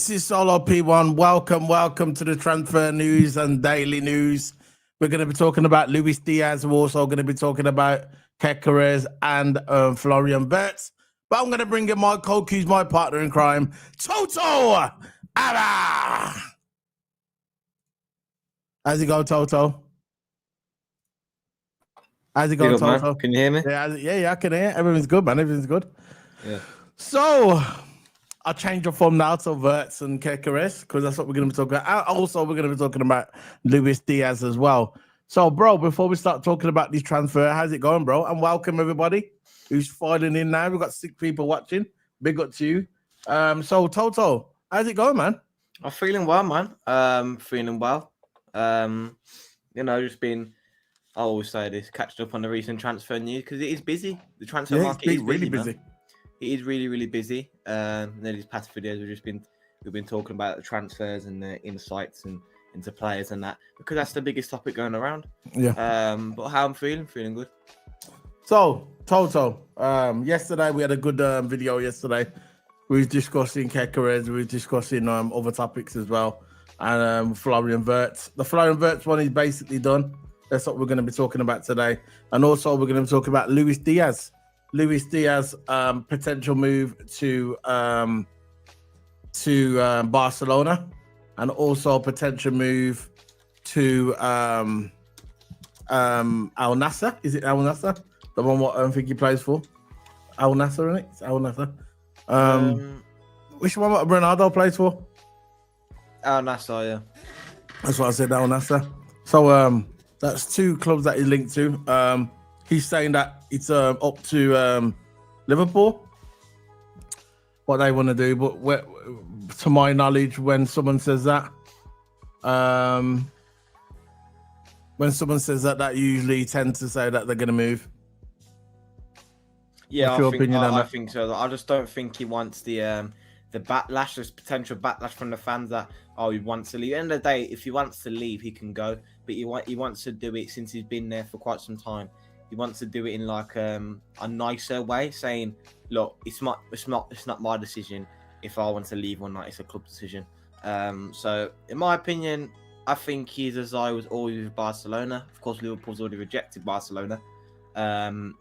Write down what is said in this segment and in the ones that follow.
This is Solo P1. Welcome to the transfer news and daily news. We're going to be talking about Luis Diaz. We're also going to be talking about Kerkez and Florian Wirtz. But I'm going to bring in my coach, who's my partner in crime, Toto. How's it going, Toto? How's it going, Toto? Man. Can you hear me? Yeah, I can hear. Everything's good, man. Everything's good. Yeah. So I'll change your form now to Wirtz and Kerkez because that's what we're going to be talking about. Also, we're going to be talking about Luis Diaz as well. So, bro, before we start talking about this transfer, how's it going, bro? And welcome everybody who's filing in now. We've got 6 people watching. Big up to you. So, Toto, how's it going, man? I'm feeling well, man. Feeling well. Just been. I always say this, catching up on the recent transfer news because it is busy. The transfer market is really busy. It is really, really busy. Then these past videos we've been talking about the transfers and the insights and into players and that because that's the biggest topic going around. Yeah. But how I'm feeling good. So, Toto, yesterday we had a good video yesterday. We were discussing Kerkez, we were discussing other topics as well. And Florian Wirtz. The Florian Wirtz one is basically done. That's what we're going to be talking about today. And also we're going to be talking about Luis Diaz. Luis Diaz potential move to Barcelona, and also potential move to Al-Nassr. Is it Al-Nassr? The one what I think he plays for? Al-Nassr, isn't it? It's Al-Nassr. Which one what Ronaldo plays for? Al-Nassr, yeah. That's what I said, Al-Nassr. So that's 2 clubs that he's linked to. He's saying that it's up to Liverpool, what they want to do. But to my knowledge, when someone says that, that usually tends to say that they're going to move. Yeah, I think so. I just don't think he wants the backlash, this potential backlash from the fans that he wants to leave. At the end of the day, if he wants to leave, he can go. But he wants to do it since he's been there for quite some time. He wants to do it in like a nicer way, saying, "Look, it's not my decision if I want to leave or not. It's a club decision." So, in my opinion, I think his desire was always with Barcelona. Of course, Liverpool's already rejected Barcelona, and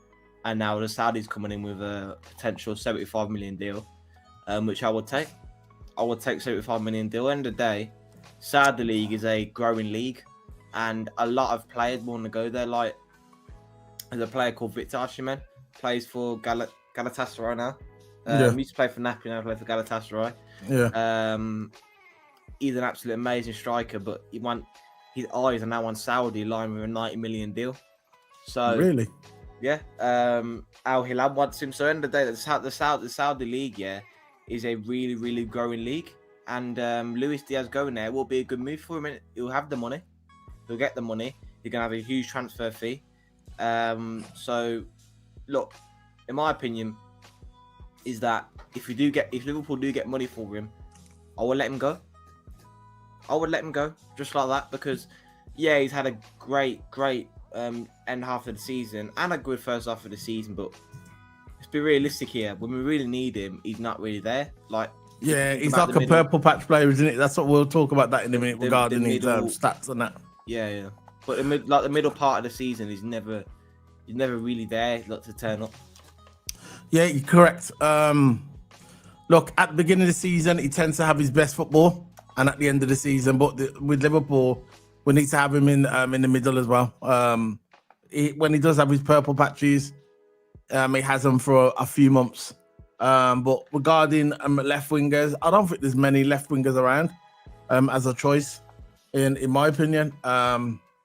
now the Saudis coming in with a potential 75 million deal, which I would take. I would take 75 million deal. End of the day, Saudi League is a growing league, and a lot of players want to go there. Like, there's a player called Victor Osimhen, plays for Galatasaray now. He used to play for Napoli, now plays for Galatasaray. Yeah. He's an absolute amazing striker, but his eyes are now on Saudi, lying with a 90 million deal. So really, yeah. Al Hilal wants him. So end of the day, the Saudi league, yeah, is a really, really growing league, and Luis Diaz going there will be a good move for him. And he'll have the money. He'll get the money. He's gonna have a huge transfer fee. So, look, in my opinion, is that if Liverpool do get money for him, I will let him go. I would let him go just like that because, yeah, he's had a great end half of the season and a good first half of the season. But let's be realistic here. When we really need him, he's not really there. Like, yeah, he's like a purple patch player, isn't it? That's what we'll talk about that in a minute regarding his stats and that. Yeah. But the middle part of the season, he's never really there to turn up. Yeah, you're correct. Look, at the beginning of the season, he tends to have his best football, and at the end of the season, but with Liverpool, we need to have him in the middle as well. When he does have his purple patches, he has them for a few months. But regarding left wingers, I don't think there's many left wingers around as a choice, in my opinion.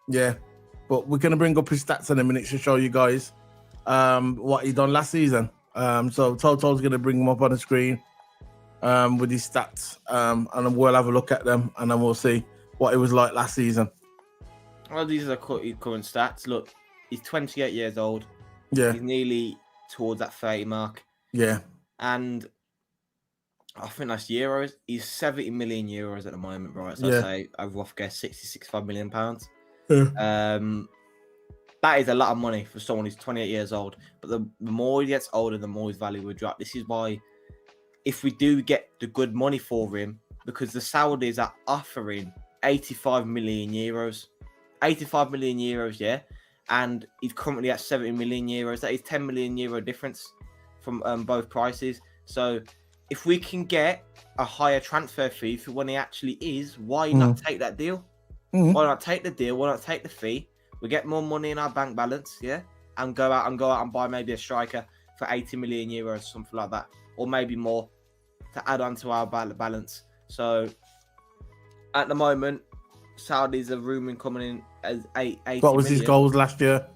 Yeah, but we're gonna bring up his stats in a minute to show you guys what he done last season. So Toto's gonna bring them up on the screen with his stats, and then we'll have a look at them, and then we'll see what it was like last season. Well, these are the current stats. Look, he's 28 years old. Yeah, he's nearly towards that 30 mark. Yeah, and I think that's euros. He's 70 million euros at the moment, right? So yeah. I'd say a rough guess, 65 million pounds. Yeah. That is a lot of money for someone who's 28 years old. But the more he gets older, the more his value will drop. This is why, if we do get the good money for him, because the Saudis are offering 85 million euros. 85 million euros, yeah. And he's currently at 70 million euros. That is 10 million euro difference from both prices. So if we can get a higher transfer fee for when he actually is, why not take that deal? Why not take the deal? Why not take the fee? We get more money in our bank balance, yeah, and go out and buy maybe a striker for 80 million euros, something like that, or maybe more to add on to our balance. So at the moment, Saudis are rumoring coming in as 80 What was million. his goals last year?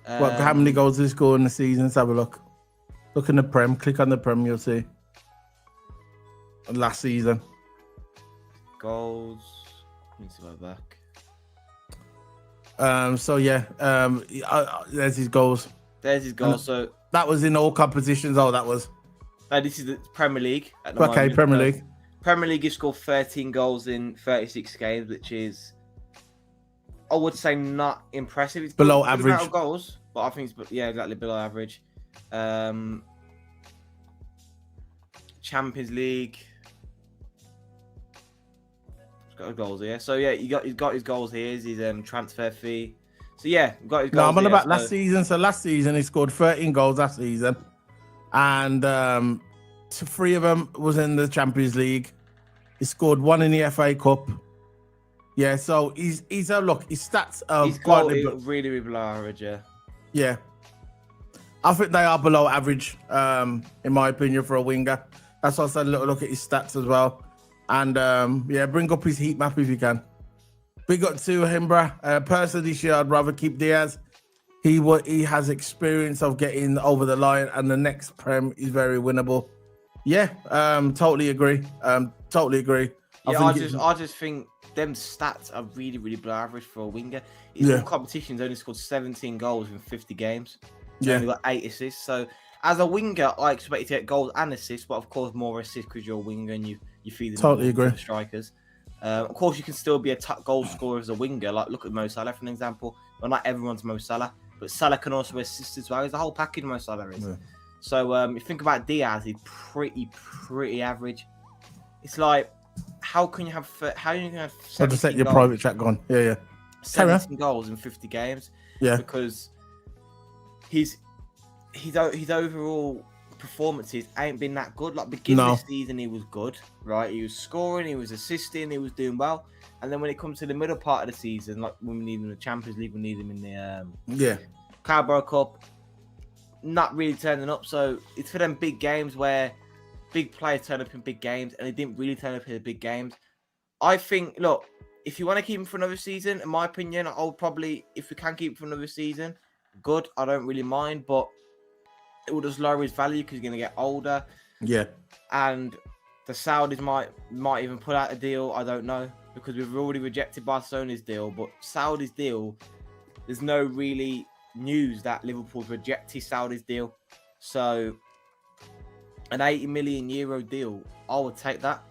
How many goals did he score in the season? Let's have a look. Look in the Prem. Click on the Prem, you'll see. Last season. Goals. Let me see my back. So yeah, there's his goals. There's his goals. So that was in all competitions. Oh, that was. This is the Premier League at the moment. Premier League. Premier League, he scored 13 goals in 36 games, which is, I would say, not impressive. It's below good average. amount of goals, but I think it's exactly below average. Champions League. He's got his goals here. So yeah, he's got his goals here. His transfer fee. So yeah, got his goals. No, I'm on here, about last season. So last season he scored 13 goals last season, and 3 of them was in the Champions League. He scored 1 in the FA Cup. Yeah, so he's look, his stats are really, really below average. Yeah. Yeah, I think they are below average, in my opinion, for a winger. That's why I said look at his stats as well. And yeah, bring up his heat map if you can. Big up to him, bruh. Personally, this year I'd rather keep Diaz. He has experience of getting over the line, and the next Prem is very winnable. Yeah, totally agree. Totally agree. Yeah, I just think them stats are really, really below average for a winger. He's in competitions only scored 17 goals in 50 games. Yeah, only got 8 assists. So as a winger, I expect you to get goals and assists, but of course more assists because you're a winger and you feed them totally agree. The strikers. Of course, you can still be a top goal scorer as a winger. Like look at Mo Salah for an example. Well, not everyone's Mo Salah, but Salah can also assist as well. It's the whole package Mo Salah is. Yeah. So if you think about Diaz, he's pretty average. It's like how can you have 17 I'll just set your goals, private chat gone. Yeah. 17 goals in 50 games. Yeah. Because his overall performances ain't been that good. Like beginning of the season, he was good, right? He was scoring, he was assisting, he was doing well. And then when it comes to the middle part of the season, like when we need him in the Champions League, we need him in the Carabao Cup, not really turning up. So it's for them big games where big players turn up in big games, and they didn't really turn up in the big games. I think, look, if you want to keep him for another season, in my opinion, I'll probably, if we can keep him for another season, good. I don't really mind, but it will just lower his value because he's going to get older. Yeah. And the Saudis might even put out a deal. I don't know, because we've already rejected Barcelona's deal. But Saudi's deal, there's no really news that Liverpool's rejected Saudi's deal. So an 80 million euro deal, I would take that.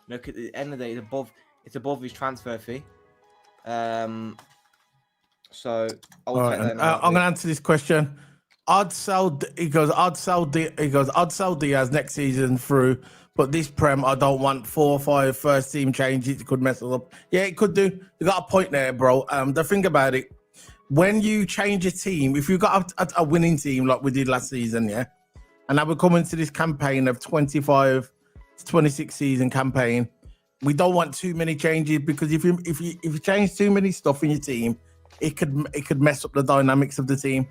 Look, at the end of the day, it's above his transfer fee. So I would take that. I'm going to answer this question. I'd sell Diaz next season through, but this Prem, I don't want 4 or 5 first team changes. It could mess us up. Yeah, it could do. You got a point there, bro. The thing about it, when you change a team, if you got a winning team like we did last season, yeah, and now we're coming to this campaign of 25 to 26 season campaign, we don't want too many changes, because if you change too many stuff in your team, it could mess up the dynamics of the team.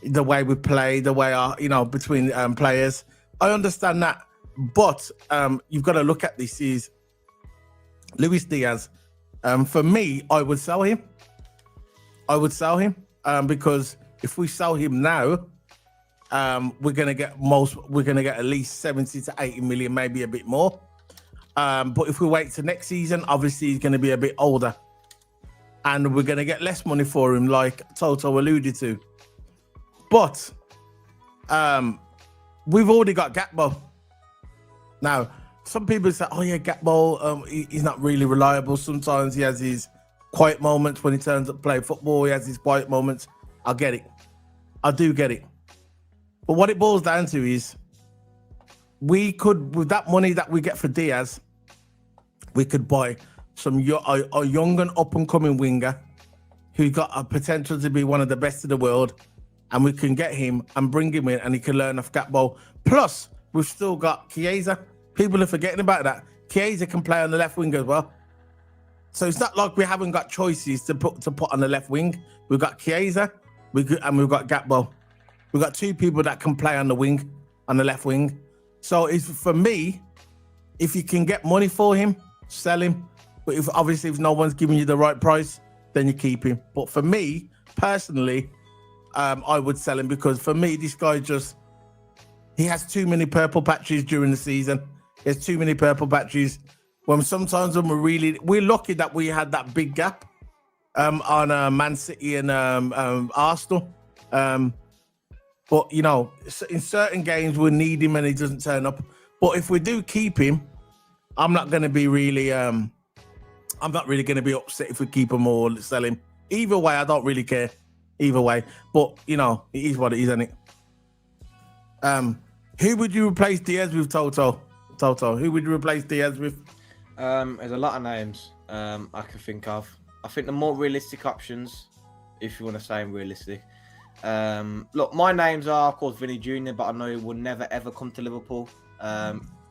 The way we play, the way between players. I understand that, but you've got to look at this is Luis Diaz. For me, I would sell him. Because if we sell him now, we're gonna get at least 70 to 80 million, maybe a bit more. But if we wait to next season, obviously he's going to be a bit older, and we're going to get less money for him, like Toto alluded to. But we've already got Gakpo. Now, some people say, oh yeah, Gakpo, he's not really reliable. Sometimes he has his quiet moments when he turns up to play football. He has his quiet moments. I get it. I do get it. But what it boils down to is, we could, with that money that we get for Diaz, we could buy a young and up and coming winger who got a potential to be one of the best in the world, and we can get him and bring him in, and he can learn off Gakpo. Plus, we've still got Chiesa. People are forgetting about that. Chiesa can play on the left wing as well. So it's not like we haven't got choices to put on the left wing. We've got Chiesa, and we've got Gakpo. We've got two people that can play on the wing, on the left wing. So it's, for me, if you can get money for him, sell him. But if no one's giving you the right price, then you keep him. But for me, personally, I would sell him, because for me, this guy he has too many purple patches during the season. He has too many purple patches. Sometimes when we're lucky that we had that big gap on Man City and Arsenal. But, you know, in certain games, we need him and he doesn't turn up. But if we do keep him, I'm not going to be really... I'm not really going to be upset if we keep him or sell him. Either way, I don't really care. Either way. But, you know, it is what it is, isn't it? Who would you replace Diaz with, Toto? Who would you replace Diaz with? There's a lot of names I can think of. I think the more realistic options, if you want to say realistic. Look, my names are, of course, Vinny Jr., but I know he will never, ever come to Liverpool.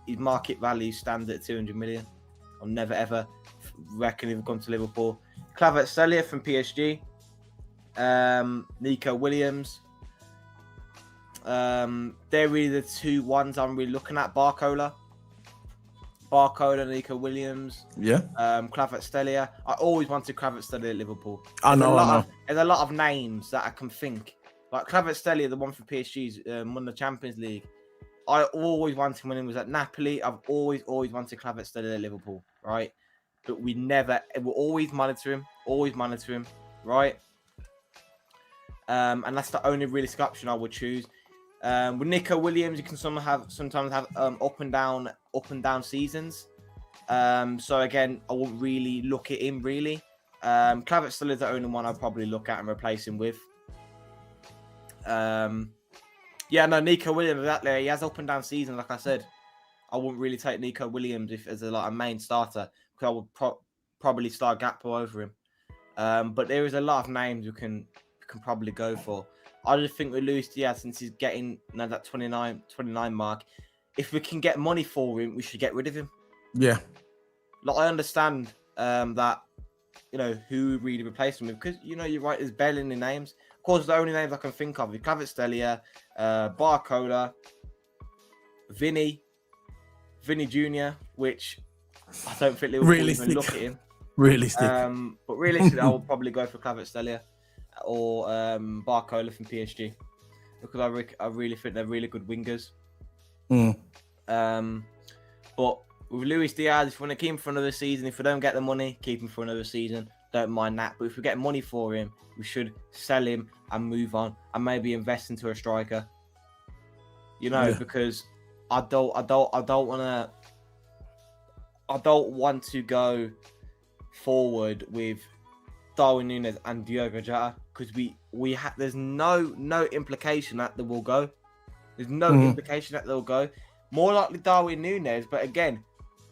His market value stands at 200 million. I'll never, ever reckon he will come to Liverpool. Kvaratskhelia from PSG. Nico Williams. They're really the two ones I'm really looking at. Barcola, Nico Williams. Yeah. Kvaratskhelia. I always wanted Kvaratskhelia at Liverpool. I know. There's a lot of names that I can think. Like Kvaratskhelia, the one for PSG's won the Champions League. I always wanted when he was at Napoli. I've always wanted Kvaratskhelia at Liverpool, right? But we'll always monitor him, right? And that's the only realistic option I would choose. With Nico Williams, you can sometimes have up and down seasons. So again, I won't really look at him really. Kvaratskhelia is the only one I'd probably look at and replace him with. Nico Williams, exactly. He has up and down seasons, like I said. I wouldn't really take Nico Williams as a main starter, because I would probably start Gakpo over him. But there is a lot of names you can probably go for. I just think with Luis Diaz, since he's getting that 29 mark, if we can get money for him, we should get rid of him. Yeah. Like, I understand that, you know, who really replaced him with, because, you know, you're right, there's barely any names. Of course, the only names I can think of is Kvaratskhelia, Barcola, Vinny Jr., which I don't think Liverpool even look at him. Realistic. But realistically, I will probably go for Kvaratskhelia or Barcola from PSG, because I really think they're really good wingers. But with Luis Diaz, if we want to keep him for another season, if we don't get the money, keep him for another season. Don't mind that. But if we get money for him, we should sell him and move on, and maybe invest into a striker. You know, because I don't want to go forward with Darwin Nunez and Diogo Jota, because there's no implication that they will go. There's no implication that they'll go. More likely Darwin Nunez, but again,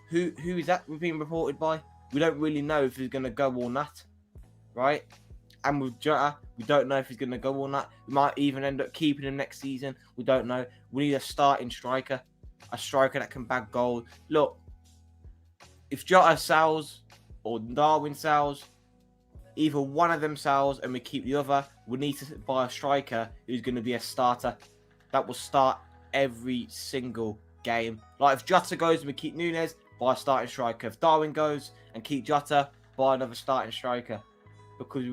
who is that being reported by? We don't really know if he's going to go or not, right? And with Jota, we don't know if he's going to go or not. We might even end up keeping him next season. We don't know. We need a starting striker, a striker that can bag goals. Look, if Jota sells or Darwin sells, either one of them sells and we keep the other, we need to buy a striker who's going to be a starter that will start every single game. Like if Jota goes and we keep Nunez, buy a starting striker. If Darwin goes and keep Jota, buy another starting striker, because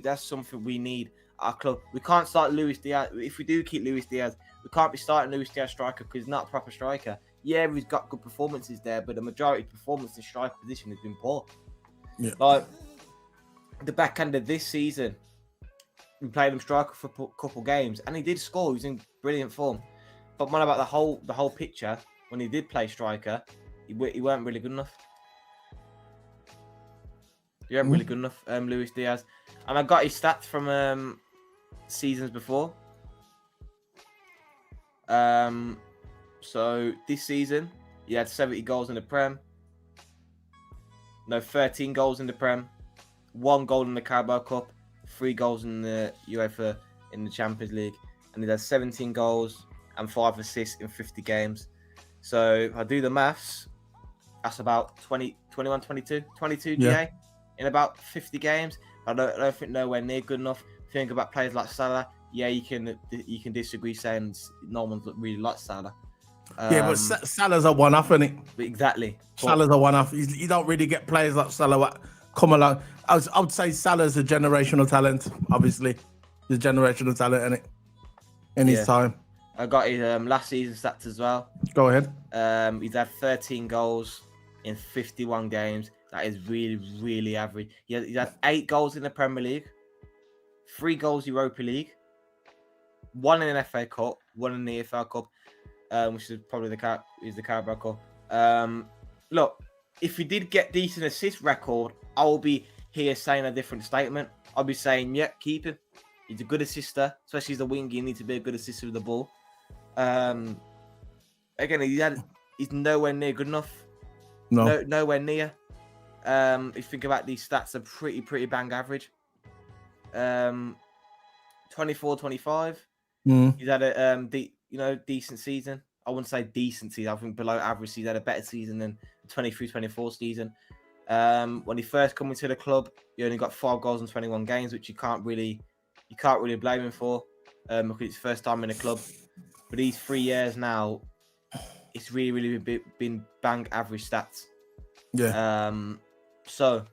that's something we need at our club. We can't start Luis Diaz. If we do keep Luis Diaz, we can't be starting Luis Diaz striker, because he's not a proper striker. Yeah, he's got good performances there, but the majority of performance in striker position has been poor. Yeah. Like the back end of this season, we played him striker for a couple games, and he did score. He was in brilliant form. But what about the whole picture? When he did play striker, he weren't really good enough. He weren't really good enough, Luis Diaz. And I got his stats from seasons before. So this season, he had 70 goals in the Prem. No, 13 goals in the Prem, 1 goal in the Carabao Cup, 3 goals in the UEFA in the Champions League, and he has 17 goals and 5 assists in 50 games. So if I do the maths, that's about 22 GA in about 50 games. I don't think nowhere near good enough. Think about players like Salah. Yeah, you can disagree saying no one really likes Salah. But Salah's a one-off, isn't it? Exactly. Salah's a one-off. You don't really get players like Salah come along. I would say Salah's a generational talent. Obviously, the generational talent in it in his time. I got his last season stats as well. Go ahead. He's had 13 goals in 51 games. That is really, really average. He's had 8 goals in the Premier League, 3 goals Europa League, 1 in an FA Cup, 1 in the EFL Cup, which is probably the Carabao Cup. Look, if he did get decent assist record, I will be here saying a different statement. I'll be saying, yeah, keep him. He's a good assister, especially as a wing. You need to be a good assister with the ball. Again, he's nowhere near good enough. Nowhere near. If you think about these stats, are pretty bang average. 24-25. He's had a decent season. I wouldn't say decent season. I think below average. He's had a better season than the 23-24 season. When he first came into the club, he only got 5 goals in 21 games, which you can't really blame him for. Because it's his first time in the club. But these 3 years now, it's really been bang average stats. Yeah. So,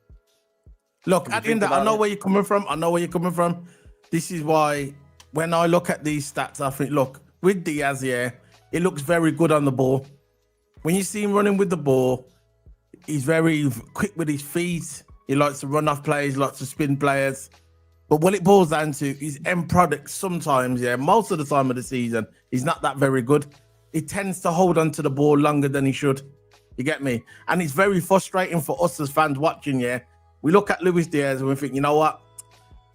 look, at the end, I know where you're coming from. This is why when I look at these stats, I think, look, with Diaz, it looks very good on the ball. When you see him running with the ball, he's very quick with his feet. He likes to run off players, likes to spin players. But what it boils down to is end product sometimes, most of the time of the season, he's not that very good. He tends to hold on to the ball longer than he should. You get me? And it's very frustrating for us as fans watching, We look at Luis Diaz and we think, you know what?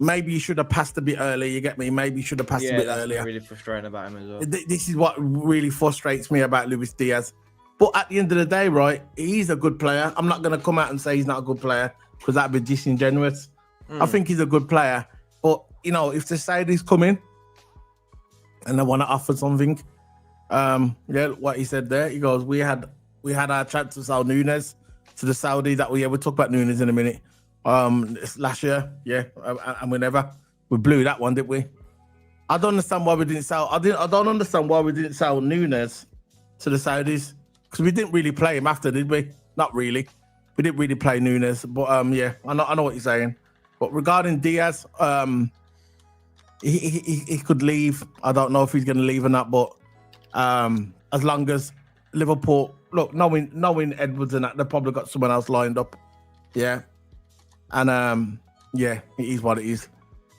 Maybe you should have passed a bit earlier. You get me? Maybe you should have passed a bit earlier. Yeah, that's really frustrating about him as well. This is what really frustrates me about Luis Diaz. But at the end of the day, right, he's a good player. I'm not going to come out and say he's not a good player because that'd be disingenuous. I think he's a good player. But, if the Saudis come in and they want to offer something, what he said there, he goes, we had our chance to sell Nunez to the Saudi we'll talk about Nunez in a minute. Last year, and we blew that one, didn't we? I don't understand why we didn't sell. I don't understand why we didn't sell Nunez to the Saudis because we didn't really play him after, did we? Not really. We didn't really play Nunez, but I know what you're saying. But regarding Diaz, he could leave. I don't know if he's going to leave or not, but as long as Liverpool, look, knowing Edwards and that, they've probably got someone else lined up. Yeah. And it is what it is.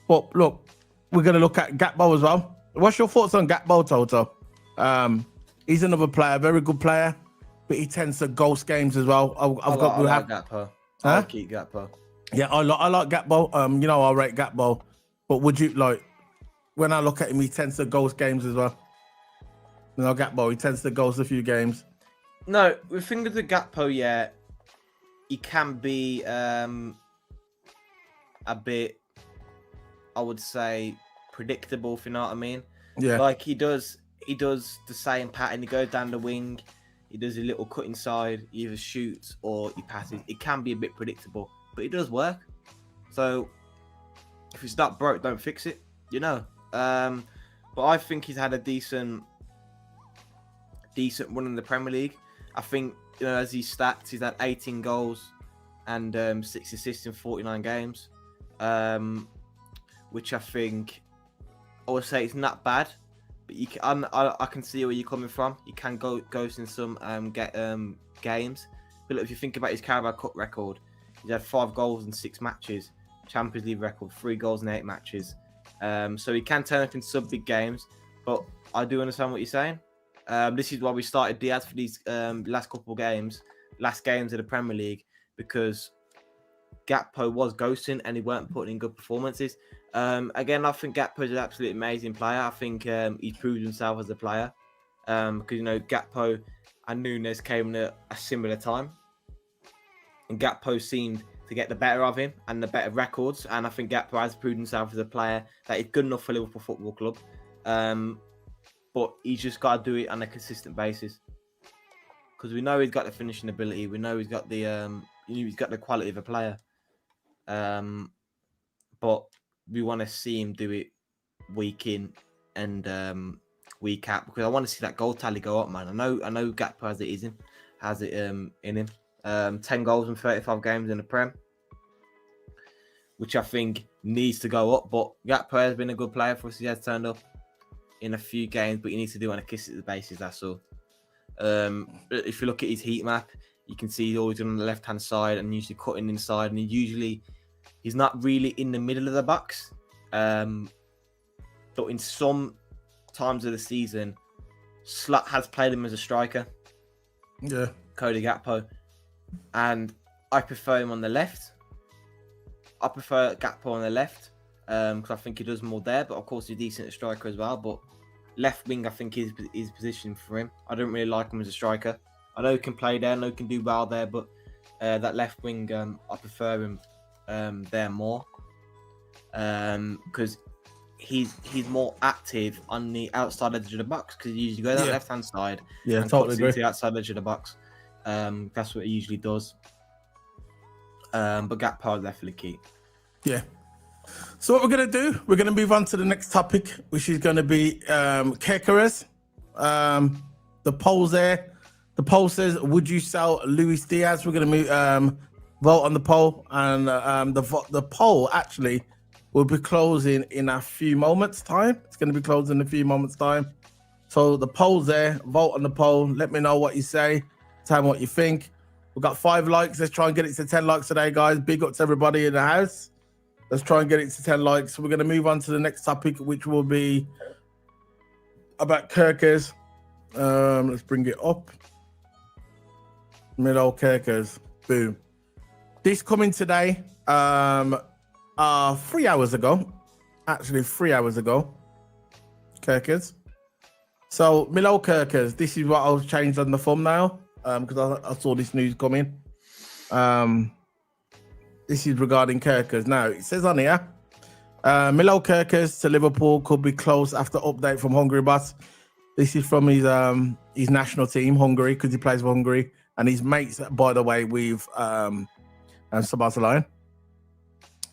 But look, we're going to look at Gakpo as well. What's your thoughts on Gakpo, Toto? He's another player, very good player, but he tends to ghost games as well. I like Gakpo. I'll keep Gakpo. Yeah, I like Gakpo. I rate Gakpo. But would you when I look at him, he tends to ghost games as well. Gakpo, he tends to ghost a few games. No, with things with Gakpo, he can be a bit, I would say, predictable, if you know what I mean. Yeah. Like he does the same pattern. He goes down the wing, he does a little cut inside, he either shoots or he passes. It can be a bit predictable, but it does work. So if it's not broke, don't fix it, But I think he's had a decent run in the Premier League. I think, as his stats, he's had 18 goals and 6 assists in 49 games, which I think, I would say it's not bad, but I can see where you're coming from. You can ghost in some games. But look, if you think about his Carabao Cup record, he's had 5 goals in 6 matches. Champions League record, 3 goals in 8 matches. So he can turn up in some big games, but I do understand what you're saying. This is why we started Diaz for these last games of the Premier League, because Gakpo was ghosting and he weren't putting in good performances. Again, I think Gakpo is an absolutely amazing player. I think he's proved himself as a player because Gakpo and Nunez came at a similar time and Gakpo seemed to get the better of him and the better records. And I think Gakpo has proved himself as a player that is good enough for Liverpool Football Club. But he's just got to do it on a consistent basis, because we know he's got the finishing ability. We know he's got the quality of a player. But we want to see him do it week in and week out, because I want to see that goal tally go up, man. I know Gakpo has it in him. 10 goals in 35 games in the Prem, which I think needs to go up. But Gakpo has been a good player for us. He has turned up in a few games, but he needs to do it on a consistent basis, that's all. If you look at his heat map, you can see he's always on the left-hand side and usually cutting inside, and he's not really in the middle of the box. But in some times of the season, Slot has played him as a striker. Yeah. Cody Gakpo. And I prefer him on the left. I prefer Gakpo on the left because I think he does more there. But of course, he's a decent striker as well. But left wing, I think, is position for him. I don't really like him as a striker. I know he can play there, I know he can do well there, but that left wing, I prefer him there more because he's more active on the outside edge of the box, because he usually goes down the left-hand side and totally agree. to the outside edge of the box. That's what he usually does. But Gakpo is definitely key. Yeah. So what we're going to do, we're going to move on to the next topic, which is going to be Kerkez. The polls there. The poll says, would you sell Luis Diaz? We're going to vote on the poll, and the poll actually will be closing in a few moments' time. It's going to be closing in a few moments' time. So the poll's there. Vote on the poll. Let me know what you say. Tell me what you think. We've got 5 likes. Let's try and get it to 10 likes today, guys. Big up to everybody in the house. Let's try and get it to 10 likes. So we're going to move on to the next topic, which will be about Kerkez. Let's bring it up. Milos Kerkez. Boom. This coming today, 3 hours ago. Actually, 3 hours ago. Kerkez. So, Milos Kerkez, this is what I was changed on the thumbnail because I saw this news coming. This is regarding Kerkez. Now, it says on here, Milos Kerkez to Liverpool could be close after update from Hungary boss. This is from his national team, Hungary, because he plays for Hungary. And his mates, by the way, with Barcelona.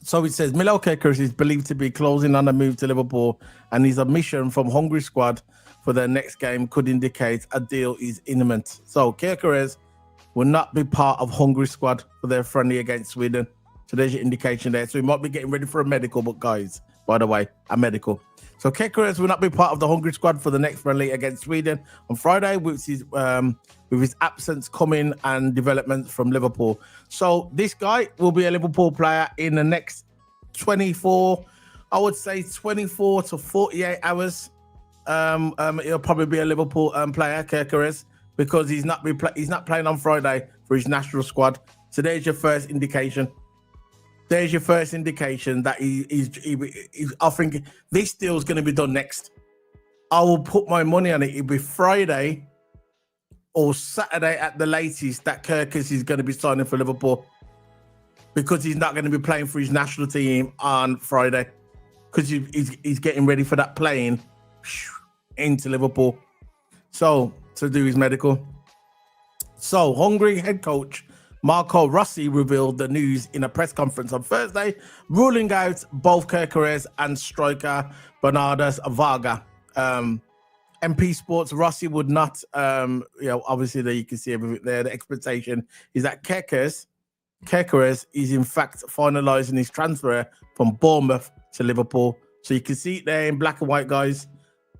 So it says, Milos Kerkez is believed to be closing on a move to Liverpool, and his omission from Hungary squad for their next game could indicate a deal is imminent. So Kerkez will not be part of Hungary squad for their friendly against Sweden. So there's your indication there. So he might be getting ready for a medical, but guys, by the way, a medical. So Kerkez will not be part of the Hungary squad for the next friendly against Sweden on Friday, with his absence coming and developments from Liverpool. So this guy will be a Liverpool player in the next 24 to 48 hours. He'll probably be a Liverpool player, Kerkez, because he's not playing on Friday for his national squad. So there's your first indication. There's your first indication that he's I think this deal's going to be done next. I will put my money on it. It'll be Friday or Saturday at the latest that Kerkez is going to be signing for Liverpool, because he's not going to be playing for his national team on Friday, because he's getting ready for that plane into Liverpool. So to do his medical. So Hungary head coach Marco Rossi revealed the news in a press conference on Thursday, ruling out both Kerkez and striker Bernardes Varga. MP Sports, Rossi would not, obviously there you can see everything there. The expectation is that Kerkez is in fact finalising his transfer from Bournemouth to Liverpool. So you can see it there in black and white, guys.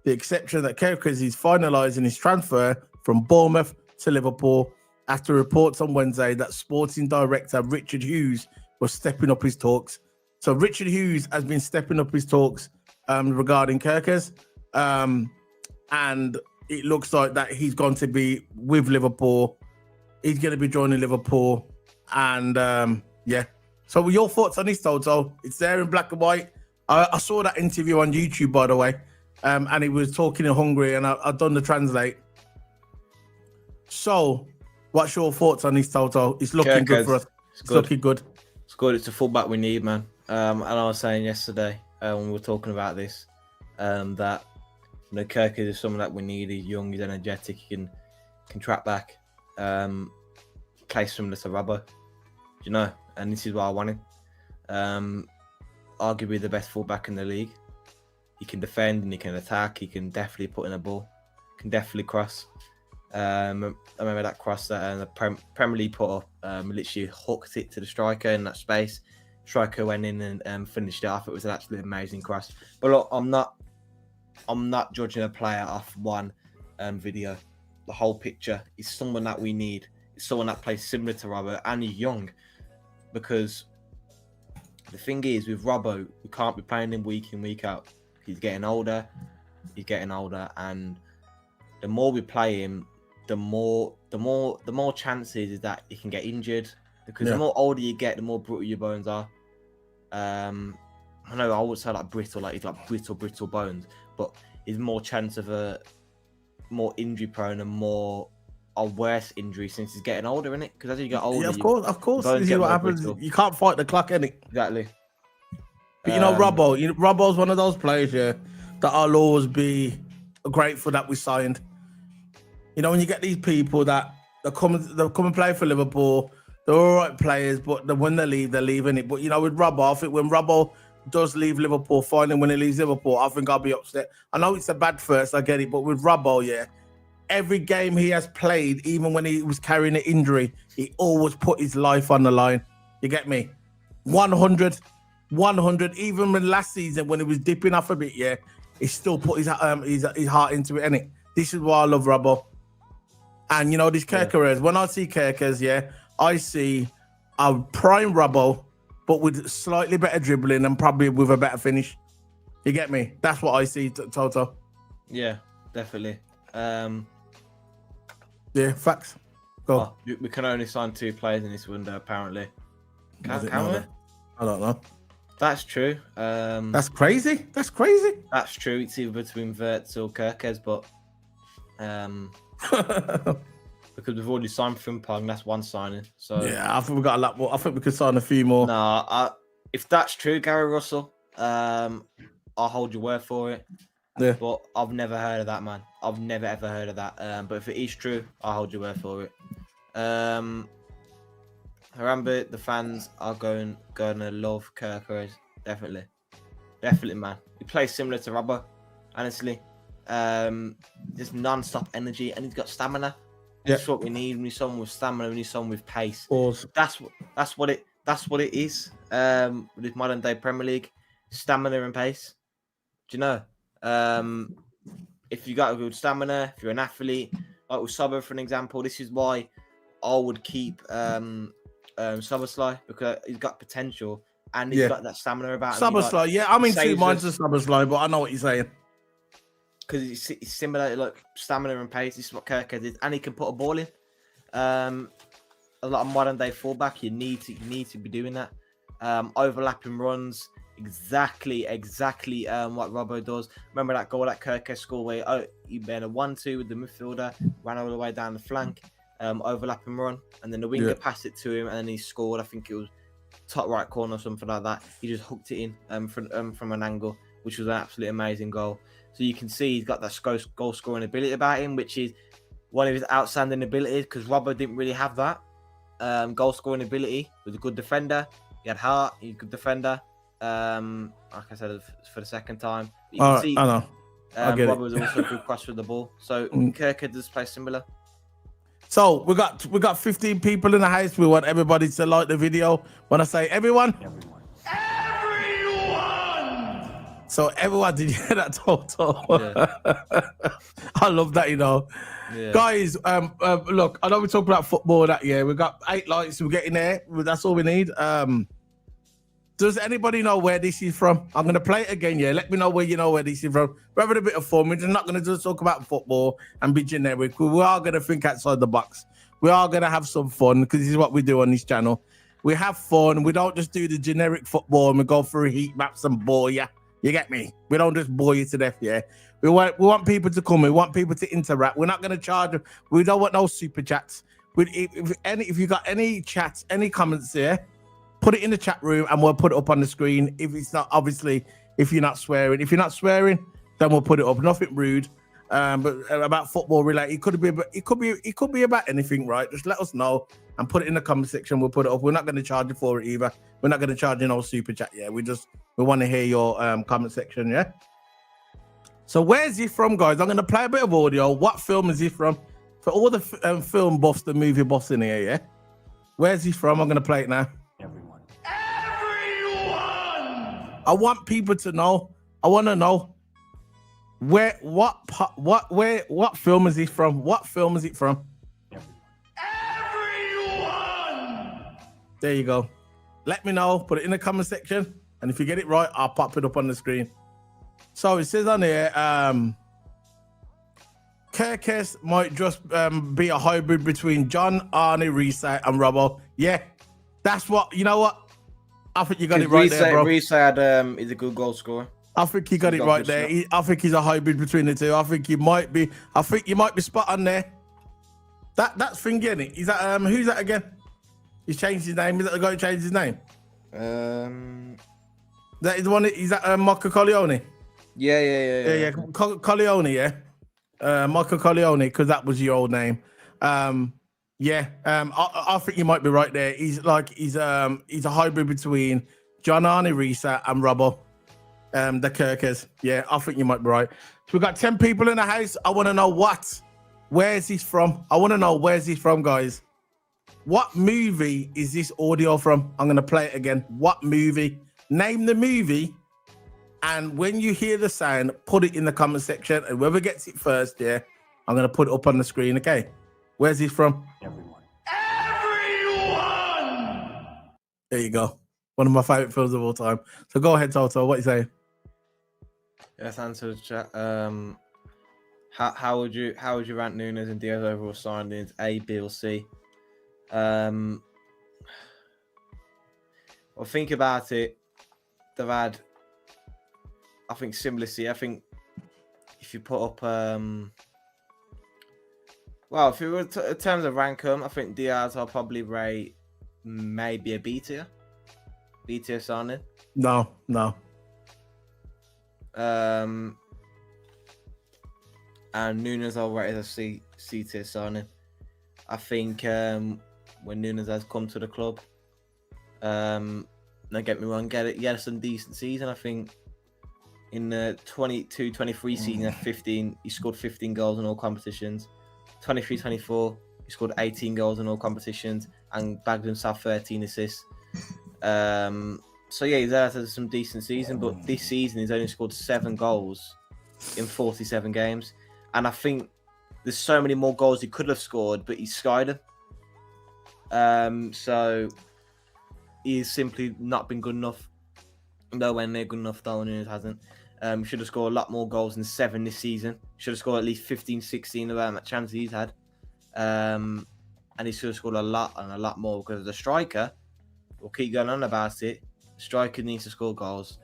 The exception that Kerkez is finalising his transfer from Bournemouth to Liverpool, after reports on Wednesday that sporting director Richard Hughes was stepping up his talks. So Richard Hughes has been stepping up his talks regarding Kerkez. And it looks like that he's going to be with Liverpool. He's going to be joining Liverpool. And So your thoughts on this, Toto? It's there in black and white. I saw that interview on YouTube, by the way. And he was talking in Hungary, and I've done the translate. So what's your thoughts on this, Toto? It's looking good for us. It's looking good. It's good. It's a fullback we need, man. And I was saying yesterday when we were talking about this that Kerkez is someone that we need. He's young, he's energetic, he can track back, play similar to Robbo, and this is what I want him. Arguably the best fullback in the league. He can defend and he can attack. He can definitely put in a ball. Can definitely cross. I remember that cross that the Premier League put up. Literally hooked it to the striker in that space. Striker went in and finished it off. It was an absolutely amazing cross. But look, I'm not judging a player off one video. The whole picture is someone that we need. It's someone that plays similar to Robbo and he's young. Because the thing is, with Robbo, we can't be playing him week in, week out. He's getting older, and the more we play him, the more chances is that he can get injured. Because the more older you get, the more brittle your bones are. I know I would say like brittle, like he's like brittle bones, but he's more chance of a more injury prone and more a worse injury since he's getting older, isn't it? Because as you get older, of course. This is what happens. Brittle. You can't fight the clock, innit? Exactly. But Robbo's one of those players, that I'll always be grateful that we signed. When you get these people that they come and play for Liverpool, they're all right players, but when they leave, they're leaving it. But with Robbo, I think when Robbo does leave Liverpool, finally when he leaves Liverpool, I think I'll be upset. I know it's a bad first, I get it, but with Robbo, every game he has played, even when he was carrying an injury, he always put his life on the line. You get me? 100. Even when last season when he was dipping off a bit, he still put his heart into it, innit? This is why I love Robbo. And this Kerkez, when I see Kerkez, I see a prime Robbo, but with slightly better dribbling and probably with a better finish. You get me? That's what I see, Toto. Yeah, definitely. Facts. Go. We can only sign 2 players in this window, apparently. Can we? I don't know. That's true. That's crazy. That's true. It's either between Wirtz or Kerkez, but because we've already signed Frimpong, that's one signing. So I think we got a lot more. I think we could sign a few more. No, if that's true, Gary Russell, I'll hold your word for it. Yeah. But I've never heard of that, man. I've never ever heard of that. But if it is true, I'll hold your word for it. Harambe, the fans are gonna love Kerkez. Definitely, man. He plays similar to Robbo, honestly. Just non-stop energy, and he's got stamina. That's what we need. We need someone with stamina. We need someone with pace. Awesome. That's what it is. With this modern day Premier League, stamina and pace. Do you know? If you got a good stamina, if you're an athlete, like with Sober, for an example, this is why I would keep Soberslai, because he's got potential and he's got that stamina about him. Soberslai, I'm in 2 minds of Soberslai, but I know what you're saying. Because he's similar, like stamina and pace. This is what Kerkez is, and he can put a ball in. A lot of modern day fullback, you need to be doing that. Overlapping runs, exactly what Robbo does. Remember that goal that Kerkez scored where he made a 1-2 with the midfielder, ran all the way down the flank, overlapping run, and then the winger passed it to him, and then he scored. I think it was top right corner or something like that. He just hooked it in from an angle, which was an absolutely amazing goal. So you can see he's got that goal scoring ability about him, which is one of his outstanding abilities, because Robbo didn't really have that goal scoring ability. He was a good defender. He had heart. He's a good defender. Like I said for the second time. You can see I know. Robbo was also a good cross with the ball. So Kerkez does play similar. So we got 15 people in the house. We want everybody to like the video. When I say everyone. So everyone, did you hear that, Toto? I love that, Guys, look, I know we talked about football that year. We got 8 likes. We're getting there. That's all we need. Does anybody know where this is from? I'm going to play it again, Let me know where you know where this is from. We're having a bit of fun. We're just not going to just talk about football and be generic. We are going to think outside the box. We are going to have some fun, because this is what we do on this channel. We have fun. We don't just do the generic football and we go through heat maps and bore you. You get me? We don't just bore you to death, We want people to come. We want people to interact. We're not going to charge. We don't want no super chats. If you got any chats, any comments there, put it in the chat room and we'll put it up on the screen. If it's not, obviously, if you're not swearing, then we'll put it up. Nothing rude, but about football related. It could be about anything, right? Just let us know and put it in the comment section. We'll put it up. We're not going to charge you for it either. We're not going to charge you no super chat. Yeah, we want to hear your comment section. Yeah. So where's he from, guys? I'm going to play a bit of audio. What film is he from? For all the film buffs, the movie buffs in here, yeah? Where's he from? I'm going to play it now. Everyone. I want people to know. I want to know what film is he from? What film is it from? Everyone. There you go. Let me know. Put it in the comment section. And if you get it right, I'll pop it up on the screen. So it says on here, Kerkez might just be a hybrid between John, Arnie, Reese, and Robbo. Yeah, that's what, you know what? I think you got it right there, bro. Reese is a good goal scorer. I think you got it right there. I think he's a hybrid between the two. I think you might be spot on there. That's thing, isn't it? Is that who's that again? He's changed his name. Is that the guy who changed his name? That is the one. Is that Marco Corleone? Yeah. Corleone, yeah. Michael Corleone, because that was your old name. I think you might be right there. He's a hybrid between John Arne Risa and Robbo, the Kerkez. Yeah, I think you might be right. So we've got 10 people in the house. I want to know where's he from? I want to know where's he from, guys. What movie is this audio from? I'm going to play it again. What movie? Name the movie. And when you hear the sound, put it in the comment section. And whoever gets it first, yeah, I'm going to put it up on the screen, okay? Where's he from? Everyone. There you go. One of my favourite films of all time. So go ahead, Toto. What are you saying? Yes, answer the chat. How would you rank Nunez and Diaz overall signings? A, B, or C? Well, think about it. They've had, I think, similar C. I think if you put up, if you were in terms of rank them, I think Diaz I'll probably rate maybe a B tier. B tier signing. No. And Nunez I'll rate as a C tier signing. I think when Nunez has come to the club, don't get me wrong, he had some decent season. I think in the 22-23 season, he scored 15 goals in all competitions. 23-24, he scored 18 goals in all competitions and bagged himself 13 assists. So yeah, he's had some decent season, but this season he's only scored 7 goals in 47 games. And I think there's so many more goals he could have scored, but he's skied them. So he's simply not been good enough. Nowhere near good enough, Nunez hasn't. Should have scored a lot more goals than 7 this season. Should have scored at least 15, 16 around that chance he's had. And he should have scored a lot more, because the striker, we'll keep going on about it, the striker needs to score goals.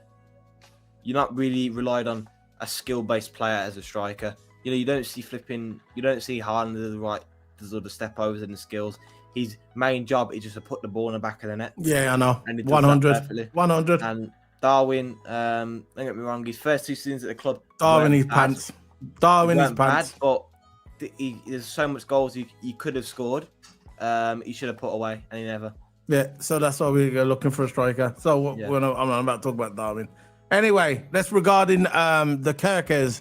You're not really relied on a skill-based player as a striker. You know, you don't see Haaland does all the step overs and the skills. His main job is just to put the ball in the back of the net. Yeah, I know. And 100. 100. And Darwin, don't get me wrong, his first 2 seasons at the club, Darwin his pants. Bad, but there's so much goals he could have scored. He should have put away, and he never. Yeah, so that's why we're looking for a striker. So I'm not about to talk about Darwin. Anyway, let's regarding the Kerkez.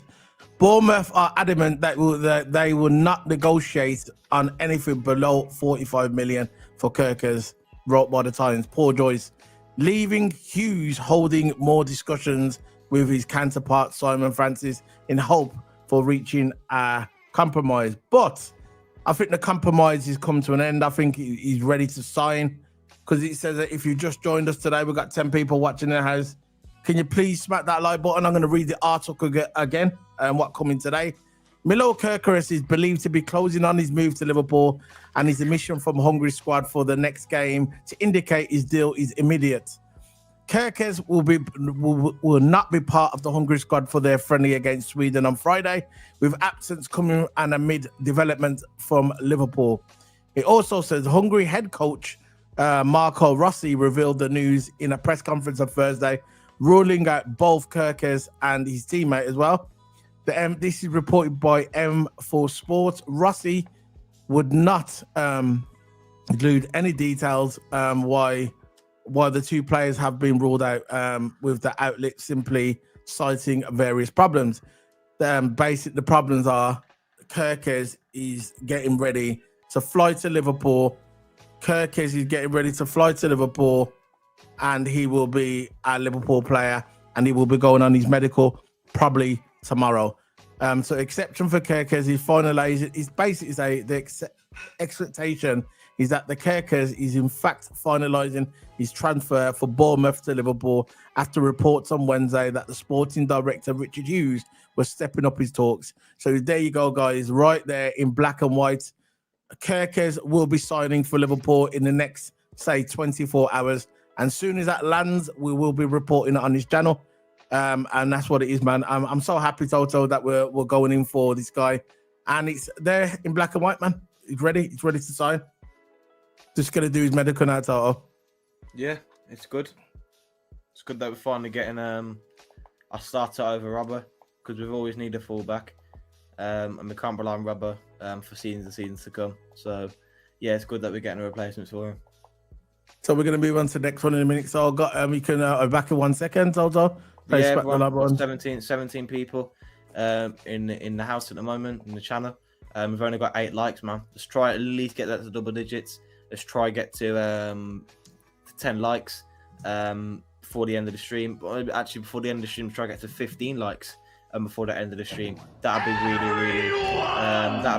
Bournemouth are adamant that they will not negotiate on anything below 45 million for Kerkez, wrote by the Times. Poor Joyce, leaving Hughes holding more discussions with his counterpart Simon Francis in hope for reaching a compromise. But I think the compromise has come to an end. I think he's ready to sign, because it says that if you just joined us today, we've got 10 people watching in the house. Can you please smack that like button? I'm going to read the article again and what coming today. Milos Kerkez is believed to be closing on his move to Liverpool, and his omission from Hungary squad for the next game to indicate his deal is immediate. Kerkez will not be part of the Hungary squad for their friendly against Sweden on Friday, with absence coming and amid development from Liverpool. It also says Hungary head coach Marco Rossi revealed the news in a press conference on Thursday, ruling out both Kerkez and his teammate as well. This is reported by M4 Sports. Rossi would not include any details why the two players have been ruled out, with the outlet simply citing various problems. The problems are Kerkez is getting ready to fly to Liverpool. Kerkez is getting ready to fly to Liverpool, and he will be a Liverpool player, and he will be going on his medical probably tomorrow. So exception for Kerkez is finalized. It's basically the expectation is that the Kerkez is in fact finalizing his transfer for Bournemouth to Liverpool after reports on Wednesday that the sporting director Richard Hughes was stepping up his talks. So there you go, guys, right there in black and white. Kerkez will be signing for Liverpool in the next, say, 24 hours. And as soon as that lands, we will be reporting it on this channel. And that's what it is, man. I'm so happy, Toto, that we're going in for this guy. And it's there in black and white, man. He's ready. He's ready to sign. Just going to do his medical now, Toto. Yeah, it's good. It's good that we're finally getting a starter over Robbo, because we've always needed a fullback. And we can't rely on Robbo for seasons to come. So, yeah, it's good that we're getting a replacement for him. So we're going to move on to the next one in a minute. So I've got you can back in 1 second, Toto. Yeah, everyone, 17 people in the house at the moment, in the channel. We've only got 8 likes, man. Let's try at least get that to double digits. Let's try get to 10 likes before the end of the stream. Actually, before the end of the stream, try to get to 15 likes before the end of the stream. That'd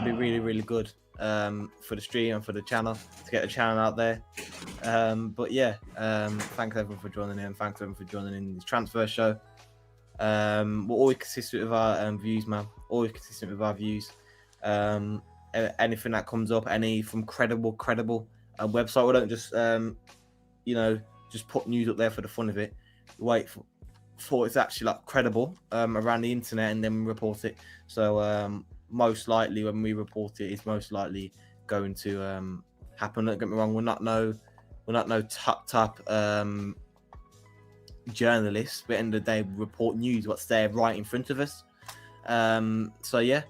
be really good for the stream and for the channel, to get the channel out there. But yeah, thanks everyone for joining in. Thanks everyone for joining in this transfer show. We're always consistent with our views, man. Always consistent with our views. Anything that comes up, any from credible website, we don't just just put news up there for the fun of it. Wait for it's actually like credible around the internet, and then we report it. So most likely when we report it, it's most likely going to happen. Don't get me wrong, we're not no top journalists, but at the end of the day, we report news, what's there right in front of us. So yeah,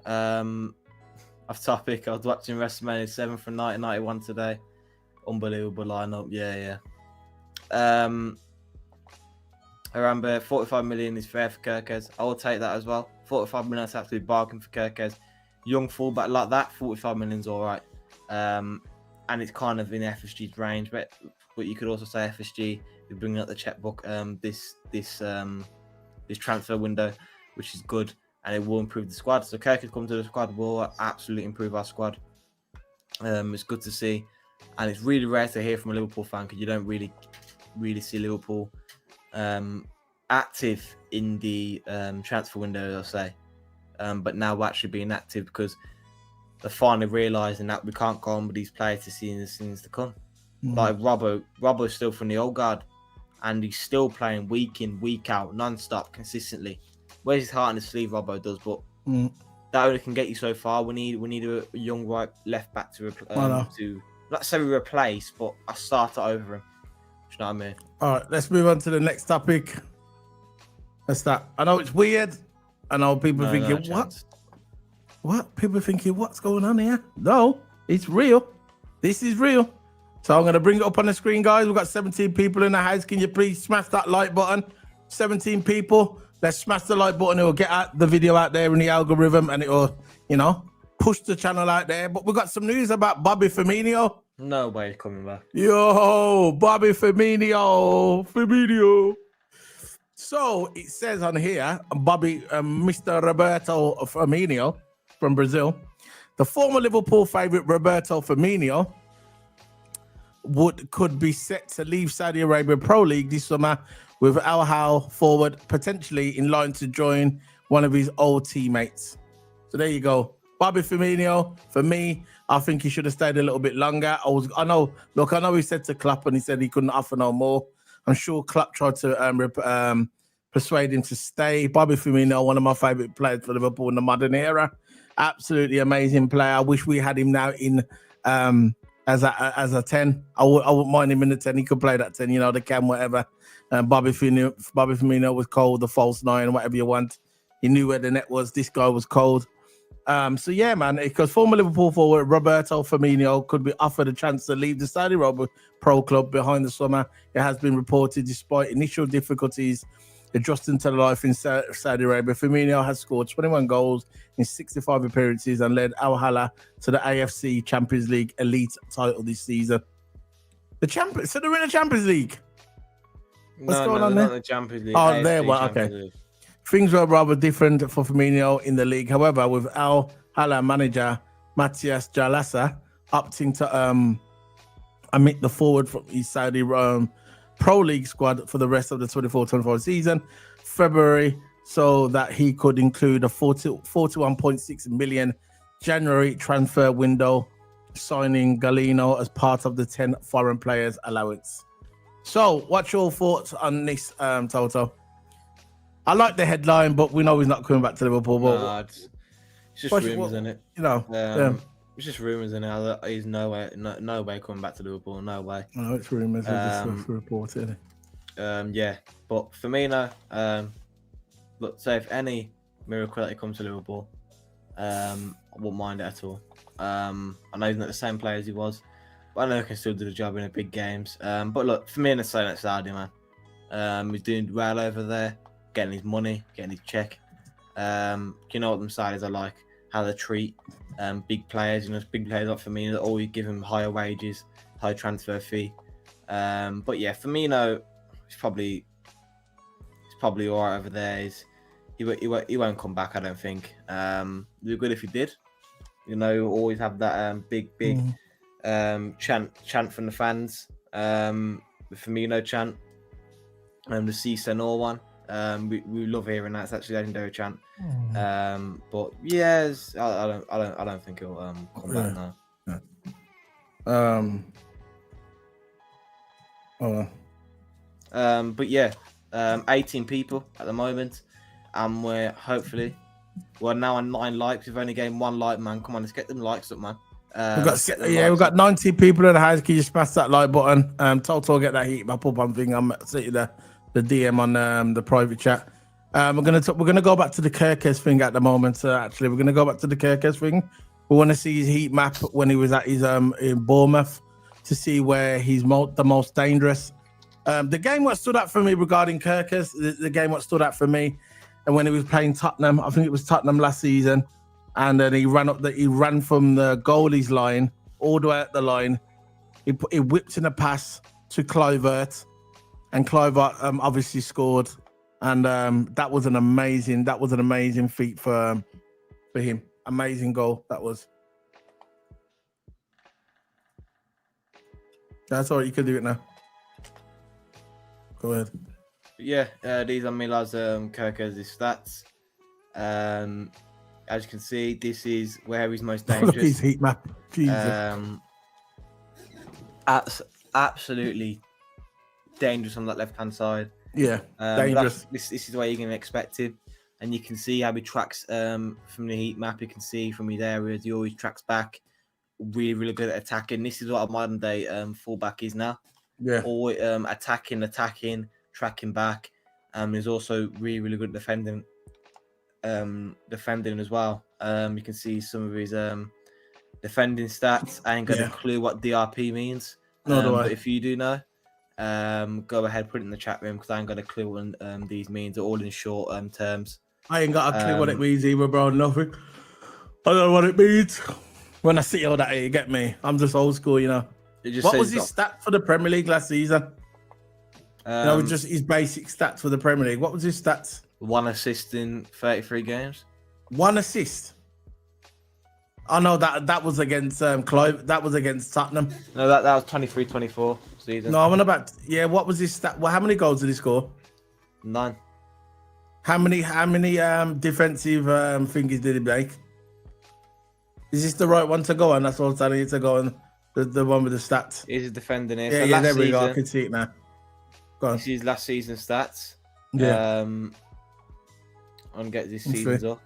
off topic, I was watching WrestleMania 7 from 1991 today. Unbelievable lineup. Yeah. Around 45 million is fair for Kerkez. I will take that as well. 45 million, that's absolutely bargain for Kerkez. Young fullback like that, 45 million is all right. And it's kind of in FSG's range, but you could also say FSG is bringing up the checkbook this transfer window, which is good, and it will improve the squad. So Kerkez come to the squad will absolutely improve our squad. It's good to see, and it's really rare to hear from a Liverpool fan, because you don't really see Liverpool active in the transfer window, I'll say. But now we're actually being active because they're finally realising that we can't go on with these players to see in the scenes to come. Like Robbo's still from the old guard, and he's still playing week in, week out, non-stop, consistently. Wears his heart on his sleeve, Robbo does, but that only can get you so far. We need a young left back to not necessarily replace, but I start it over him. You know what I mean? All right, let's move on to the next topic. That's that. I know it's weird. I know people thinking, what? People thinking, what's going on here? No, it's real. This is real. So I'm going to bring it up on the screen, guys. We've got 17 people in the house. Can you please smash that like button? 17 people. Let's smash the like button. It will get the video out there in the algorithm, and it will, push the channel out there. But we've got some news about Bobby Firmino. No way coming back. Yo, Bobby Firmino. So it says on here, Mr. Roberto Firmino from Brazil, the former Liverpool favourite Roberto Firmino could be set to leave Saudi Arabia Pro League this summer, with Al Hilal forward potentially in line to join one of his old teammates. So there you go. Bobby Firmino, for me, I think he should have stayed a little bit longer. I know he said to Klopp, and he said he couldn't offer no more. I'm sure Klopp tried to persuade him to stay. Bobby Firmino, one of my favourite players for Liverpool in the modern era. Absolutely amazing player. I wish we had him now in as a 10. I wouldn't mind him in the 10. He could play that 10, the cam, whatever. Bobby Firmino was cold, the false 9, whatever you want. He knew where the net was. This guy was cold. So yeah, man, because former Liverpool forward Roberto Firmino could be offered a chance to leave the Saudi Arabia pro club behind the summer. It has been reported, despite initial difficulties adjusting to life in Saudi Arabia, Firmino has scored 21 goals in 65 appearances and led Al-Nassr to the AFC Champions League elite title this season. So they're in the Champions League. What's going on there? Not the Champions League. Oh, AFC there. Well, Champions okay. League. Things were rather different for Firmino in the league. However, with Al-Nassr manager Matthias Jalasa opting to omit the forward from his Saudi Pro League squad for the rest of the 24-25 season, February, so that he could include a 41.6 million January transfer window, signing Galeno as part of the 10 foreign players allowance. So, what's your thoughts on this, Toto? I like the headline, but we know he's not coming back to Liverpool. But no, it's just rumours, isn't it? It's just rumours, isn't it? He's no way coming back to Liverpool. No way. No, it's rumours. Just reported. Yeah, but Firmino, look, so if any miracle that he comes to Liverpool, I wouldn't mind it at all. I know he's not the same player as he was, but I know he can still do the job in the big games. But look, Firmino's saying at Saudi, man. He's doing well over there, getting his money, getting his check. You know what them Saudis are like, how they treat big players. Big players like Firmino that always give him higher wages, high transfer fee. But yeah, Firmino is probably all right over there. He won't come back, I don't think. It'd be good if he did. Always have that big chant from the fans. The Firmino chant, the C Senor one. We love hearing that. It's actually a legendary chant. But yes, I don't think he'll come back now. But yeah, 18 people at the moment, and we're now on 9 likes. We've only gained 1 like, man. Come on, let's get them likes up, man. We've got 90 people in the house. Can you smash that like button? Toto, get that heat map up on thing. I'm sitting there. The DM on the private chat. We're gonna go back to the Kerkez thing at the moment. Actually, we're gonna go back to the Kerkez thing. We want to see his heat map when he was at his in Bournemouth to see where he's the most dangerous. The game what stood out for me regarding Kerkez, the game what stood out for me, and when he was playing Tottenham, I think it was Tottenham last season, and then he ran from the goalie's line all the way up the line. He whipped in a pass to Kluivert. And Kluivert obviously scored, and that was an amazing feat for him. Amazing goal that was. That's all right. You can do it now. Go ahead. Yeah, these are Milos Kerkez's stats. As you can see, this is where he's most dangerous. Look his heat map. Jesus. Absolutely dangerous on that left-hand side. Yeah, dangerous. This is where you're going to expect him. And you can see how he tracks from the heat map. You can see from his areas, he always tracks back. Really, really good at attacking. This is what a modern-day fullback is now. Yeah. Always attacking, tracking back. He's also really, really good at defending as well. You can see some of his defending stats. I ain't got a clue what DRP means. But if you do know, go ahead, put it in the chat room, because I ain't got a clue what these means. They're all in short terms. I ain't got a clue what it means either, bro. Nothing. I don't know what it means. When I see all that, you get me. I'm just old school, What was his stats for the Premier League last season? Just his basic stats for the Premier League. What was his stats? 1 assist in 33 games. 1 assist. Oh no, that was against Clive. That was against Tottenham. No, that was 23-24 season. No, I'm on about what was his stat? Well, how many goals did he score? 9. How many defensive fingers did he make? Is this the right one to go on? That's what I'm telling you to go on. The one with the stats. He's defending it. Yeah, there we go. I can see it now. Go on. This is last season stats. Yeah. I'll get this season's up.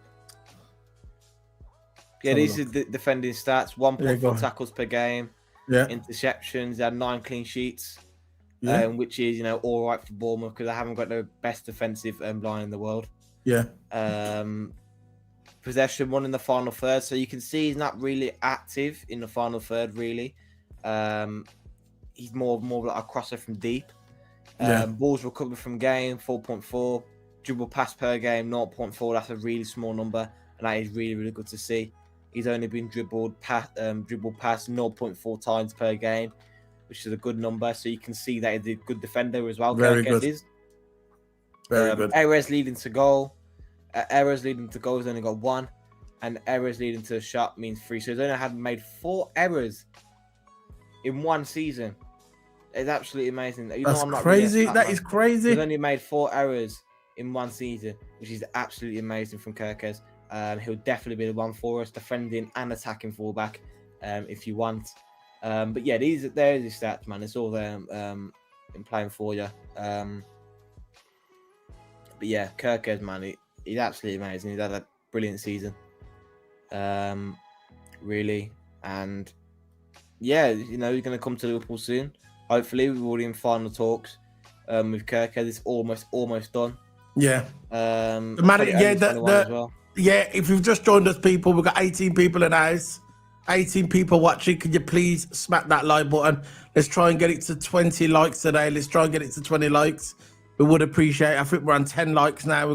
Yeah, these are the defending stats: Yeah, go 1.4 on. tackles per game, Yeah, interceptions. They had 9 clean sheets, yeah, which is all right for Bournemouth because they haven't got the best defensive line in the world. yeah. Possession, 1 in the final third, so you can see he's not really active in the final third. Really, he's more like a crosser from deep. Yeah. Balls recovered from game, 4.4. Dribble pass per game, 0.4. That's a really small number, and that is really, really good to see. He's only been dribbled past 0.4 times per game, which is a good number. So you can see that he's a good defender as well. Very Kerkez good. is. Very good. Errors leading to goal. Errors leading to goal has only got 1, and errors leading to a shot means 3. So he's only had made 4 errors in 1 season. It's absolutely amazing. That's crazy. That is crazy. He's only made 4 errors in 1 season, which is absolutely amazing from Kerkez. He'll definitely be the one for us, defending and attacking fullback, if you want. But yeah, there's his stats, man. It's all there in playing for you. But yeah, Kerkez, man, he's absolutely amazing. He's had a brilliant season, really. And yeah, he's going to come to Liverpool soon. Hopefully, we're already in final talks with Kerkez. It's almost done. Yeah. Yeah, if you've just joined us, people, we've got 18 people in the house, 18 people watching. Could you please smack that like button? Let's try and get it to 20 likes today. Let's try and get it to 20 likes. We would appreciate it. I think we're on 10 likes now.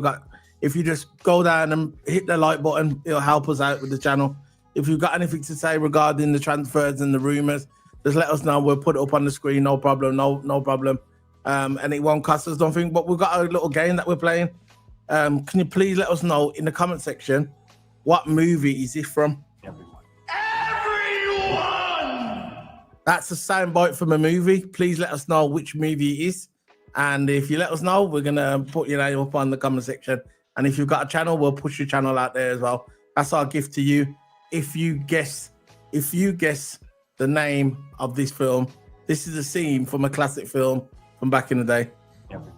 If you just go down and hit the like button, it'll help us out with the channel. If you've got anything to say regarding the transfers and the rumours, just let us know. We'll put it up on the screen. No problem. No problem. And it won't cost us nothing. But we've got a little game that we're playing. Can you please let us know in the comment section what movie is it from? Everyone. That's a soundbite from a movie. Please let us know which movie it is. And if you let us know, we're gonna put your name up on the comment section. And if you've got a channel, we'll push your channel out there as well. That's our gift to you. If you guess the name of this film, this is a scene from a classic film from back in the day. Everyone.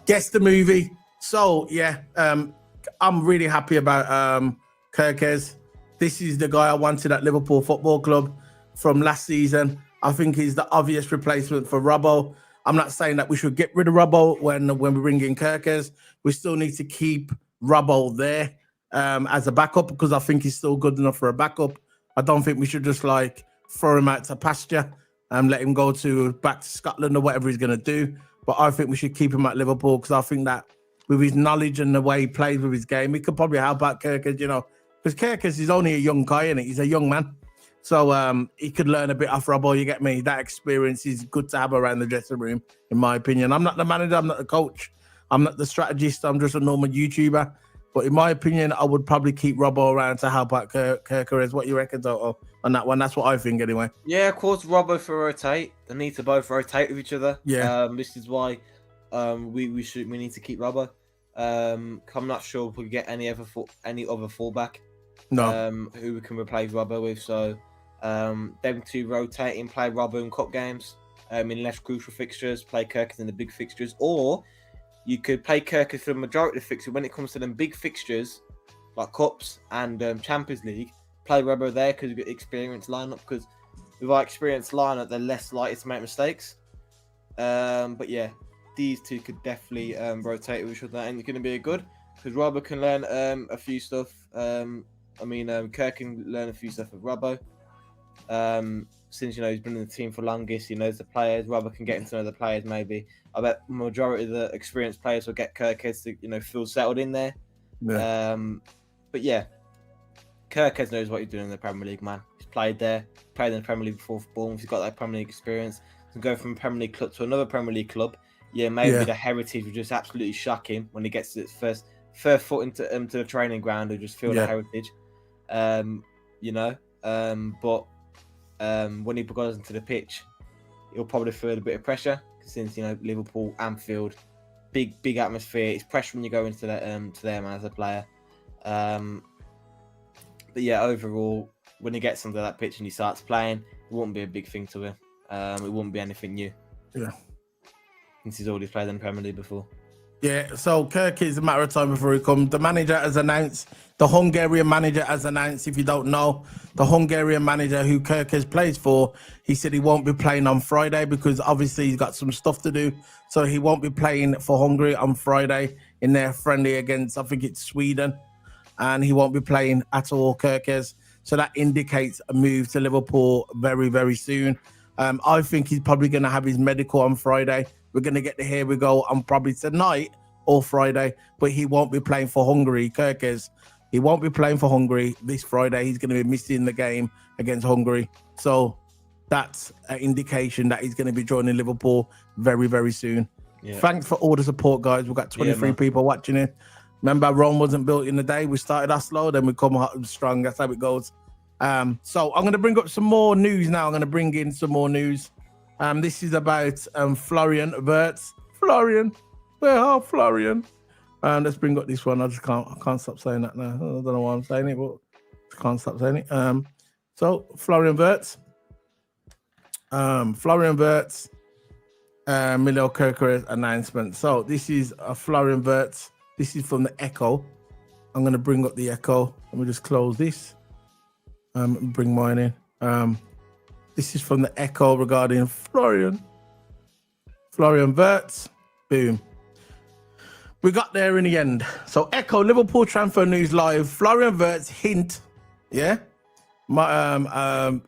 Guess the movie. So yeah, I'm really happy about Kerkez. This is the guy I wanted at Liverpool Football Club from last season. I think he's the obvious replacement for Robbo. I'm not saying that we should get rid of Robbo when we bring in Kerkez. We still need to keep Robbo there as a backup because I think he's still good enough for a backup. I don't think we should just throw him out to pasture and let him go back to Scotland or whatever he's going to do. But I think we should keep him at Liverpool because I think that with his knowledge and the way he plays with his game, he could probably help out Kerkez, because Kerkez is only a young guy, and he's a young man. So he could learn a bit off Robbo, you get me? That experience is good to have around the dressing room, in my opinion. I'm not the manager, I'm not the coach, I'm not the strategist, I'm just a normal YouTuber. But in my opinion, I would probably keep Robbo around to help out Kerkez. What you reckon, Toto, on that one? That's what I think anyway. Yeah, of course, Robbo for rotate. They need to both rotate with each other. Yeah. This is why we need to keep Robbo. I'm not sure if we can get any other fullback. No. Who we can replace Robbo with. So them two rotate and play Robbo in cup games. In less crucial fixtures, play Kerkez in the big fixtures, or you could play Kerkez for the majority of the fixtures. When it comes to them big fixtures, like Cups and Champions League, play Robbo there because you've got experienced lineup. Because with our experienced lineup, they're less likely to make mistakes. But yeah, these two could definitely rotate with each other, and it's going to be good because Robbo can learn a few stuff. Kerk can learn a few stuff with Robbo. Since he's been in the team for longest, he knows the players. Robbo can get him to know the players. Maybe I bet majority of the experienced players will get Kerkez to feel settled in there. Yeah. But yeah, Kerkez knows what he's doing in the Premier League, man. He's played there, played in the Premier League before for Bournemouth. He's got that Premier League experience. He can go from a Premier League club to another Premier League club. Yeah, maybe the heritage will just absolutely shock him when he gets his first foot into the training ground and just feel the heritage. When he goes into the pitch, he'll probably feel a bit of pressure since Liverpool, Anfield, big atmosphere. It's pressure when you go into that to them as a player. But yeah, overall, when he gets onto that pitch and he starts playing, it wouldn't be a big thing to him. It wouldn't be anything new. Yeah, since he's already played in the Premier League before. Yeah, so Kerkez is a matter of time before he comes. The manager has announced The Hungarian manager has announced, if you don't know, the Hungarian manager who Kerkez plays for, he said he won't be playing on Friday because obviously he's got some stuff to do. So he won't be playing for Hungary on Friday in their friendly against, I think it's Sweden. And he won't be playing at all, Kerkez. So that indicates a move to Liverpool very, very soon. I think he's probably going to have his medical on Friday. We're going to get the here we go on probably tonight or Friday, but he won't be playing for Hungary, Kerkez. He won't be playing for Hungary this Friday. He's going to be missing the game against Hungary. So that's an indication that he's going to be joining Liverpool very, very soon. Yeah. Thanks for all the support, guys. We've got 23 people watching it. Remember, Rome wasn't built in a day. We started us slow, then we come out strong. That's how it goes. So I'm going to bring up some more news now. I'm going to bring in some more news. This is about Florian Wirtz. Florian. Where are Florian? Let's bring up this one. I can't stop saying that now. I don't know why I'm saying it, but I can't stop saying it. So Florian Wirtz. Florian Wirtz. Milos Kerkez announcement. So this is Florian Wirtz. This is from the Echo. I'm going to bring up the Echo. Let me just close this. Bring mine in. This is from the Echo regarding Florian Wirtz. Boom. We got there in the end. So Echo, Liverpool transfer news live. Florian Wirtz hint, yeah. And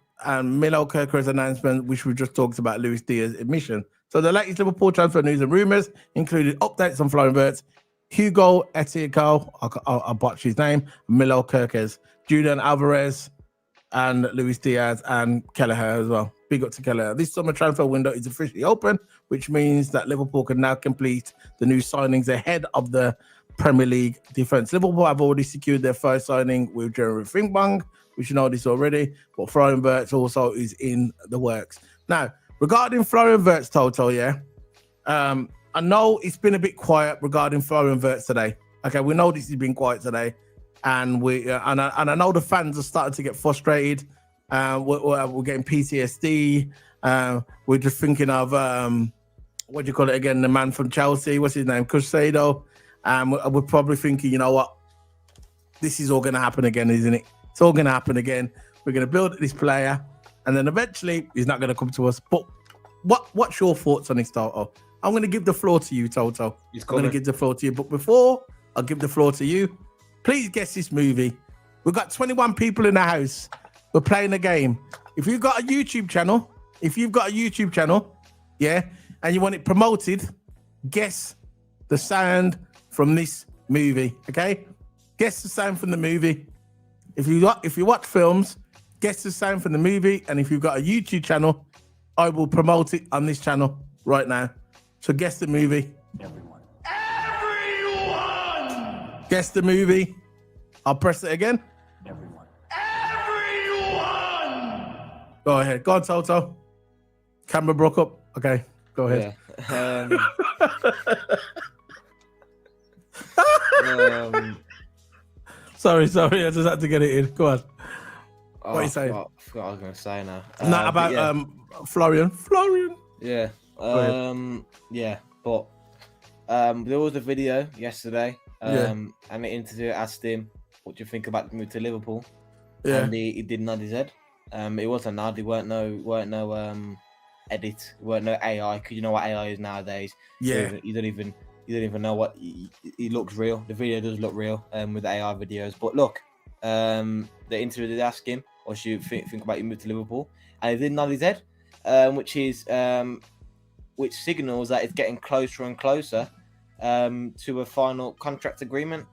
Milos Kerkez announcement, which we just talked about, Luis Díaz admission. So the latest Liverpool transfer news and rumours included updates on Florian Wirtz, Hugo Etico, I'll botch his name, Milos Kerkez, Julian Alvarez, and Luis Diaz and Kelleher as well. Big up to Kelleher. This summer transfer window is officially open, which means that Liverpool can now complete the new signings ahead of the Premier League defence. Liverpool have already secured their first signing with Jeremy Frimpong, which you know this already, but Florian Wirtz also is in the works. Now, regarding Florian Wirtz, Toto, yeah, I know it's been a bit quiet regarding Florian Wirtz today. Okay, we know this has been quiet today, and I know the fans are starting to get frustrated. We're getting PTSD. We're just thinking of what do you call it again? The man from Chelsea, what's his name? Cruzeiro. We're probably thinking, you know what? This is all going to happen again, isn't it? It's all going to happen again. We're going to build this player, and then eventually he's not going to come to us. But what's your thoughts on this, Toto? I'm going to give the floor to you, Toto. I'm going to give the floor to you. But before I give the floor to you, please guess this movie. We've got 21 people in the house. We're playing a game. If you've got a YouTube channel, yeah, and you want it promoted, guess the sound from this movie, okay? Guess the sound from the movie. If you watch films, guess the sound from the movie. And if you've got a YouTube channel, I will promote it on this channel right now. So guess the movie. Everyone. Guess the movie. I'll press it again. Everyone. Go ahead. Go on, Toto. Camera broke up. Okay, go ahead. Yeah. Sorry. I just had to get it in. Go on. What are you saying? I forgot what I was going to say now. Not about Florian. Yeah. Yeah. But there was a video yesterday. And the interviewer asked him, "What do you think about the move to Liverpool?" Yeah. And he did nod his head. It was a nod. It weren't no edit. It weren't no AI. Because you know what AI is nowadays. Yeah. You don't even know what he looks real. The video does look real with the AI videos. But look, the interviewer did ask him, "What do you think about your move to Liverpool?" And he did nod his head, which signals that it's getting closer and closer to a final contract agreement.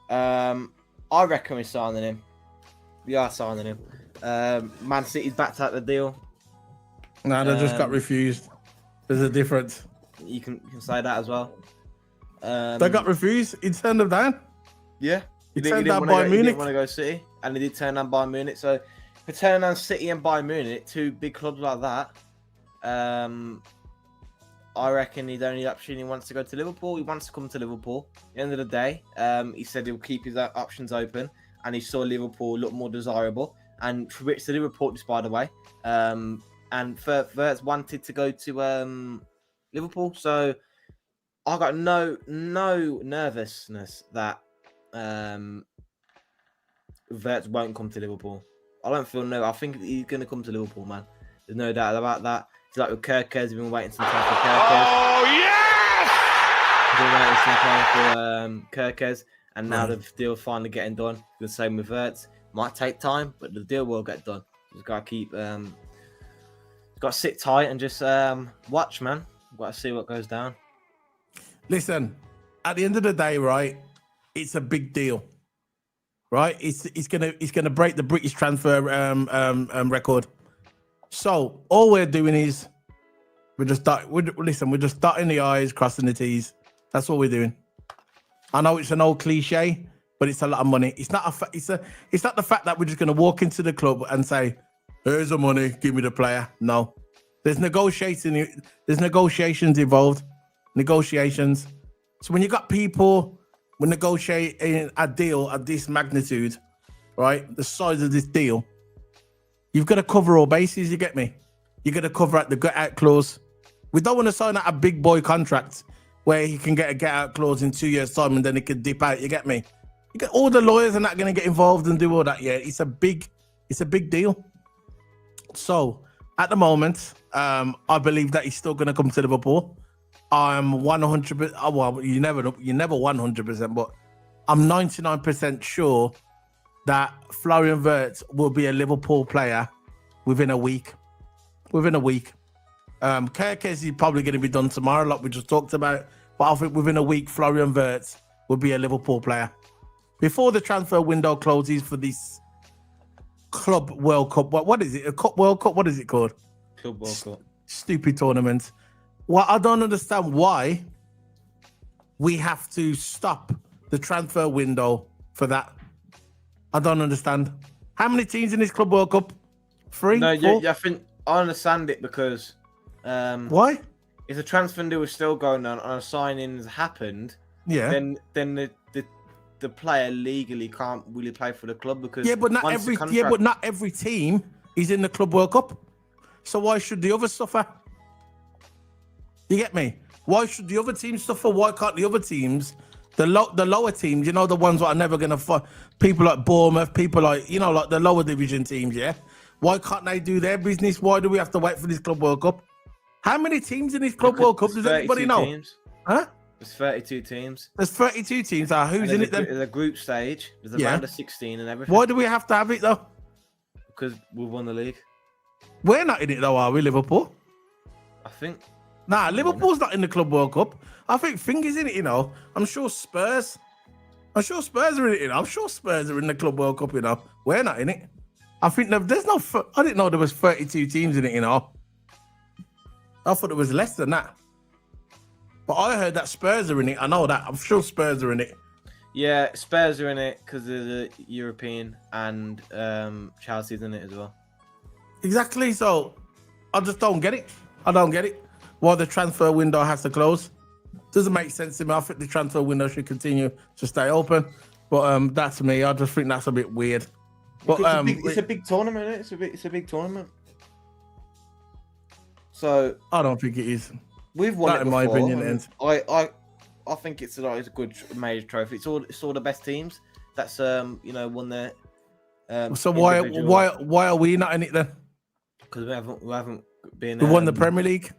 I reckon we're signing him. We are signing him. Man City's backed out the deal. No, they just got refused. There's a difference. You can say that as well. They got refused. He turned them down. Yeah. He turned down Bayern Munich. He didn't want to go City, and he did turn down Bayern Munich. So for turning down City and Bayern Munich, two big clubs like that, I reckon the only option he wants to go to Liverpool. He wants to come to Liverpool. At the end of the day, he said he'll keep his options open, and he saw Liverpool look more desirable. And for which the reports, by the way, and Wirtz wanted to go to Liverpool. So I got no nervousness that Wirtz won't come to Liverpool. I think he's going to come to Liverpool, man. There's no doubt about that. It's like with Kerkez, we've been waiting some time for Kerkez. Oh, yes! We've been waiting some time for Kerkez, and now the deal finally getting done. The same with Wirtz. Might take time, but the deal will get done. Just got to keep, got to sit tight and just watch, man. Got to see what goes down. Listen, at the end of the day, right, it's a big deal, right? It's gonna break the British transfer record. So all we're doing is we're just dotting the I's, crossing the T's. That's all we're doing. I know it's an old cliche, but it's a lot of money. It's not the fact that we're just gonna walk into the club and say, "Here's the money, give me the player." No, there's negotiations involved. Negotiations. So when you got people negotiating a deal of this magnitude, right? The size of this deal, you've got to cover all bases. You get me? You got to cover out the get out clause. We don't want to sign out a big boy contract where he can get a get out clause in 2 years' time and then he can dip out. You get me? You get all the lawyers are not going to get involved and do all that. Yeah, it's a big deal. So at the moment, I believe that he's still going to come to Liverpool. I'm 100%. Well, you never 100%, but I'm 99% sure that Florian Wirtz will be a Liverpool player within a week. Kerkez is probably going to be done tomorrow, like we just talked about. But I think within a week, Florian Wirtz will be a Liverpool player. Before the transfer window closes for this Club World Cup, what is it? A Cup World Cup? What is it called? Club World Cup. Stupid tournament. Well, I don't understand why we have to stop the transfer window for that. I don't understand. How many teams in this Club World Cup? 3? No, 4? I think I understand it because why? If the transfer window was still going on and a signings happened, then the player legally can't really play for the club because but not every team is in the Club World Cup. So why should the others suffer? You get me? Why should the other teams suffer? Why can't the other teams, the lower teams, the ones that are never going to fight, people like Bournemouth, people like, like the lower division teams, yeah? Why can't they do their business? Why do we have to wait for this Club World Cup? How many teams in this Club World Cup? Does anybody know? Teams. Huh? There's 32 teams. There's 32 teams. Who's in it then? There's a group stage. There's a round of 16 and everything. Why do we have to have it though? Because we've won the league. We're not in it though, are we, Liverpool? I think. Nah, Liverpool's not in the Club World Cup. I think Finger's in it, I'm sure Spurs are in it, I'm sure Spurs are in the Club World Cup, We're not in it. I think there's no... I didn't know there was 32 teams in it, I thought it was less than that. But I heard that Spurs are in it. I know that. I'm sure Spurs are in it. Yeah, Spurs are in it because they're the European and Chelsea's in it as well. Exactly. So I just don't get it. I don't get it. Why the transfer window has to close. Doesn't make sense to me. I think the transfer window should continue to stay open. But that's me. I just think that's a bit weird. But it's a big tournament, isn't it? It's a big tournament. So I don't think it is. We've won that it in before. My opinion. I think it's a good major trophy. It's all the best teams that's won their. So why are we not in it then? Because we haven't been. We won the Premier League.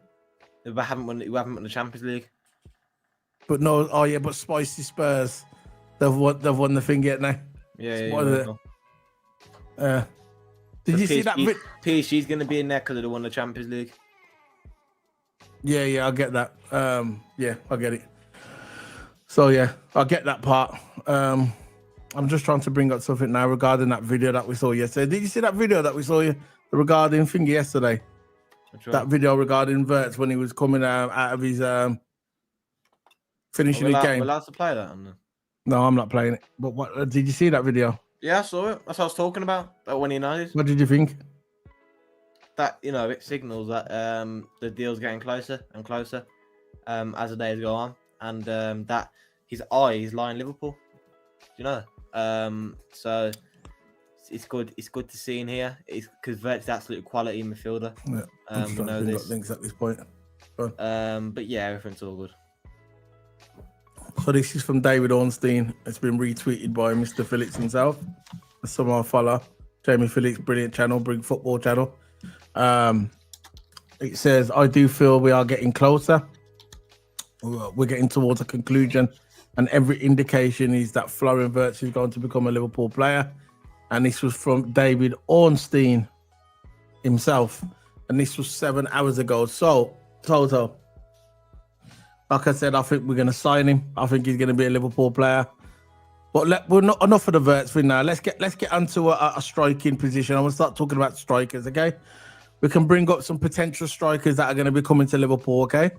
We haven't won the Champions League. But no, but Spicy Spurs, they've won the thing yet now. Yeah. Did you see that? PSG's going to be in there because they won the Champions League. Yeah, I get that. Yeah, I get it. So yeah, I get that part. I'm just trying to bring up something now regarding that video that we saw yesterday. Did you see that video that we saw regarding Finger yesterday? That video regarding Wirtz when he was coming out of his finishing the game. We're allowed to play that? No, I'm not playing it. But what did you see that video? Yeah, I saw it. That's what I was talking about. That when he knows. What did you think? That it signals that the deal's getting closer and closer as the days go on, and that his eyes lie in Liverpool. Do you know? So it's good. It's good to see in here. It's because Wirtz is absolute quality midfielder. Yeah, we know this. Things at this point. But yeah, everything's all good. So this is from David Ornstein. It's been retweeted by Mr. Phillips himself. Someone follow Jamie Felix, brilliant channel, bring football channel. It says, I do feel we are getting closer. We're getting towards a conclusion, and every indication is that Florian Wirtz is going to become a Liverpool player. And this was from David Ornstein himself, and this was 7 hours ago. So, Toto, like I said, I think we're going to sign him. I think he's going to be a Liverpool player. But we're not enough of the Wirtz thing now. Let's get onto a striking position. I'm going to start talking about strikers, okay? We can bring up some potential strikers that are going to be coming to Liverpool, okay?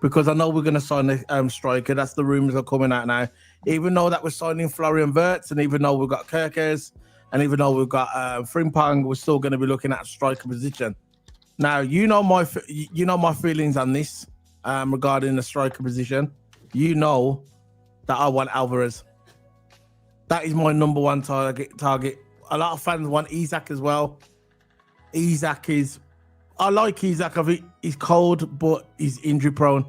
Because I know we're going to sign a striker. That's the rumours are coming out now. Even though that we're signing Florian Wirtz, and even though we've got Kerkez, and even though we've got Frimpong, we're still going to be looking at a striker position. Now, you know my feelings on this regarding the striker position. You know that I want Alvarez. That is my number one target. A lot of fans want Isak as well. I like Isak. I think he's cold, but he's injury prone.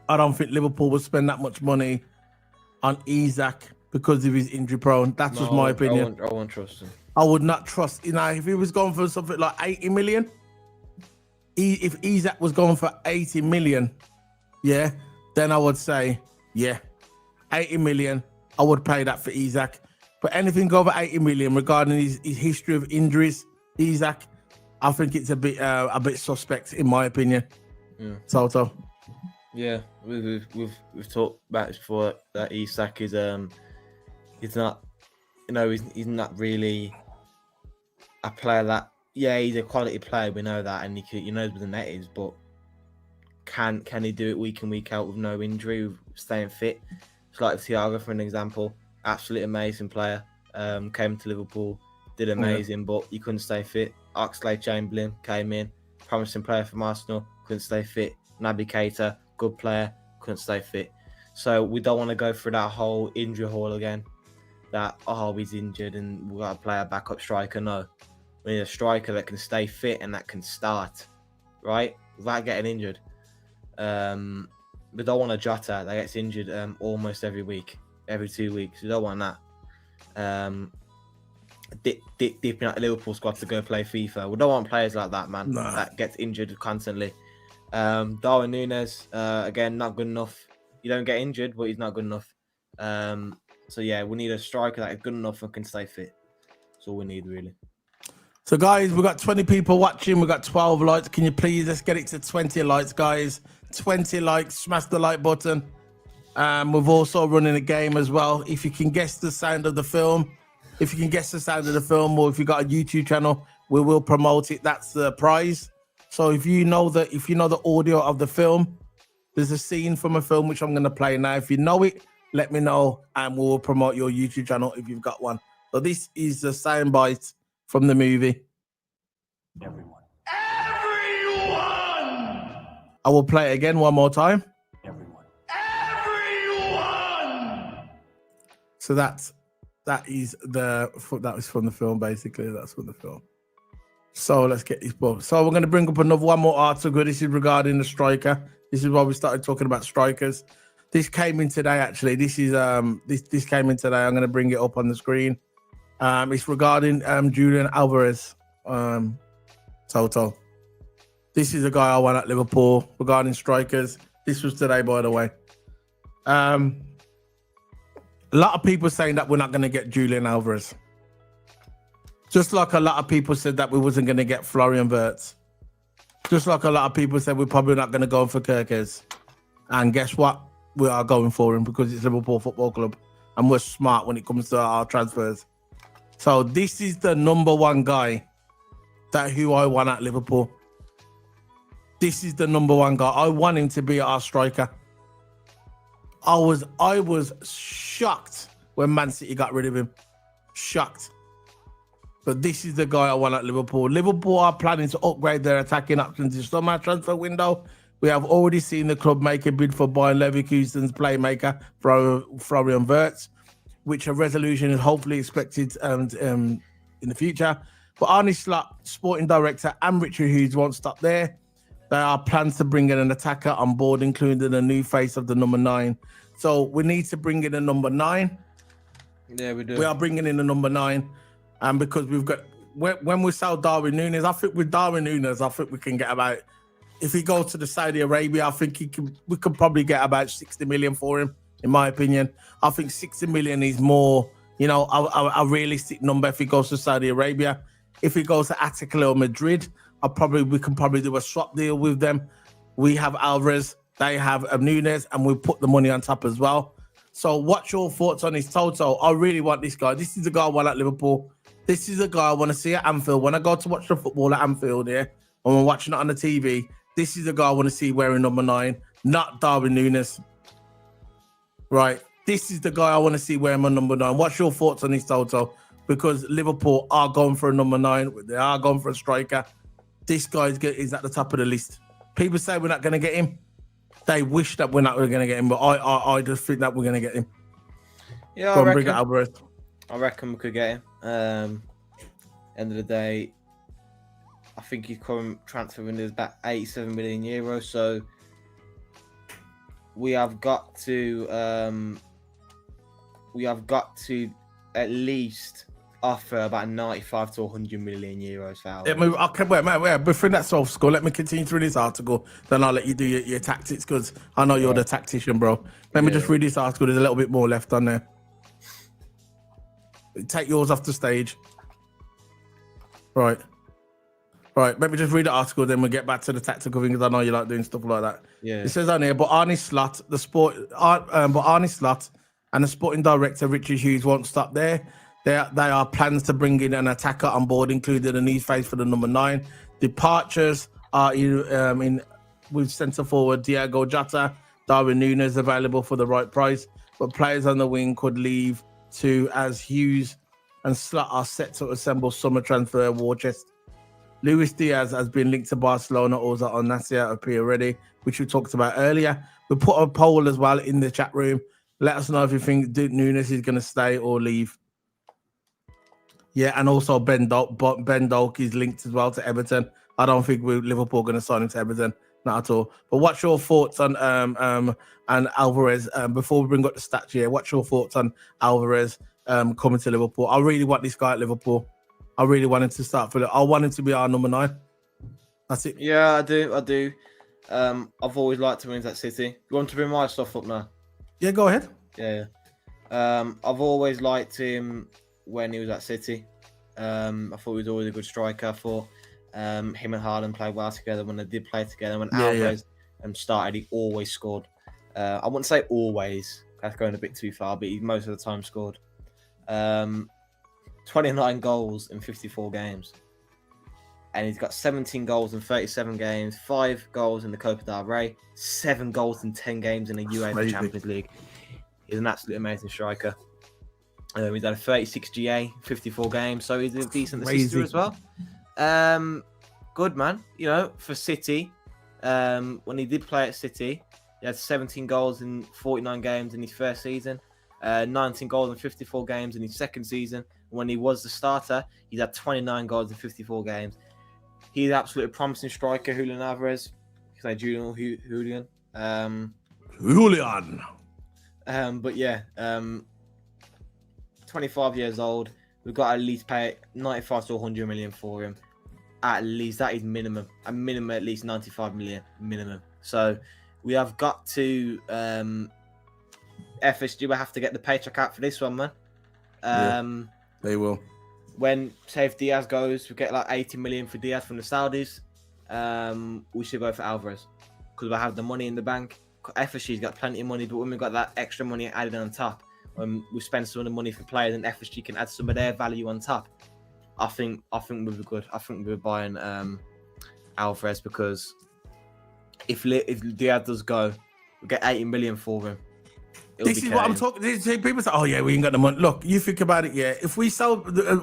I don't think Liverpool will spend that much money on Isak because of his injury prone. That's just my opinion. I won't trust him. I would not trust. If he was going for something like 80 million, if Isak was going for 80 million, yeah, then I would say, yeah, 80 million. I would pay that for Isak. But anything over 80 million regarding his history of injuries, Isak, I think it's a bit suspect in my opinion. Yeah. Toto. Yeah, we've talked about this before. That Isak is he's not, he's not really a player that. Yeah, he's a quality player. We know that, and he knows where the net is. But can he do it week in week out with no injury, staying fit? It's like Thiago, for an example. Absolutely amazing player. Came to Liverpool, did amazing, but he couldn't stay fit. Oxlade-Chamberlain came in, promising player from Arsenal, couldn't stay fit. Naby Keita, good player, couldn't stay fit. So we don't want to go through that whole injury hall again. That, he's injured and we've got to play a backup striker. No. We need a striker that can stay fit and that can start, right? Without getting injured. We don't want a Jota that gets injured almost every week, every 2 weeks. We don't want that. Dipping out the Liverpool squad to go play FIFA. We don't want players like that, man. Nah. That gets injured constantly. Darwin Nunez, again, not good enough. You don't get injured, but he's not good enough. So yeah, we need a striker that is good enough and can stay fit. That's all we need, really. So guys, we've got 20 people watching. We've got 12 likes. Can you please, let's get it to 20 likes, guys. 20 likes, smash the like button. We've also running a game as well. If you can guess the sound of the film, or if you got a YouTube channel, we will promote it. That's the prize. So if you know the audio of the film, there's a scene from a film which I'm going to play now. If you know it, let me know and we'll promote your YouTube channel if you've got one. So this is a soundbite from the movie. Everyone. I will play it again one more time. Everyone. So that was from the film, basically. That's from the film. So let's get this book. So we're going to bring up one more article. This is regarding the striker. This is why we started talking about strikers. This came in today, actually. This is this came in today. I'm going to bring it up on the screen. It's regarding Julian Alvarez. Toto. This is a guy I want at Liverpool regarding strikers. This was today, by the way. A lot of people saying that we're not going to get Julian Alvarez. Just like a lot of people said that we wasn't going to get Florian Wirtz. Just like a lot of people said we're probably not going to go for Kerkez. And guess what? We are going for him because it's Liverpool Football Club. And we're smart when it comes to our transfers. So this is the number one guy who I want at Liverpool. This is the number one guy. I want him to be our striker. I was shocked when Man City got rid of him. Shocked. But this is the guy I want at Liverpool. Liverpool are planning to upgrade their attacking options in summer transfer window. We have already seen the club make a bid for Bayern Leverkusen's playmaker, Florian Wirtz, which a resolution is hopefully expected in the future. But Arne Slot, sporting director, and Richard Hughes won't stop there. There are plans to bring in an attacker on board, including a new face of the number 9. So we need to bring in a number 9. Yeah, we do. We are bringing in the number 9, and because we've got when we sell Darwin Nunez, I think with Darwin Nunez, I think we can get about. If he goes to the Saudi Arabia, I think we could probably get about 60 million for him. In my opinion, I think 60 million is more, a realistic number if he goes to Saudi Arabia. If he goes to Atletico Madrid, we can probably do a swap deal with them. We have Alvarez, they have Nunez, and we put the money on top as well. So what's your thoughts on his total? I really want this guy. This is the guy I want at Liverpool. This is the guy I want to see at Anfield. When I go to watch the football at Anfield, when I'm watching it on the TV, this is the guy I want to see wearing number 9, not Darwin Nunez. Right. This is the guy I want to see wearing my number 9. What's your thoughts on his total? Because Liverpool are going for a number 9. They are going for a striker. This guy is at the top of the list. People say we're not going to get him. They wish that we're not going to get him, but I just think that we're going to get him. Yeah, Go on, bring it, Alvarez. I reckon we could get him. End of the day, I think his current transfer window is about 87 million euros. So we have got to at least offer about 95 to 100 million euros for Alvarez. Okay, wait. Before that soft score, let me continue through this article. Then I'll let you do your tactics because I know you're the tactician, bro. Let me just read this article. There's a little bit more left on there. Take yours off the stage. Right. Let me just read the article, then we'll get back to the tactical thing because I know you like doing stuff like that. Yeah. It says on here, but Arne Slot and the sporting director Richard Hughes won't stop there. There are plans to bring in an attacker on board, including a knee face for the number 9. Departures are with centre forward Diego Jota, Darwin Nunez available for the right price, but players on the wing could leave too, as Hughes and Slot are set to assemble summer transfer war chest. Luis Diaz has been linked to Barcelona, also Al-Nassr appear ready, which we talked about earlier. We put a poll as well in the chat room. Let us know if you think Nunez is going to stay or leave. Yeah, and also Ben Doak is linked as well to Everton. I don't think Liverpool going to sign him to Everton, not at all. But what's your thoughts on and Alvarez? Before we bring up the stats here, what's your thoughts on Alvarez coming to Liverpool? I really want this guy at Liverpool. I really want him to start for it. I want him to be our number 9. That's it. Yeah, I do. I've always liked him when he's at City. You want to bring my stuff up now? Yeah, go ahead. Yeah. I've always liked him when he was at City. I thought he was always a good striker. I thought him and Haaland played well together when they did play together. When Alvarez started, he always scored. I wouldn't say always. That's going a bit too far, but he most of the time scored. 29 goals in 54 games. And he's got 17 goals in 37 games, 5 goals in the Copa del Rey, 7 goals in 10 games in the UEFA Champions League. He's an absolutely amazing striker. He's had a 36 GA, 54 games, so he's a decent assister as well. Good, man. For City, when he did play at City, he had 17 goals in 49 games in his first season, 19 goals in 54 games in his second season. When he was the starter, he's had 29 goals in 54 games. He's an absolutely promising striker, Julian Alvarez. He's like Julian. Julian. But yeah, 25 years old. We've got to at least pay 95 to 100 million for him. At least that is minimum. A minimum at least 95 million minimum. So we have got to FSG will have to get the paycheck out for this one, man. They will. When say if Diaz goes, we get like 80 million for Diaz from the Saudis. We should go for Alvarez because we have the money in the bank. FSG's got plenty of money, but when we've got that extra money added on top, when we spend some of the money for players and FSG can add some of their value on top, I think we'll be good. I think we're buying Alvarez because if Diaz does go, we'll get 80 million for him. This is what I'm talking. People say, "Oh yeah, we ain't got the money." Look, you think about it. Yeah, if we sell,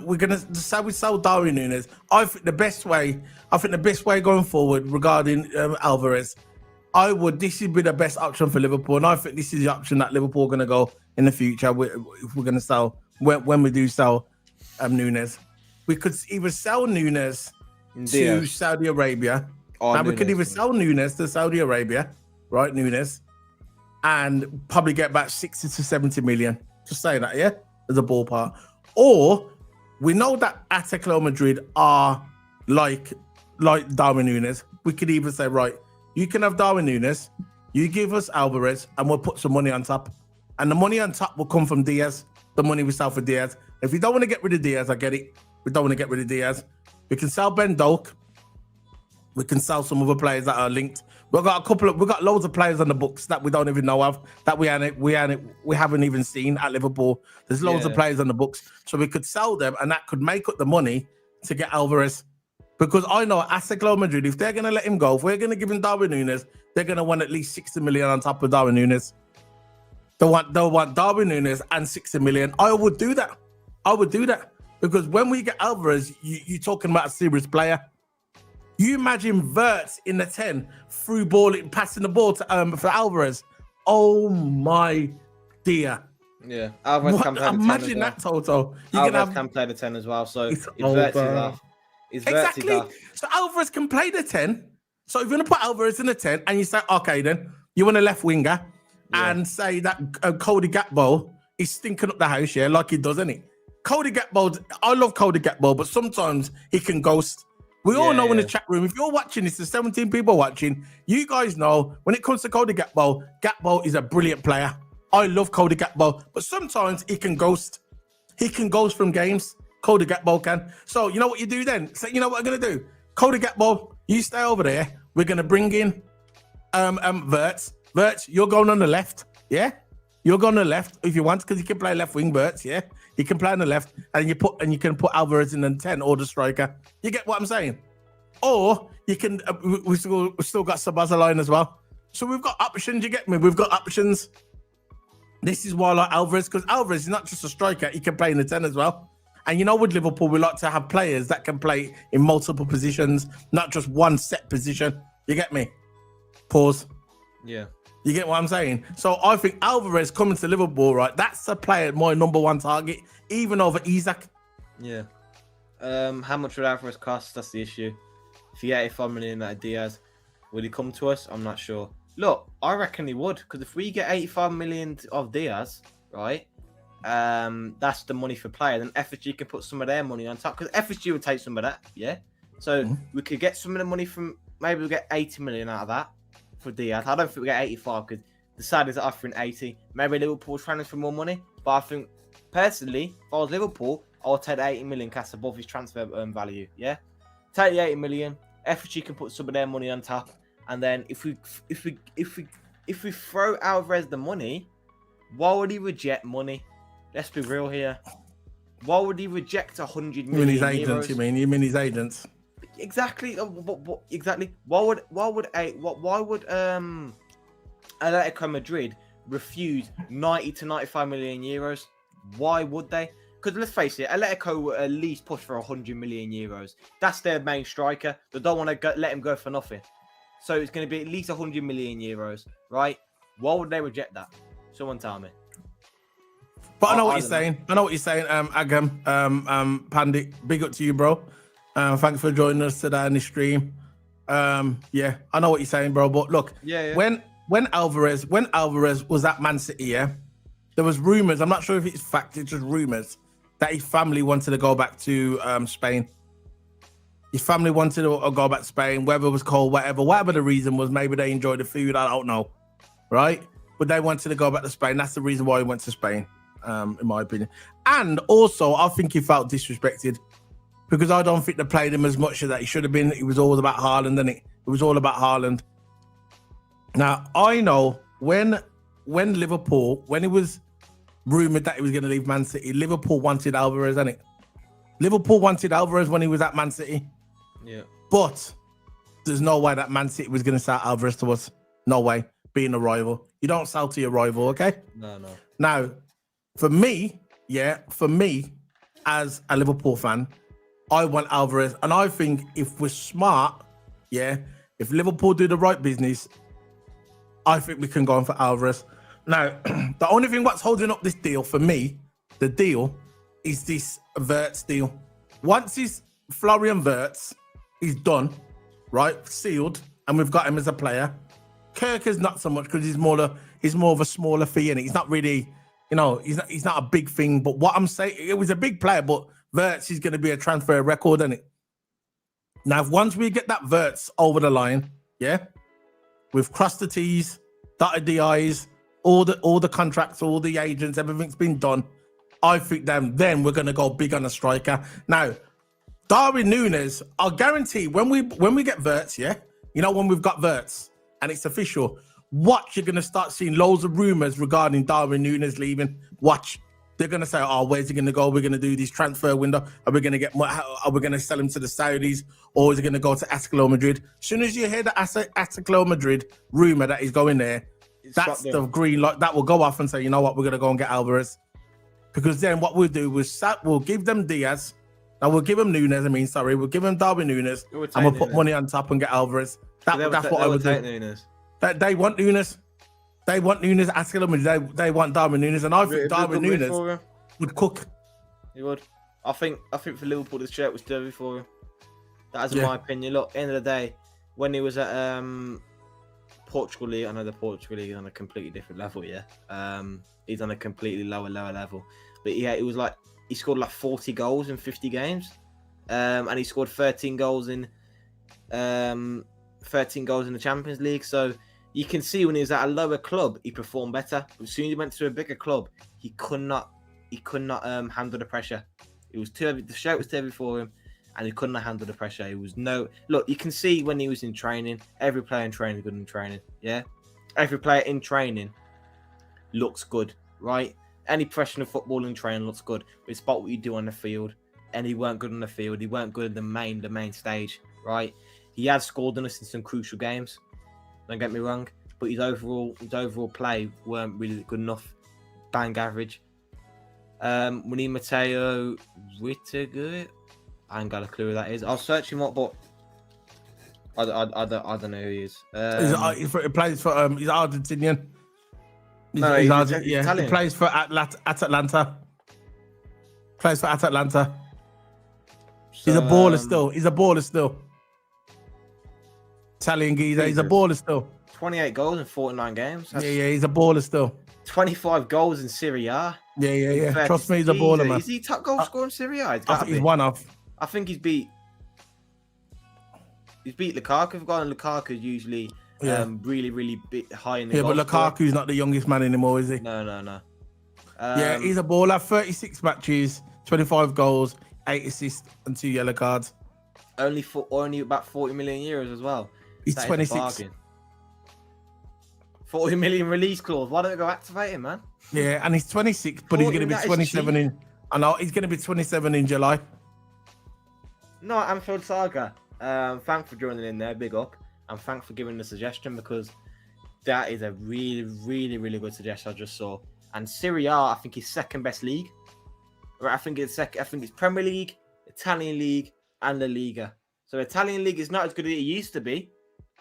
we're gonna say we sell Darwin Nunez. I think the best way going forward regarding Alvarez, this would be the best option for Liverpool, and I think this is the option that Liverpool are gonna go in the future. If we're gonna sell when we do sell Nunez, we could either sell Nunez to Saudi Arabia. We could either sell Nunez to Saudi Arabia, right? Nunez. And probably get about 60 to 70 million. Just say that, yeah? as a ballpark. Or we know that Atletico Madrid are like Darwin Nunez. We could even say, right, you can have Darwin Nunez, you give us Alvarez, and we'll put some money on top. And the money on top will come from Diaz, the money we sell for Diaz. If we don't want to get rid of Diaz, I get it. We don't want to get rid of Diaz. We can sell Ben Doak. We can sell some other players that are linked. We've got loads of players on the books that we don't even know of, that we haven't even seen at Liverpool. There's loads of players on the books. So we could sell them, and that could make up the money to get Alvarez. Because I know Atletico Madrid, if they're going to let him go, if we're going to give him Darwin Nunez, they're going to want at least 60 million on top of Darwin Nunez. They'll want Darwin Nunez and 60 million. I would do that. Because when we get Alvarez, you're talking about a serious player. You imagine Wirtz in the 10, through ball, passing the ball to for Alvarez. Oh my dear. Yeah, Alvarez can play the 10 imagine as well. that, Toto. Alvarez can play the 10 as well, so if Wirtz is off. Exactly. So Alvarez can play the 10. So if you're going to put Alvarez in the 10 and you say, okay, then you want a left winger and say that Cody Gakpo is stinking up the house, like he does, isn't he? Cody Gakpo, I love Cody Gakpo, but sometimes he can ghost. We all know in the chat room, if you're watching this, there's 17 people watching, you guys know when it comes to Cody Gakpo, Gakpo is a brilliant player. I love Cody Gakpo, but sometimes he can ghost. He can ghost from games. Cody Gakpo can. So you know what you do then? So you know what I'm going to do? Cody Gakpo, you stay over there. We're going to bring in Wirtz. Wirtz, you're going on the left, yeah? You're going on the left if you want, because you can play left wing, Wirtz, yeah? You can play on the left, and you can put Alvarez in the 10 or the striker. You get what I'm saying? Or you can. We still got Sabazza as well. So we've got options. You get me? We've got options. This is why I like Alvarez, because Alvarez is not just a striker; he can play in the 10 as well. And you know, with Liverpool, we like to have players that can play in multiple positions, not just one set position. You get me? Pause. Yeah. You get what I'm saying? So I think Alvarez coming to Liverpool, right? That's a player, my number one target, even over Isaac. Yeah. How much would Alvarez cost? That's the issue. If you get 85 million out of Diaz, would he come to us? I'm not sure. Look, I reckon he would, because if we get 85 million of Diaz, right? That's the money for player. Then FSG can put some of their money on top, because FSG would take some of that, yeah. So we could get some of the money from. Maybe we'll get 80 million out of that for Diaz. I don't think we get 85 because the side is offering 80. Maybe Liverpool's trying for more money, but I think personally, if I was Liverpool, I would take the 80 million cash above his transfer value. Yeah, take the 80 million. FSG can put some of their money on top, and then if we throw Alvarez the money, why would he reject money? Let's be real here. Why would he reject 100 million? You mean his agents? You mean his agents? Exactly. Exactly. Why would Atletico Madrid refuse 90 to 95 million euros? Why would they? Because let's face it, Atletico will at least push for 100 million euros. That's their main striker. They don't want to let him go for nothing. So it's going to be at least 100 million euros, right? Why would they reject that? Someone tell me. But I know what you're saying. Agam, Pandit, big up to you, bro. Thanks for joining us today on the stream. Yeah, I know what you're saying, bro. But look, when Alvarez was at Man City, there was rumors. I'm not sure if it's fact. It's just rumors that his family wanted to go back to Spain. His family wanted to go back to Spain. Weather was cold, whatever the reason was. Maybe they enjoyed the food. I don't know, right? But they wanted to go back to Spain. That's the reason why he went to Spain, in my opinion. And also, I think he felt disrespected, because I don't think they played him as much as that he should have been. It was all about Haaland, didn't it? It was all about Haaland. Now, I know when Liverpool, when it was rumoured that he was going to leave Man City, Liverpool wanted Alvarez, didn't it? Liverpool wanted Alvarez when he was at Man City. Yeah. But there's no way that Man City was going to sell Alvarez to us. No way. Being a rival. You don't sell to your rival, okay? No. Now, for me, as a Liverpool fan, I want Alvarez, and I think if we're smart, if Liverpool do the right business, I think we can go on for Alvarez. Now, the only thing what's holding up this deal for me, the deal, is this Wirtz deal. Once this Florian Wirtz is done, right, sealed, and we've got him as a player, Kerkez not so much, because he's more of a smaller fee, and he's not really, he's not a big thing. But what I'm saying, it was a big player, but Wirtz is going to be a transfer record, isn't it? Now, once we get that Wirtz over the line, yeah, we've crossed the T's, dotted the I's, all the contracts, all the agents, everything's been done. I think then we're going to go big on a striker. Now, Darwin Nunez, I'll guarantee when we get Wirtz, yeah, when we've got Wirtz and it's official, watch, you're going to start seeing loads of rumors regarding Darwin Nunez leaving. Watch. They're going to say, oh, where's he going to go? We're going to do this transfer window. Are we going to sell him to the Saudis, or is he going to go to Atletico Madrid? As soon as you hear the Atletico Madrid rumor that he's going there, that's the green light. That will go off and say, you know what, we're going to go and get Alvarez. Because then what we'll do is we'll give them Diaz, and we'll give them Nunez. We'll give them Darwin Nunez, and we'll put money on top and get Alvarez. That's what I would do. Nunez. They want Nunez. They want Nunez. They want Darwin Nunez, and I think Darwin Nunez would cook. He would. I think for Liverpool, the shirt was dirty for him. That is my opinion. Look, end of the day, when he was at Portugal League, I know the Portugal League is on a completely different level. Yeah, he's on a completely lower level. But yeah, it was like he scored like 40 goals in 50 games, and he scored 13 goals in the Champions League. So you can see when he was at a lower club, he performed better. As soon as he went to a bigger club, he could not handle the pressure. It was too heavy. The shirt was too heavy for him, and he couldn't handle the pressure. Look. You can see when he was in training. Every player in training is good in training. Yeah, every player in training looks good, right? Any professional football in training looks good. But it's about what you do on the field, and he weren't good on the field. He weren't good at the main stage, right? He has scored on us in some crucial games. Don't get me wrong, but his overall play weren't really good enough. Bang average. We need Mateo Retegui. I ain't got a clue who that is. I'll search him up, but I don't know who he is. He plays for he's Argentinian. He's Italian. He plays for Atlanta. Plays for Atlanta. So, he's a baller still. Italian geezer. He's a baller still. 28 goals in 49 games. He's a baller still. 25 goals in Serie A. Yeah. Trust me, he's a baller, man. Is he top goal scorer in Serie A? I think he's one off. I think he's beat Lukaku. Lukaku usually really high in the goal but Lukaku's not the youngest man anymore, is he? No. He's a baller. 36 matches, 25 goals, 8 assists, and 2 yellow cards. Only about 40 million euros as well. He's 26. 40 million release clause. Why don't they go activate him, man? Yeah, and he's 26, but he's going to be 27 in. I know he's going to be 27 in July. No, Anfield Saga. Thanks for joining in there. Big up, and thanks for giving the suggestion, because that is a really good suggestion I just saw. And Serie A, I think, is second best league. Right, I think it's Premier League, Italian League, and La Liga. So Italian League is not as good as it used to be,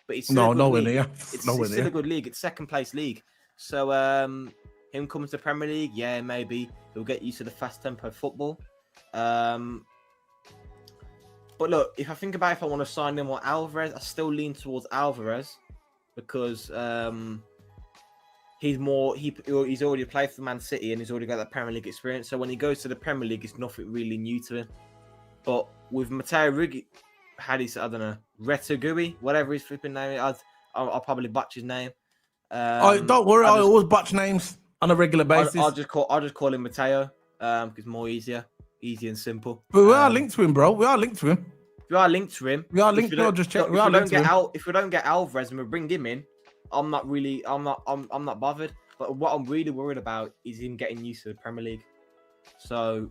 but it's still nowhere near. It's still a good league. It's second place league. So him coming to Premier League, yeah, maybe he'll get used to the fast tempo football. But look, if I think about if I want to sign him or Alvarez, I still lean towards Alvarez, because he's already played for Man City and he's already got that Premier League experience. So when he goes to the Premier League, it's nothing really new to him. But with Mateo Retegui, Retegui, whatever his flipping name is, I'll probably butcher his name. Don't worry, I always butch names on a regular basis. I'll just call him Mateo, because it's more easy and simple. But we are linked to him, bro. We are linked to him. We are linked to him. Just check. If we don't get Alvarez and we bring him in, I'm not bothered. But what I'm really worried about is him getting used to the Premier League. So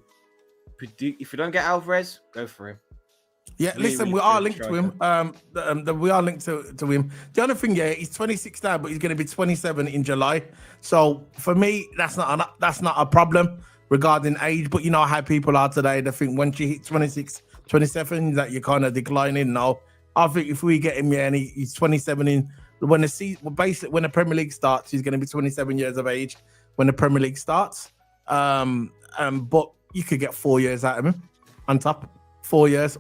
if we don't get Alvarez, go for him. Yeah, listen, we are linked to him. We are linked to him. The other thing, he's 26 now, but he's going to be 27 in July. So for me, that's not a problem regarding age. But you know how people are today. They think once you hit 26, 27, that you're kind of declining. No, I think if we get him, and he's 27 when the Premier League starts, he's going to be 27 years of age when the Premier League starts. But you could get 4 years out of him on top. 4 years.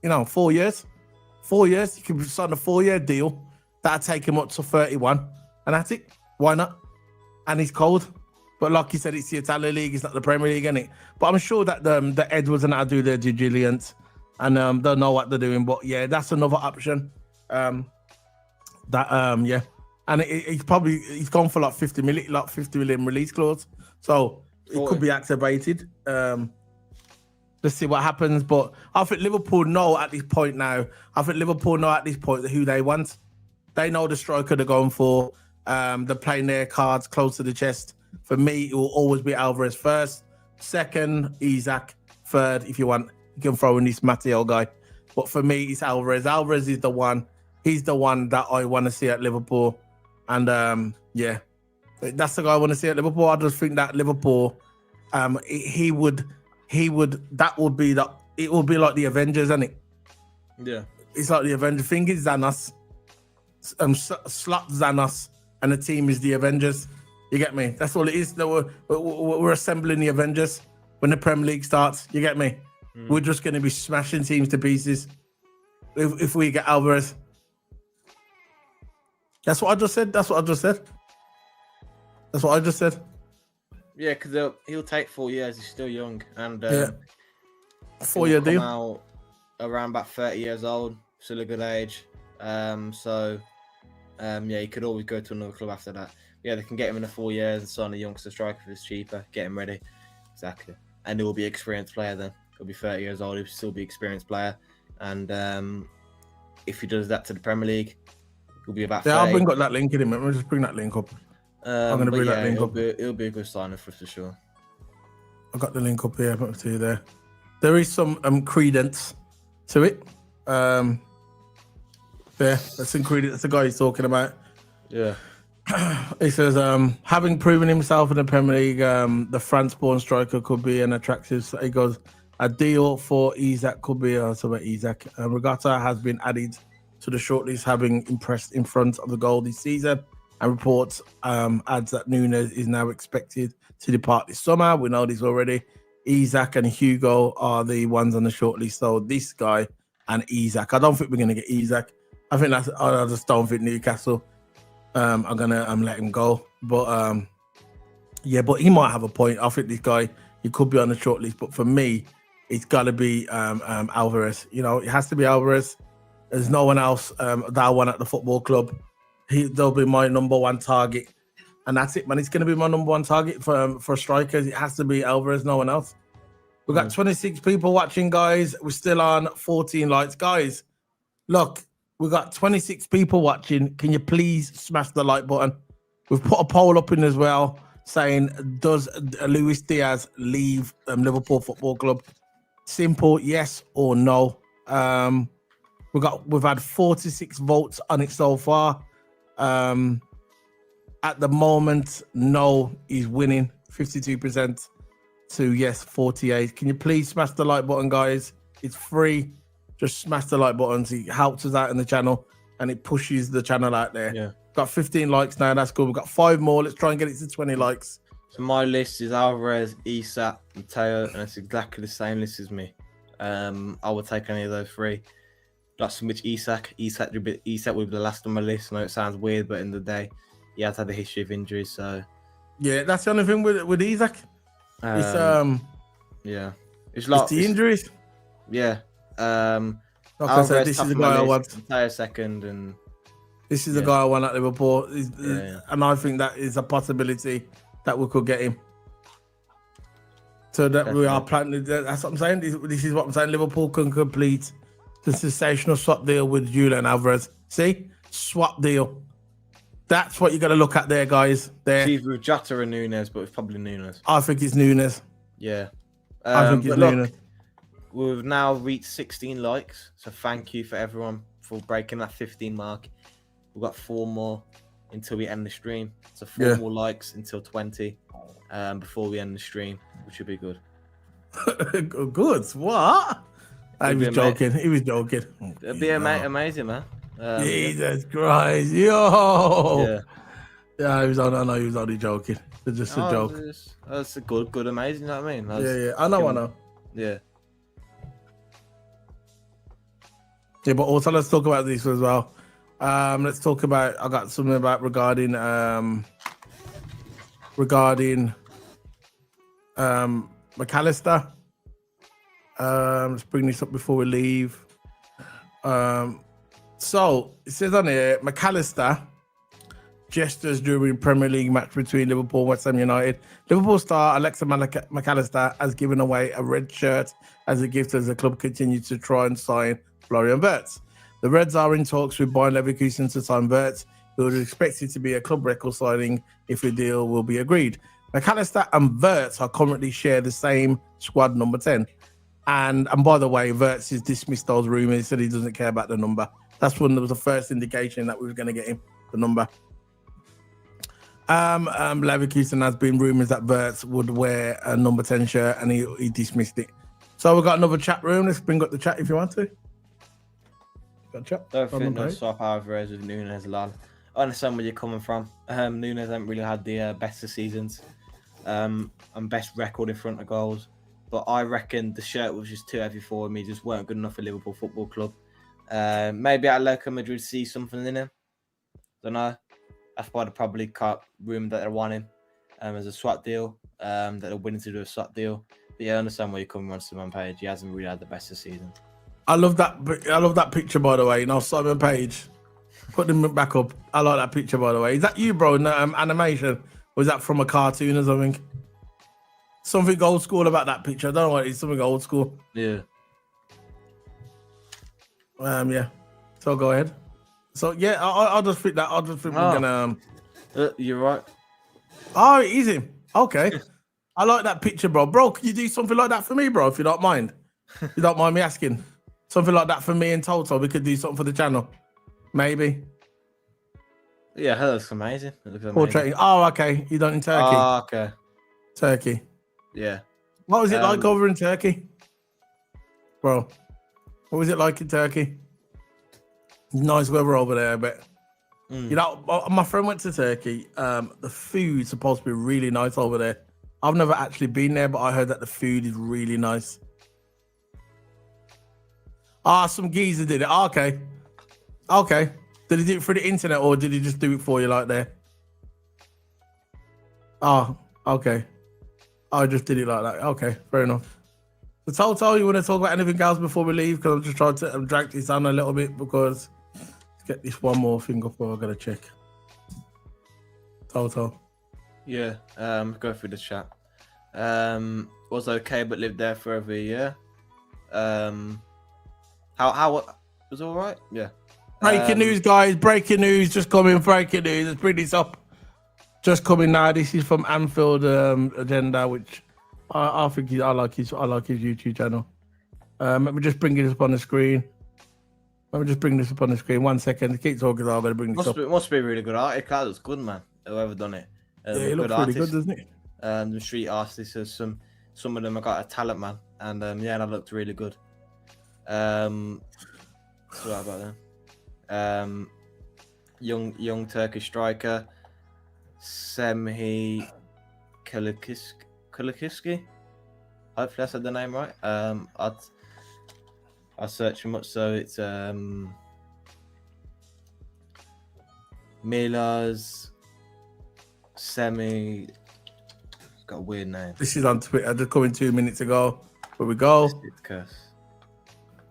4 years. 4 years. You can sign a 4-year deal. That'll take him up to 31. And that's it. Why not? And he's cold. But like you said, it's the Italian league, it's not the Premier League, isn't it? But I'm sure that the Edwards and that do their due diligence and they'll know what they're doing. But yeah, that's another option. Yeah. And he's gone for like 50 million release clause. So it could be activated. Let's see what happens. But I think Liverpool know at this point now. Who they want. They know the striker they're going for. They're playing their cards close to the chest. For me, it will always be Alvarez first. Second, Isak. Third, if you want, you can throw in this Matteo guy. But for me, it's Alvarez. Alvarez is the one. He's the one that I want to see at Liverpool. And yeah, that's the guy I want to see at Liverpool. I just think that Liverpool, it would be like the Avengers, isn't it? Yeah. It's like the Avengers. Thing is Xanos, slot Xanos, and the team is the Avengers. You get me? That's all it is. We're assembling the Avengers when the Premier League starts. You get me? We're just going to be smashing teams to pieces if we get Alvarez. That's what I just said. Yeah, because he'll take 4 years. He's still young, and 4-year deal. Out around about 30 years old, still a good age. So he could always go to another club after that. Yeah, they can get him in 4 years and sign a youngster striker if it's cheaper. Get him ready, exactly, and he will be an experienced player. Then he'll be 30 years old. He'll still be an experienced player, and if he does that to the Premier League, he'll be about. Yeah, I'll bring up that link in a minute. Let me just bring that link up. I'm going to bring that link up. It'll be a good signing for sure. I got the link up here. I'll see you there. There is some credence to it. There, that's some credence. That's the guy he's talking about. Yeah. He says, having proven himself in the Premier League, the France-born striker could be an attractive. So he goes, a deal for Isak could be also about Isak. Regatta has been added to the shortlist, having impressed in front of the goal this season. And reports adds that Nunez is now expected to depart this summer. We know this already. Isak and Hugo are the ones on the shortlist. So this guy and Isak. I don't think we're going to get Isak. I just don't think Newcastle are going to let him go. But but he might have a point. I think this guy, he could be on the shortlist. But for me, it's got to be Alvarez. You know, it has to be Alvarez. There's no one else that I want at the football club. They'll be my number one target. And that's it, man. It's going to be my number one target for strikers. It has to be Alvarez, no one else. We've got 26 people watching, guys. We're still on 14 likes. Guys, look, we've got 26 people watching. Can you please smash the like button? We've put a poll up in as well saying, does Luis Diaz leave Liverpool Football Club? Simple, yes or no. We've had 46 votes on it so far. At the moment, no, he's winning 52% to yes, 48. Can you please smash the like button, guys? It's free. Just smash the like button. It helps us out in the channel and it pushes the channel out there. Yeah. Got 15 likes now. That's good. We've got 5 more. Let's try and get it to 20 likes. So my list is Alvarez, Isak, Matteo, and it's exactly the same list as me. I would take any of those 3. Not so much Isak. Isak would be the last on my list. I know it sounds weird, but in the day, he has had a history of injuries. So yeah, that's the only thing with Isak. It's like the injuries. Yeah. Like I said, this is the guy I want. Matteo second, and this is the guy I want at Liverpool. And I think that is a possibility that we could get him. So that definitely. We are planning. That's what I'm saying. This is what I'm saying. Liverpool can complete the sensational swap deal with Julian Alvarez. See? Swap deal. That's what you got to look at there, guys. There. It's either Jota or Nunez, but it's probably Nunez. I think it's Nunez. Yeah. I think it's Nunez. We've now reached 16 likes. So thank you for everyone for breaking that 15 mark. We've got 4 more until we end the stream. So 4 more likes until 20 before we end the stream, which would be good. Good? What? He was joking. He was joking. It'd be amazing, man. Jesus Christ, yo! Yeah, he was only joking. It's just a joke. That's a good, amazing. You know what I mean? I know. Yeah. Yeah, but also let's talk about this as well. Let's talk about. I got something about regarding McAllister. Let's bring this up before we leave. So it says on here, McAllister gestures during Premier League match between Liverpool and West Ham United. Liverpool star Alexa McAllister has given away a red shirt as a gift as the club continues to try and sign Florian Wirtz. The Reds are in talks with Bayern Leverkusen to sign Wirtz, who is expected to be a club record signing if a deal will be agreed. McAllister and Wirtz are currently share the same squad number 10. And by the way, Wirtz has dismissed those rumours. He said he doesn't care about the number. That's when there was the first indication that we were going to get him, the number. Leverkusen has been rumours that Wirtz would wear a number 10 shirt, and he dismissed it. So we've got another chat room. Let's bring up the chat if you want to. Got chat. Don't think they'll swap Alvarez with Nunez, lol. I understand where you're coming from. Nunez hasn't really had the best of seasons and best record in front of goals. But I reckon the shirt was just too heavy for him. He just weren't good enough for Liverpool Football Club. Maybe Atletico Madrid see something in him. Don't know. That's why they probably cut room that they want him as a swap deal. That they're willing to do a swap deal. But yeah, I understand where you're coming from, Simon Page. He hasn't really had the best of season. I love that picture, by the way. You know, Simon Page. Put him back up. I like that picture, by the way. Is that you, bro, in the animation? Or is that from a cartoon or something? Something old school about that picture. I don't know what it is. Something old school. Yeah. Yeah. So go ahead. So yeah, I'll just think that. I'll just think we're gonna. You're right. Oh, easy. Okay. I like that picture, bro. Bro, can you do something like that for me, bro? If you don't mind. You don't mind me asking. Something like that for me and Toto. We could do something for the channel. Maybe. Yeah, that looks amazing. It looks amazing. Portraiting. Oh, okay. You done in Turkey? Oh, okay. Turkey. Yeah. What was it like over in Turkey? Bro, what was it like in Turkey? Nice weather over there, I bet. You know, my friend went to Turkey. The food's supposed to be really nice over there. I've never actually been there, but I heard that the food is really nice. Some geezer did it. Okay. Okay. Did he do it through the internet or did he just do it for you like there? Oh, okay. I just did it like that. Okay, fair enough. So Toto, you want to talk about anything else before we leave? Because I'm just trying to drag this down a little bit because let's get this one more thing before I gotta check. Toto. Yeah, go through the chat. Was okay but lived there for over a year. How was all right? Yeah. Breaking news, guys. Breaking news. Just coming. Breaking news. Let's bring this up. Just coming now. This is from Anfield Agenda, which I think I like his YouTube channel. Let me just bring this up on the screen. 1 second. Keep talking. I'm going to bring this up. It must be a really good article. That looks good, man. Whoever done it. Yeah, it looks really good, doesn't it? The street artists, some of them have got a talent, man, and yeah, that looked really good. So what about them? Young Turkish striker, Semih Kılıçkı. Hopefully I said the name right. I searched him up, so it's Milos Semih. Got a weird name. This is on Twitter. Just coming 2 minutes ago. Here we go.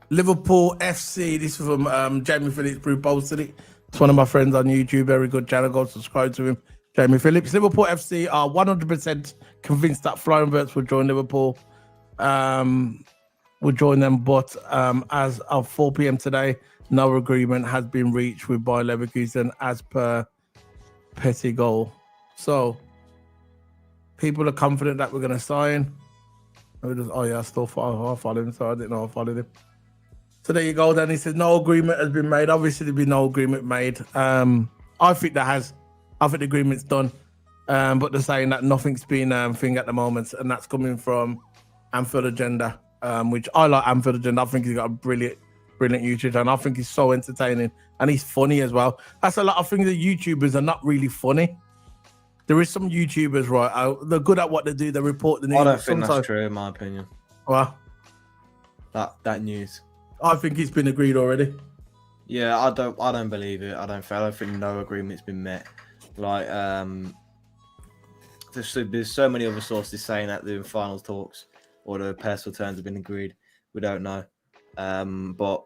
Liverpool FC. This is from Jamie Phillips, who posted it. It's one of my friends on YouTube. Very good channel. Go subscribe to him. Jamie Phillips. Liverpool FC are 100% convinced that Florian Wirtz will join Liverpool. Will join them, but as of 4 p.m. today, no agreement has been reached with Bayer Leverkusen as per Petty Goal. So people are confident that we're going to sign. I still follow him, so I didn't know I followed him. So there you go. Then he says no agreement has been made. Obviously, there'll be no agreement made. I think there has. I think the agreement's done. But they're saying that nothing's been thing at the moment, and that's coming from Anfield Agenda, which I like Anfield Agenda. I think he's got a brilliant YouTube channel. I think he's so entertaining, and he's funny as well. That's a lot of things that YouTubers are not really funny. There is some YouTubers, right? They're good at what they do. They report the news. I don't think that's true, in my opinion. Well, that news. I think it's been agreed already. Yeah, I don't believe it. I don't think no agreement's been met. Like, to there's so many other sources saying that they're in finals talks or the personal terms have been agreed. We don't know. But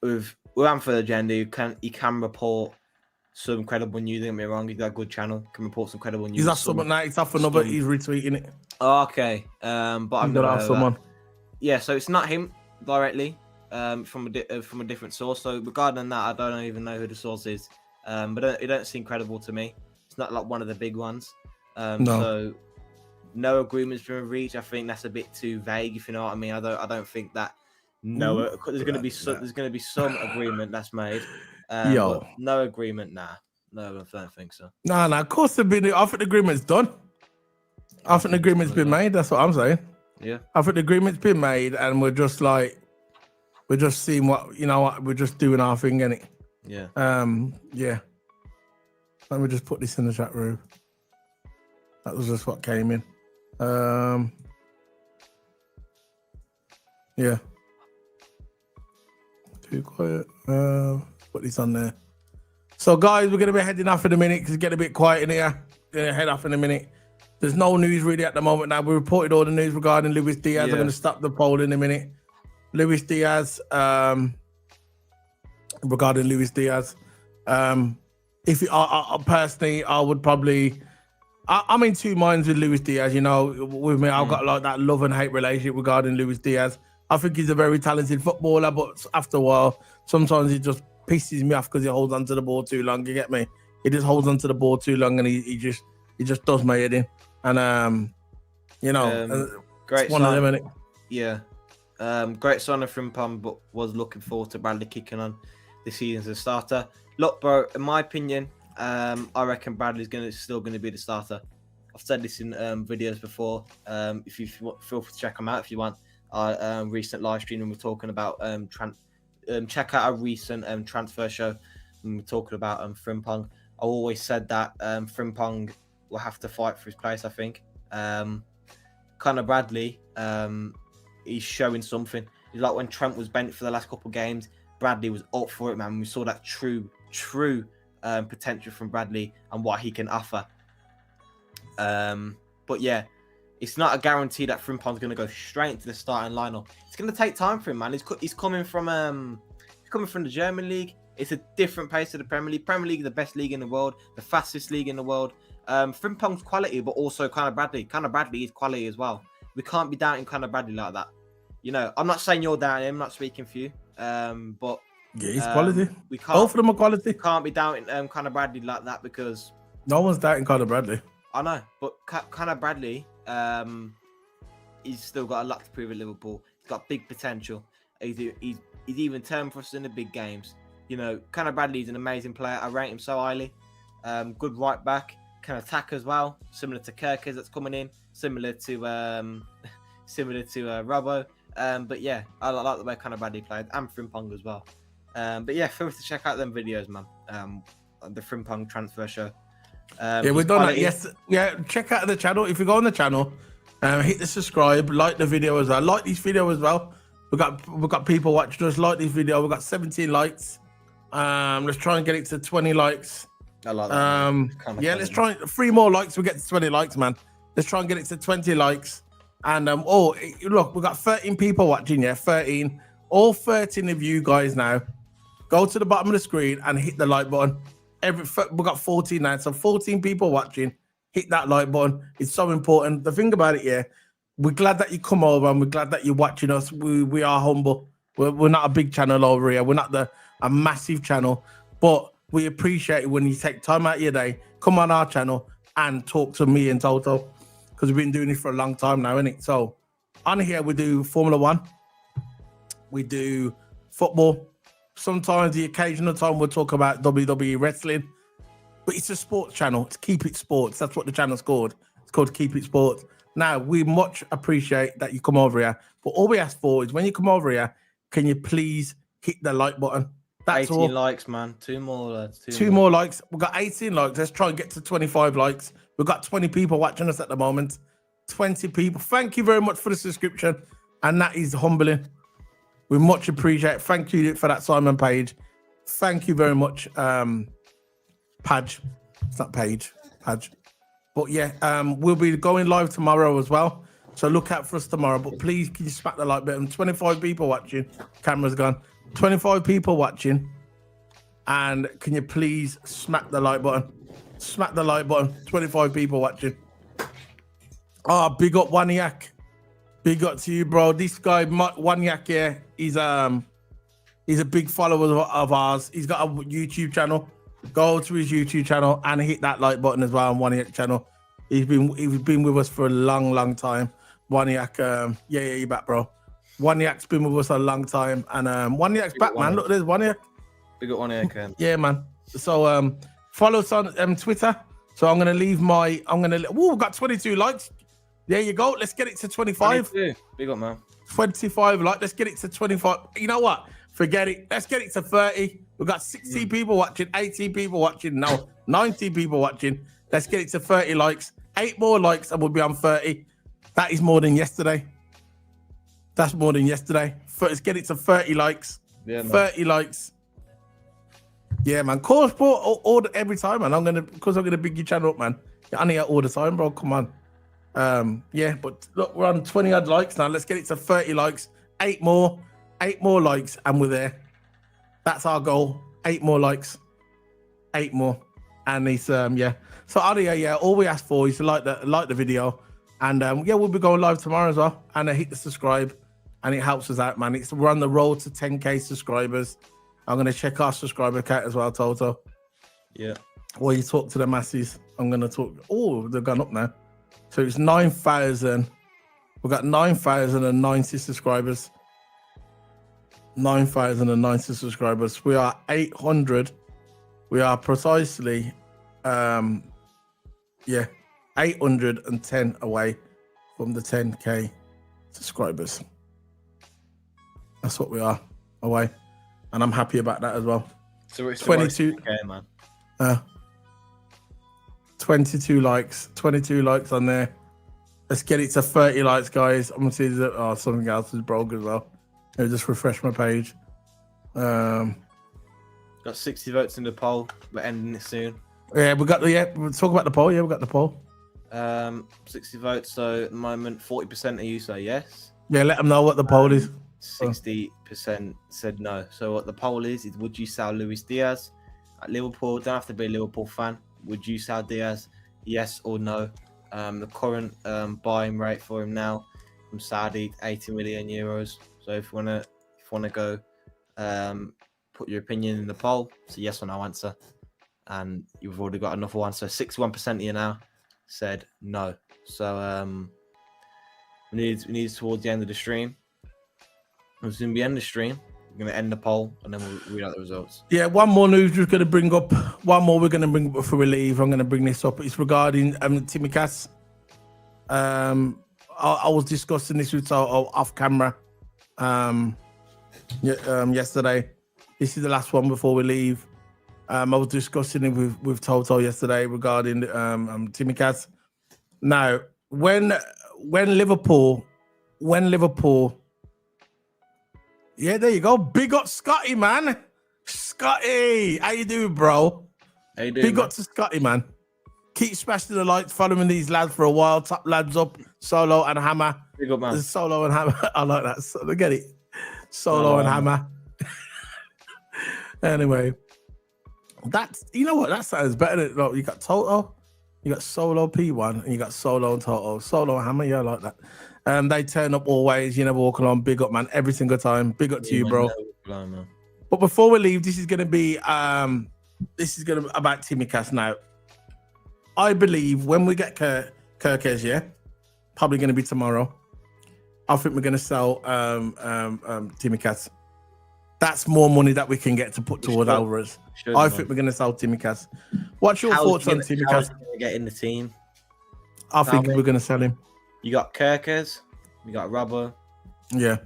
with Anfield Agenda, you can report some credible news. Don't get me wrong, he's got a good channel. Can report some credible news. He's off someone now. He's off another. He's retweeting it. Oh, okay. But I've He's never got heard off of someone. that. Yeah, so it's not him directly. From a different source. So regarding that, I don't even know who the source is. But it don't seem credible to me. It's not like one of the big ones. No. So no agreement's been reached. I think that's a bit too vague, if you know what I mean. I don't think that. No, there's going to be some agreement that's made. But no agreement, nah. No, I don't think so. Nah. Of course, I think the agreement's done. I think the agreement's been made. That's what I'm saying. Yeah. I think the agreement's been made, and we're just seeing what we're just doing our thing, innit? Yeah. Yeah. Let me just put this in the chat room. That was just what came in. Yeah. Too quiet. Put this on there. So, guys, we're going to be heading off in a minute because it's getting a bit quiet in here. Going to head off in a minute. There's no news really at the moment now. We reported all the news regarding Luis Diaz. I'm going to stop the poll in a minute. Luis Diaz, regarding Luis Diaz. If I personally, I would probably... I'm in two minds with Luis Diaz, with me. I've got like that love and hate relationship regarding Luis Diaz. I think he's a very talented footballer, but after a while, sometimes he just pisses me off because he holds onto the ball too long. You get me? He just holds onto the ball too long, and he just does my head in. And great one of them, innit? Yeah. Great sign of Frimpong, but was looking forward to Bradley kicking on this season as a starter. Look, bro, in my opinion, I reckon Bradley's still going to be the starter. I've said this in videos before. If you feel free to check them out if you want. Our recent live stream when we're talking about check out our recent transfer show when we're talking about Frimpong. I always said that Frimpong will have to fight for his place. I think Conor Bradley, he's showing something. It's like when Trent was bent for the last couple of games, Bradley was up for it, man. We saw that true potential from Bradley and what he can offer. But yeah, it's not a guarantee that Frimpong's going to go straight into the starting lineup. It's going to take time for him, man. He's coming from the German league. It's a different pace to the Premier League. Premier League is the best league in the world, the fastest league in the world. Frimpong's quality, but also Conor Bradley. Conor Bradley is quality as well. We can't be doubting Conor Bradley like that. I'm not saying you're doubting him. I'm not speaking for you. But yeah, he's quality. We can't. Both of them are quality. Can't be doubting Conor Bradley like that because no one's doubting Conor Bradley. I know, but Conor Bradley, he's still got a lot to prove at Liverpool. He's got big potential. He's even turned for us in the big games. Conor Bradley's an amazing player. I rate him so highly. Good right back, can attack as well. Similar to Kerkez that's coming in. Similar to Robbo. But yeah, I like the way Conor Bradley played and Frimpong as well. But yeah, feel free to check out them videos, man. The Frimpong transfer show. Yeah, we've done that. Yes, yeah. Check out the channel. If you go on the channel, hit the subscribe, like the video as well. Like this video as well. We've got people watching us. Like this video. We've got 17 likes. Let's try and get it to 20 likes. I like that. Yeah, let's try 3 more likes. We get to 20 likes, man. Let's try and get it to 20 likes. And look, we've got 13 people watching. Yeah, 13. All 13 of you guys now, go to the bottom of the screen and hit the like button. We've got 14 now, so 14 people watching. Hit that like button. It's so important. The thing about it, yeah, we're glad that you come over and we're glad that you're watching us. We are humble. We're not a big channel over here. We're not a massive channel, but we appreciate it when you take time out of your day, come on our channel and talk to me and Toto, because we've been doing this for a long time now, innit? So on here, we do Formula 1. We do football. Sometimes the occasional time we'll talk about WWE wrestling, but it's a sports channel. It's Keep It Sports. That's what the channel's called. It's called Keep It Sports. Now, we much appreciate that you come over here, but all we ask for is when you come over here, can you please hit the like button? That's 18 all. likes, man. 2 more, lads. 2 more likes. We've got 18 likes. Let's try and get to 25 likes. We've got 20 people watching us at the moment. 20 people. Thank you very much for the subscription. And that is humbling. We much appreciate it. Thank you for that, Simon Page. Thank you very much, Page. It's not Page. Page. But yeah, we'll be going live tomorrow as well. So look out for us tomorrow. But please, can you smack the like button? 25 people watching. Camera's gone. 25 people watching. And can you please smack the like button? Smack the like button. 25 people watching. Oh, big up Waniak. Big up to you, bro. This guy, Waniak, yeah, he's a big follower of ours. He's got a YouTube channel. Go to his YouTube channel and hit that like button as well on Waniak channel. He's been with us for a long time. Waniak, yeah, you're back, bro. Waniak's been with us a long time, and Waniak's back, man. Look, there's Waniak. We got Waniak. Yeah, man. So follow us on Twitter. So I'm gonna leave my. We've got 22 likes. There you go. Let's get it to 25. Big up, man. 25 likes. Let's get it to 25. You know what? Forget it. Let's get it to 30. We've got 60 people watching, 80 people watching, no, 90 people watching. Let's get it to 30 likes. 8 more likes and we'll be on 30. That is more than yesterday. That's more than yesterday. Let's get it to 30 likes. Yeah, man. 30 likes. Yeah, man. Call sport all every time, man. I'm gonna big your channel up, man. I need it all the time, bro. Come on. Yeah, but look, we're on 20 odd likes now. Let's get it to 30 likes. 8 more likes, and we're there. That's our goal. 8 more likes. 8 more. And it's yeah. So yeah, all we ask for is to like the video. And yeah, we'll be going live tomorrow as well. And hit the subscribe. And it helps us out, man. We're on the road to 10k subscribers. I'm gonna check our subscriber count as well, Toto. Yeah. While you talk to the masses, I'm gonna talk. Oh, they've gone up now. So it's 9,000. We've got 9,090 subscribers. 9,090 subscribers. We are 800. We are precisely, 810 away from the 10k subscribers. That's what we are away, and I'm happy about that as well. So it's 22, man. 22 likes. 22 likes on there. Let's get it to 30 likes, guys. I'm gonna see that something else is broke as well. Let me just refresh my page. Got 60 votes in the poll. We're ending it soon. Yeah, we'll talk about the poll. Yeah, we got the poll. 60 votes. So at the moment, 40% of you say yes. Yeah, let them know what the poll is. 60% said no. So what the poll is would you sell Luis Diaz at Liverpool? Don't have to be a Liverpool fan. Would you sell Diaz? Yes or no? The current buying rate for him now from Saudi, 80 million euros. So if you wanna go, put your opinion in the poll. It's a yes or no answer, and you've already got another one. So 61% of you now said no. So we need towards the end of the stream. As soon as we end the stream, we're gonna end the poll, and then we'll read out the results. Yeah, one more news we're gonna bring up. One more we're gonna bring up before we leave. I'm gonna bring this up. It's regarding Tsimikas. I was discussing this with off camera. Yesterday. This is the last one before we leave. I was discussing it with Toto yesterday regarding Tsimikas. Now, when Liverpool, yeah, there you go. Big up Scotty, man. Scotty, how you doing, bro? How you doing, Big up to Scotty, man. Keep smashing the likes, following these lads for a while. Top lads up, Solo and Hammer. Big up, man. Solo and Hammer. I like that. So, get it. Solo and Hammer. Anyway, that's, you know what? That sounds better. Look, you got Toto, you got Solo P1, and you got Solo and Toto. Solo and Hammer, yeah, I like that. They turn up always. You never walk along. Big up, man. Every single time. Big up to you, bro. Man. But before we leave, this is gonna be about Tsimikas now. I believe when we get Kerkez, yeah, probably gonna be tomorrow. I think we're gonna sell Tsimikas. That's more money that we can get to put toward Alvarez. I think we're gonna sell Tsimikas. What's your thoughts on Tsimikas? How's he gonna get in the team? I think we're gonna sell him. You got Kerkez, you got Robbo, yeah,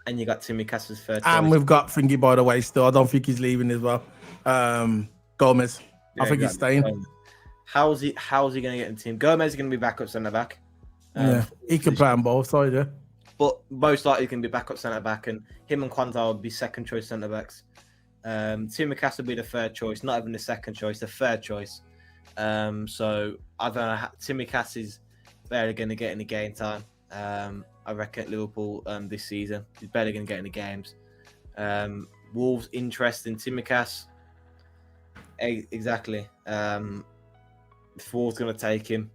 and you got Tsimikas as third. And we've got Thingy, by the way. Still, I don't think he's leaving as well. Gomez, I think he's staying. How's he gonna get in the team? Gomez is gonna be backup centre back. Yeah, he can play on both sides. Yeah, but most likely can be backup centre back, and him and Quantar will be second choice centre backs. Tsimikas will be the third choice, not even the second choice, the third choice. So I don't know. Tsimikas is barely going to get any game time. I reckon at Liverpool this season he's barely going to get any games. Wolves interest in Tsimikas. Exactly. If Wolves going to take him,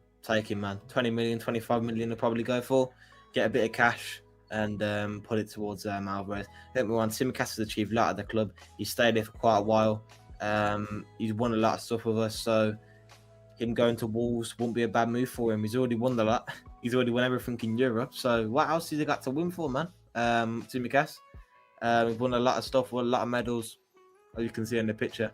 man. 20 million, 25 million they'll probably go for. Get a bit of cash and put it towards Alvarez. I think Tsimikas has achieved a lot at the club. He's stayed there for quite a while. He's won a lot of stuff with us, so him going to Wolves won't be a bad move for him. He's already won a lot. He's already won everything in Europe. So what else has he got to win for, man? Tsimikas. He's won a lot of stuff, won a lot of medals, as you can see in the picture.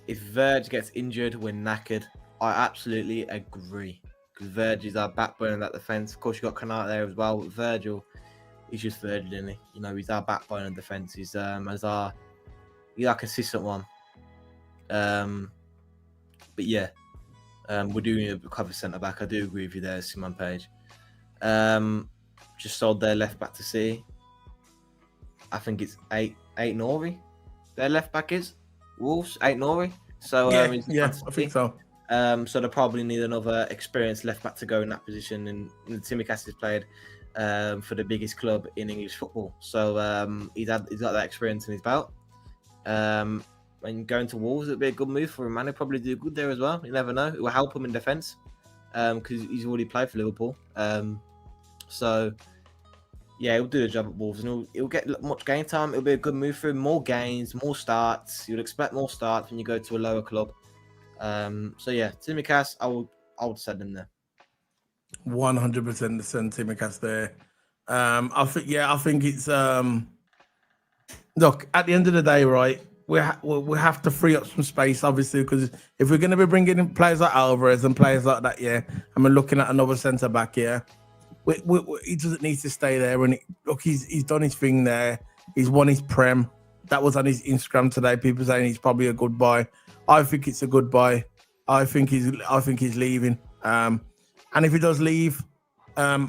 If Verge gets injured, we're knackered. I absolutely agree. Because Verge is our backbone in that defence. Of course, you got Canate there as well. But Virgil, he's just Virgil, isn't he? You know, he's our backbone in defence. He's he's our consistent one. But yeah, we're doing a cover centre back. I do agree with you there, Simon Page. Just sold their left back to City. I think it's eight Nori. Their left back is Wolves, 8 Nori. So yeah, I think so. So they probably need another experienced left back to go in that position. And Tsimikas has played for the biggest club in English football, so he's got that experience in his belt. And going to Wolves would be a good move for him, man. He'll probably do good there as well. You never know. It will help him in defence because he's already played for Liverpool. So yeah, he'll do the job at Wolves, and he'll get much game time. It'll be a good move for him. More games, more starts. You'd expect more starts when you go to a lower club. So yeah, Tsimikas, I would send him there. 100% send Tsimikas there. I think it's look, at the end of the day, right? We have to free up some space, obviously, because if we're going to be bringing in players like Alvarez and players like that, yeah, and we're looking at another centre back, yeah, he doesn't need to stay there. And look, he's done his thing there. He's won his Prem. That was on his Instagram today. People saying he's probably a good buy. I think it's a good buy. I think he's leaving. And if he does leave, I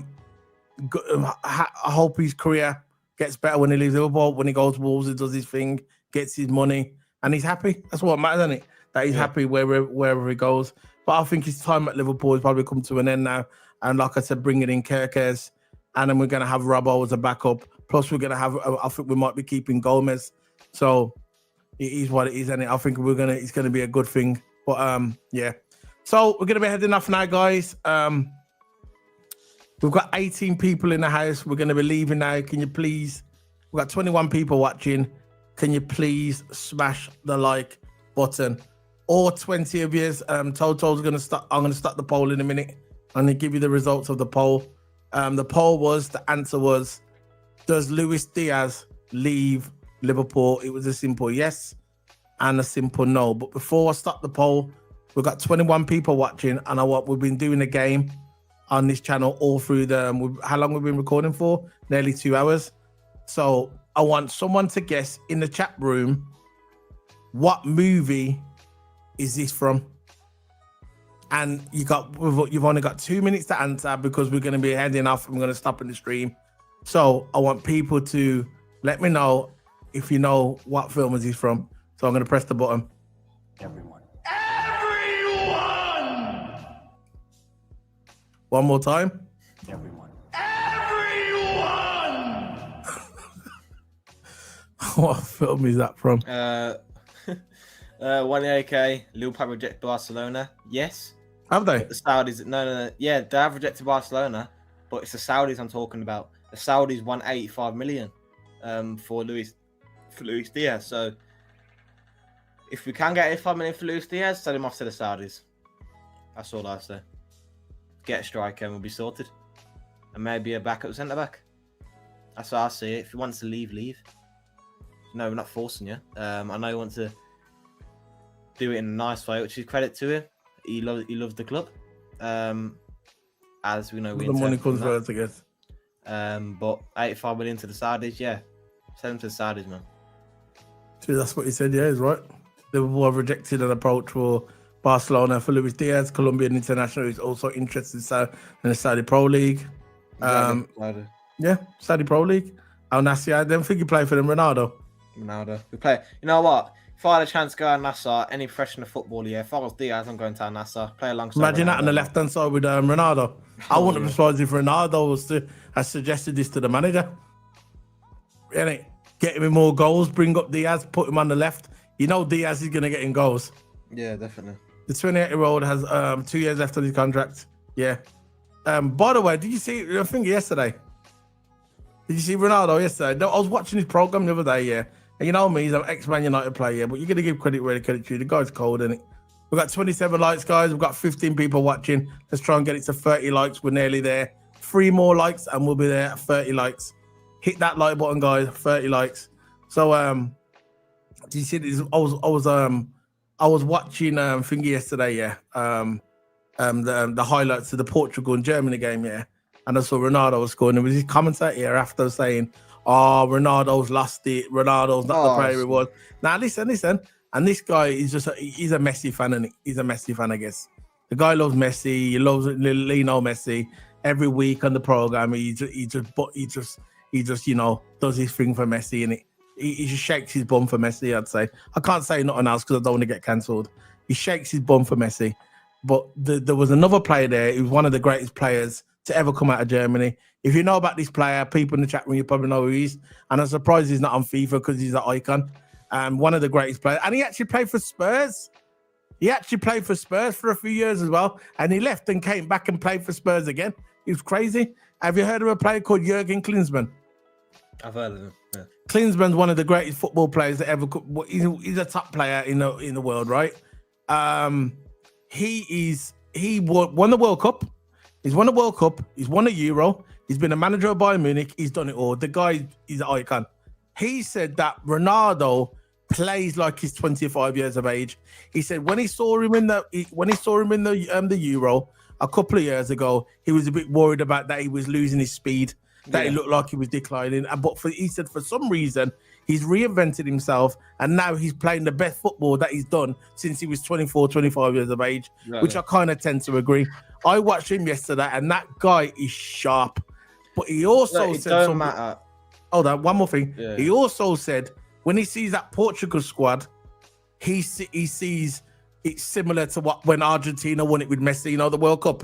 hope his career gets better when he leaves Liverpool. When he goes to Wolves, he does his thing, gets his money, and he's happy. That's what matters, isn't it? That he's happy wherever he goes. But I think his time at Liverpool has probably come to an end now. And like I said, bringing in Kerkez, and then we're going to have Robbo as a backup. Plus, we're going to have, I think we might be keeping Gomez. So it is what it is, and I think it's going to be a good thing. But yeah. So we're going to be heading off now, guys. We've got 18 people in the house. We're going to be leaving now. Can you please? We've got 21 people watching. Can you please smash the like button? Or 20 of you. Toto's going to start. I'm going to start the poll in a minute. I'm going to give you the results of the poll. The answer was, does Luis Diaz leave Liverpool? It was a simple yes and a simple no. But before I start the poll, we've got 21 people watching, and we've been doing a game on this channel all through how long we've been recording for? Nearly 2 hours. So I want someone to guess in the chat room, what movie is this from? And you've only got 2 minutes to answer because we're going to be heading off and we're going to stop in the stream. So I want people to let me know if you know what film is this from. So I'm going to press the button. Everyone. One more time. Everyone. What film is that from? 1AK, Liverpool reject Barcelona. Yes. Have they? The Saudis, no. Yeah, they have rejected Barcelona, but it's the Saudis I'm talking about. The Saudis won 85 million for Luis Diaz. So if we can get 85 million for Luis Diaz, sell him off to the Saudis. That's all I say. Get a striker and we'll be sorted. And maybe a backup centre back. That's how I see it. If he wants to leave, leave. No, we're not forcing you. I know you want to do it in a nice way, which is credit to him. He loves the club. As we know, the money comes first, I guess. But 85 million to the Saudis, yeah. Send him to the Saudis, man. See, that's what he said, yeah, he's right. Liverpool have rejected an approach for Barcelona for Luis Diaz. Colombian international is also interested in the Saudi Pro League. Yeah, Saudi Pro League. Al-Nassr, I don't think he played for them. Ronaldo. We play. You know what? If I had a chance to go to Al-Nassr, any professional football, yeah. If I was Diaz, I'm going to Al-Nassr. Play alongside. Imagine that on the Ronaldo. left-hand side with Ronaldo. I Oh, wouldn't yeah. be surprised if Ronaldo has suggested this to the manager. Really? Get him in more goals, bring up Diaz, put him on the left. You know Diaz is going to get in goals. Yeah, definitely. The 28-year-old has 2 years left on his contract. Yeah. By the way, did you see, I think yesterday, did you see Ronaldo yesterday? No, I was watching his program the other day, yeah. And you know me, he's an ex-Man United player, but you're going to give credit where the credit's due. The guy's cold, isn't it? We've got 27 likes, guys. We've got 15 people watching. Let's try and get it to 30 likes. We're nearly there. 3 more likes and we'll be there at 30 likes. Hit that like button, guys. 30 likes. So, did you see this? I was watching thingy yesterday, yeah. The highlights of the Portugal and Germany game, yeah. And I saw Ronaldo was scoring. There was his commentator here after saying, "Oh, Ronaldo's lost it. Ronaldo's not the player he was." Now, listen. And this guy is he's a Messi fan, and he's a Messi fan, I guess. The guy loves Messi. He loves Lionel Messi. Every week on the program, he just you know does his thing for Messi, and he just shakes his bum for Messi. I'd say I can't say nothing else because I don't want to get cancelled. He shakes his bum for Messi. But there was another player there who was one of the greatest players to ever come out of Germany. If you know about this player, people in the chat room, you probably know who he is. And I'm surprised he's not on FIFA because he's an icon. One of the greatest players. And he actually played for Spurs. He actually played for Spurs for a few years as well. And he left and came back and played for Spurs again. He was crazy. Have you heard of a player called Jurgen Klinsmann? I've heard of him. Yeah. Klinsmann's one of the greatest football players that ever could. He's a top player in the world, right? He won the World Cup. He's won the World Cup. He's won a Euro. He's been a manager of Bayern Munich. He's done it all. The guy is an icon. He said that Ronaldo plays like he's 25 years of age. He said when he saw him in the Euro a couple of years ago, he was a bit worried about that he was losing his speed, that he looked like he was declining. He said for some reason he's reinvented himself and now he's playing the best football that he's done since he was 24, 25 years of age, which I kind of tend to agree. I watched him yesterday and that guy is sharp. But he also said don't matter. Hold on, one more thing. Yeah. He also said when he sees that Portugal squad, he sees it's similar to when Argentina won it with Messi, you know, the World Cup.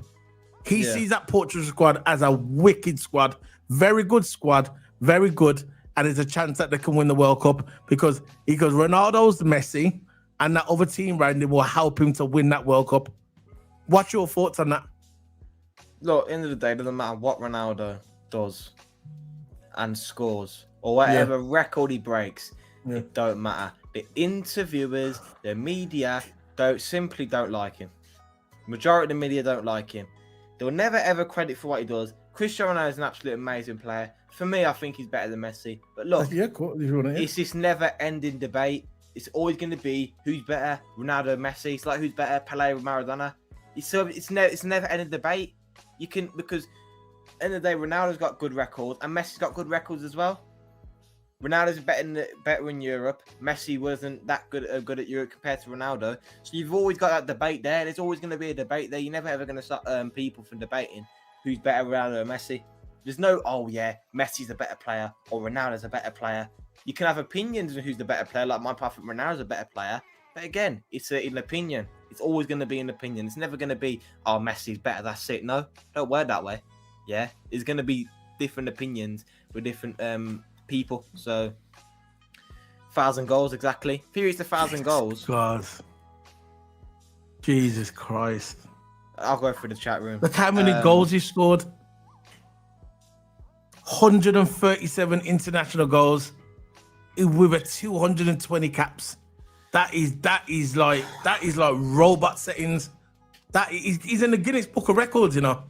He sees that Portugal squad as a wicked squad, very good squad, very good, and there's a chance that they can win the World Cup because Ronaldo's Messi, and that other team around him will help him to win that World Cup. What's your thoughts on that? Look, end of the day, it doesn't matter what Ronaldo does and scores or whatever record he breaks. It don't matter. The interviewers, the media simply don't like him. Majority of the media don't like him. They'll never ever credit for what he does. Cristiano Ronaldo is an absolute amazing player. For me, I think he's better than Messi. But look, cool. It's this never-ending debate. It's always going to be who's better, Ronaldo, Messi. It's like who's better, Pelé or Maradona. It's a never-ending debate. Because end of the day, Ronaldo's got good records and Messi's got good records as well. Ronaldo's better in Europe. Messi wasn't that good at Europe compared to Ronaldo. So you've always got that debate there. There's always going to be a debate there. You're never ever going to stop people from debating who's better, Ronaldo or Messi. There's no, Messi's a better player or Ronaldo's a better player. You can have opinions on who's the better player. Like my part, Ronaldo's a better player. But again, it's an opinion. It's always going to be an opinion. It's never going to be, Messi's better. That's it. No, don't word that way. Yeah, it's going to be different opinions with different people. So 1,000 goals exactly. Period's 1,000 goals. God, Jesus Christ! I'll go through the chat room. Look how many goals he scored. 137 international goals with a 220 caps. That is like robot settings. He's in the Guinness Book of Records, you know.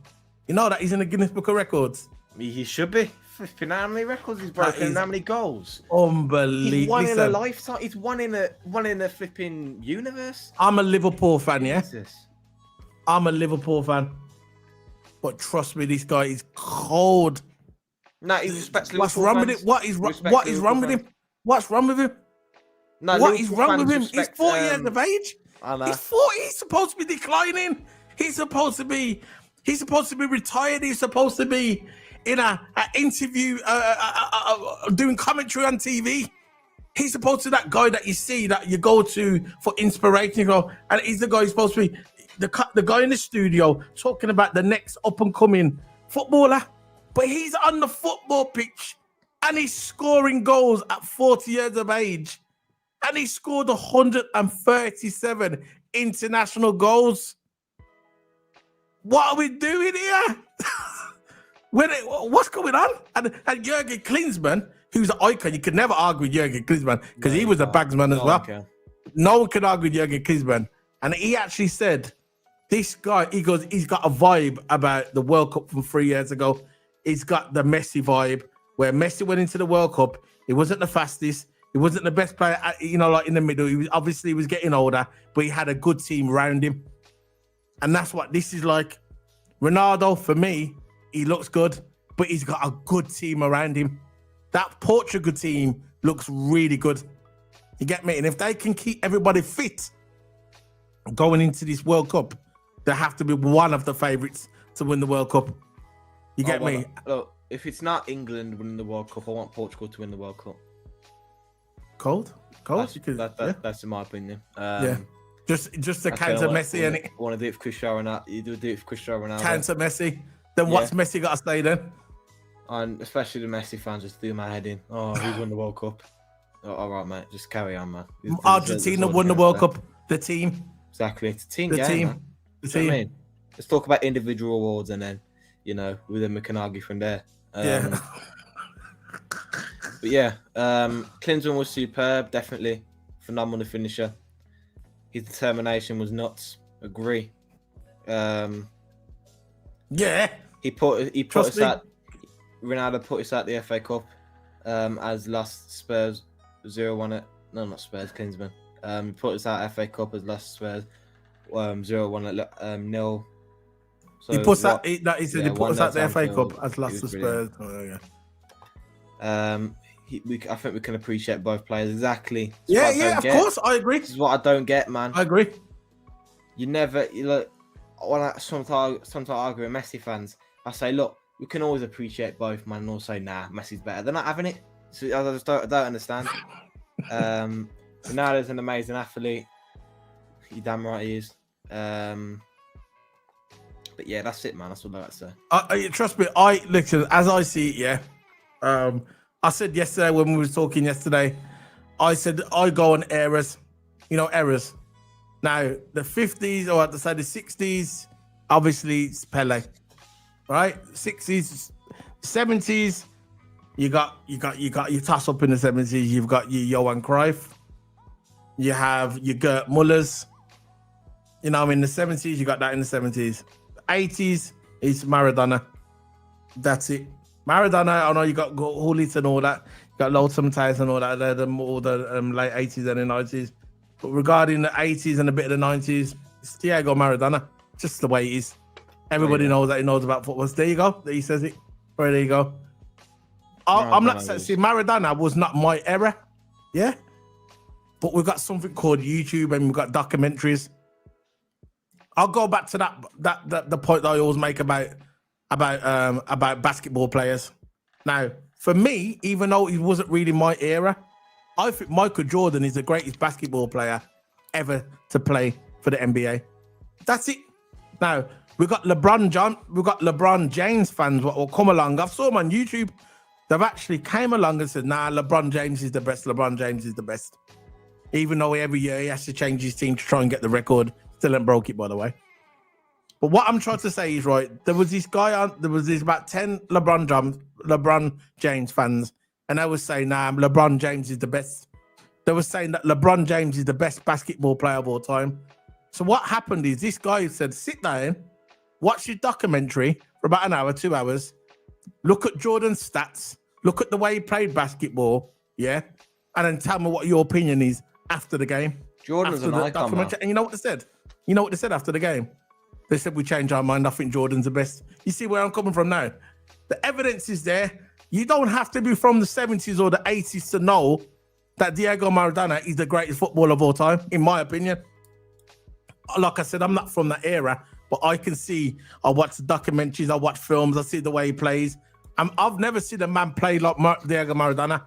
You know that he's in the Guinness Book of Records. He should be. Flipping how many records he's broken and how many goals? Unbelievable. He's one in a lifetime. He's one in a flipping universe. I'm a Liverpool fan, yeah. Jesus. I'm a Liverpool fan. But trust me, this guy is cold. No, he respects Liverpool. What's wrong with him? What is wrong with him? What's wrong with him? No, what is Liverpool wrong with him? fans He's respect, 40 years of age. I know. He's 40. He's supposed to be declining. He's supposed to be retired. He's supposed to be in an interview, doing commentary on TV. He's supposed to be that guy that you see, that you go to for inspiration. You go, and he's the guy who's supposed to be the guy in the studio talking about the next up and coming footballer. But he's on the football pitch and he's scoring goals at 40 years of age. And he scored 137 international goals. What are we doing here? What's going on? And Jurgen Klinsmann, who's an icon, you could never argue with Jurgen Klinsmann because he was a bagsman as well. No one can argue with Jurgen Klinsmann. And he actually said, this guy, he goes, he's got a vibe about the World Cup from 3 years ago. He's got the Messi vibe, where Messi went into the World Cup. He wasn't the fastest. He wasn't the best player, like in the middle. He was getting older, but he had a good team around him. And that's what this is like. Ronaldo, for me, he looks good, but he's got a good team around him. That Portugal team looks really good. You get me? And if they can keep everybody fit going into this World Cup, they have to be one of the favourites to win the World Cup. You get me? Look, if it's not England winning the World Cup, I want Portugal to win the World Cup. Cold? That's in my opinion. Just to counter Messi, and I want to do it for Cristiano Ronaldo. You do it for Cristiano Ronaldo. Counter Messi. Then what's Messi got to stay then? And especially the Messi fans just do my head in. Oh, who's won the World Cup? Oh, all right, mate. Just carry on, man. Argentina won the World Cup. The team. Exactly. It's a team game, man. The team. I mean? Let's talk about individual awards and then, we can argue from there. Yeah. But yeah, Klinsmann was superb, definitely. Phenomenal finisher. His determination was nuts. Agree. Yeah. He put us at Ronaldo put us at the FA Cup as last Spurs 0-1 at not Spurs, Klinsmann. He put us at FA Cup as last Spurs 0-1 at nil. So he puts that. He said he put us at the FA Cup as last to Spurs. Oh, yeah. I think we can appreciate both players exactly. Yeah, of course, I agree. This is what I don't get, man. I agree. When I sometimes argue with Messi fans, I say, look, we can always appreciate both, man, and also, nah, Messi's better. They're not having it. So I just don't understand. Ronaldo's an amazing athlete. You damn right he is. But yeah, that's it, man. That's all I got to say. Trust me, listen, as I see it, yeah. I said yesterday when we were talking yesterday, I said I go on eras. Eras. Now, the 50s, or to say the 60s, obviously it's Pele, right? 60s, 70s, you got your toss up in the 70s. You've got your Johan Cruyff. You have your Gerd Mullers. In the 70s, you got that in the 70s. 80s, it's Maradona. That's it. Maradona, I know you got Hullit and all that. You got Lothar Matthäus and all that. They're all the late 80s and the 90s. But regarding the 80s and a bit of the 90s, it's Diego Maradona. Just the way it is. Everybody knows that he knows about football. So there you go. He says it. Right, there you go. I'm not saying Maradona was not my era. Yeah. But we've got something called YouTube and we've got documentaries. I'll go back to the point that I always make about basketball players. Now, for me, even though it wasn't really my era, I think Michael Jordan is the greatest basketball player ever to play for the NBA. That's it. Now, we've got LeBron James fans that will come along. I've saw them on YouTube. They've actually came along and said, nah, LeBron James is the best. LeBron James is the best. Even though every year he has to change his team to try and get the record. Still ain't broke it, by the way. But what I'm trying to say is, right, there was about 10 LeBron James fans, and they were saying, nah, LeBron James is the best. They were saying that LeBron James is the best basketball player of all time. So what happened is this guy said, sit down, watch your documentary for about an hour, 2 hours, look at Jordan's stats, look at the way he played basketball, yeah, and then tell me what your opinion is after the game. Jordan's an icon, man. And you know what they said? You know what they said after the game? They said, we changed our mind. I think Jordan's the best. You see where I'm coming from now? The evidence is there. You don't have to be from the 70s or the 80s to know that Diego Maradona is the greatest footballer of all time, in my opinion. Like I said, I'm not from that era, but I can see, I watch documentaries, I watch films, I see the way he plays. I've never seen a man play like Diego Maradona.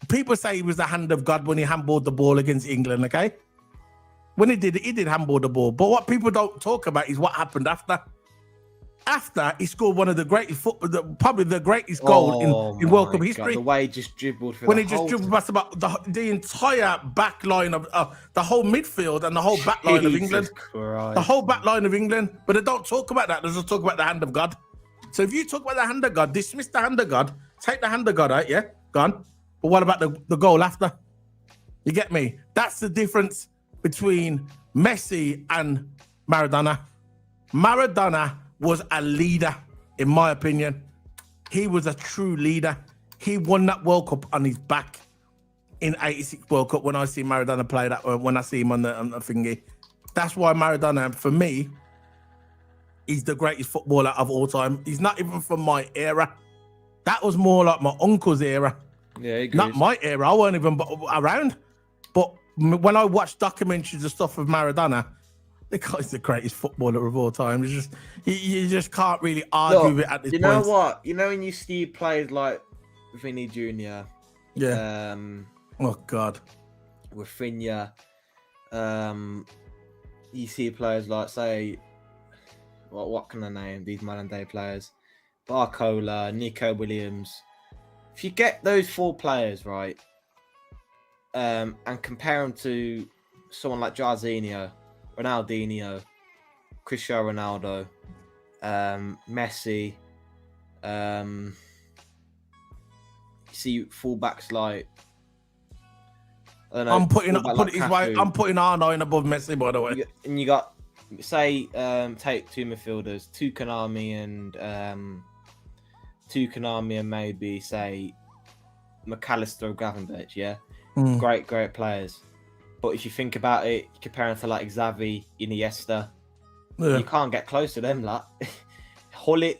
people say he was the hand of God when he handballed the ball against England, okay? When he did handball the ball. But what people don't talk about is what happened after. After he scored one of the greatest probably the greatest goal in World Cup history. The way he just dribbled when he just dribbled past about the entire back line of the whole midfield and the whole back line of England. Christ. The whole back line of England. But they don't talk about that. They just talk about the hand of God. So if you talk about the hand of God, dismiss the hand of God, take the hand of God out, yeah? Gone. But what about the goal after? You get me? That's the difference between Messi and Maradona. Maradona was a leader, in my opinion. He was a true leader. He won that World Cup on his back in '86 World Cup when I see Maradona play that, when I see him on the thingy. That's why Maradona, for me, he's the greatest footballer of all time. He's not even from my era. That was more like my uncle's era. Yeah, not my era. I weren't even around. But when I watch documentaries and stuff of Maradona, the guy's the greatest footballer of all time. It's just you just can't really argue with it at this point. You know what? You know when you see players like Vinny Jr. Yeah. Oh God. Rafinha. You see players like, say, what can I name? These modern day players: Barcola, Nico Williams. If you get those four players right, and compare them to someone like Jarzinho, Ronaldinho, Cristiano Ronaldo, Messi, you see fullbacks like, I don't know, I'm putting R9 above Messi, by the way. And you got, say, take two midfielders, Tukanami and maybe say McAllister or Gravenberch, yeah, great players. But if you think about it, comparing to like Xavi, Iniesta, you can't get close to them. Like Hullet,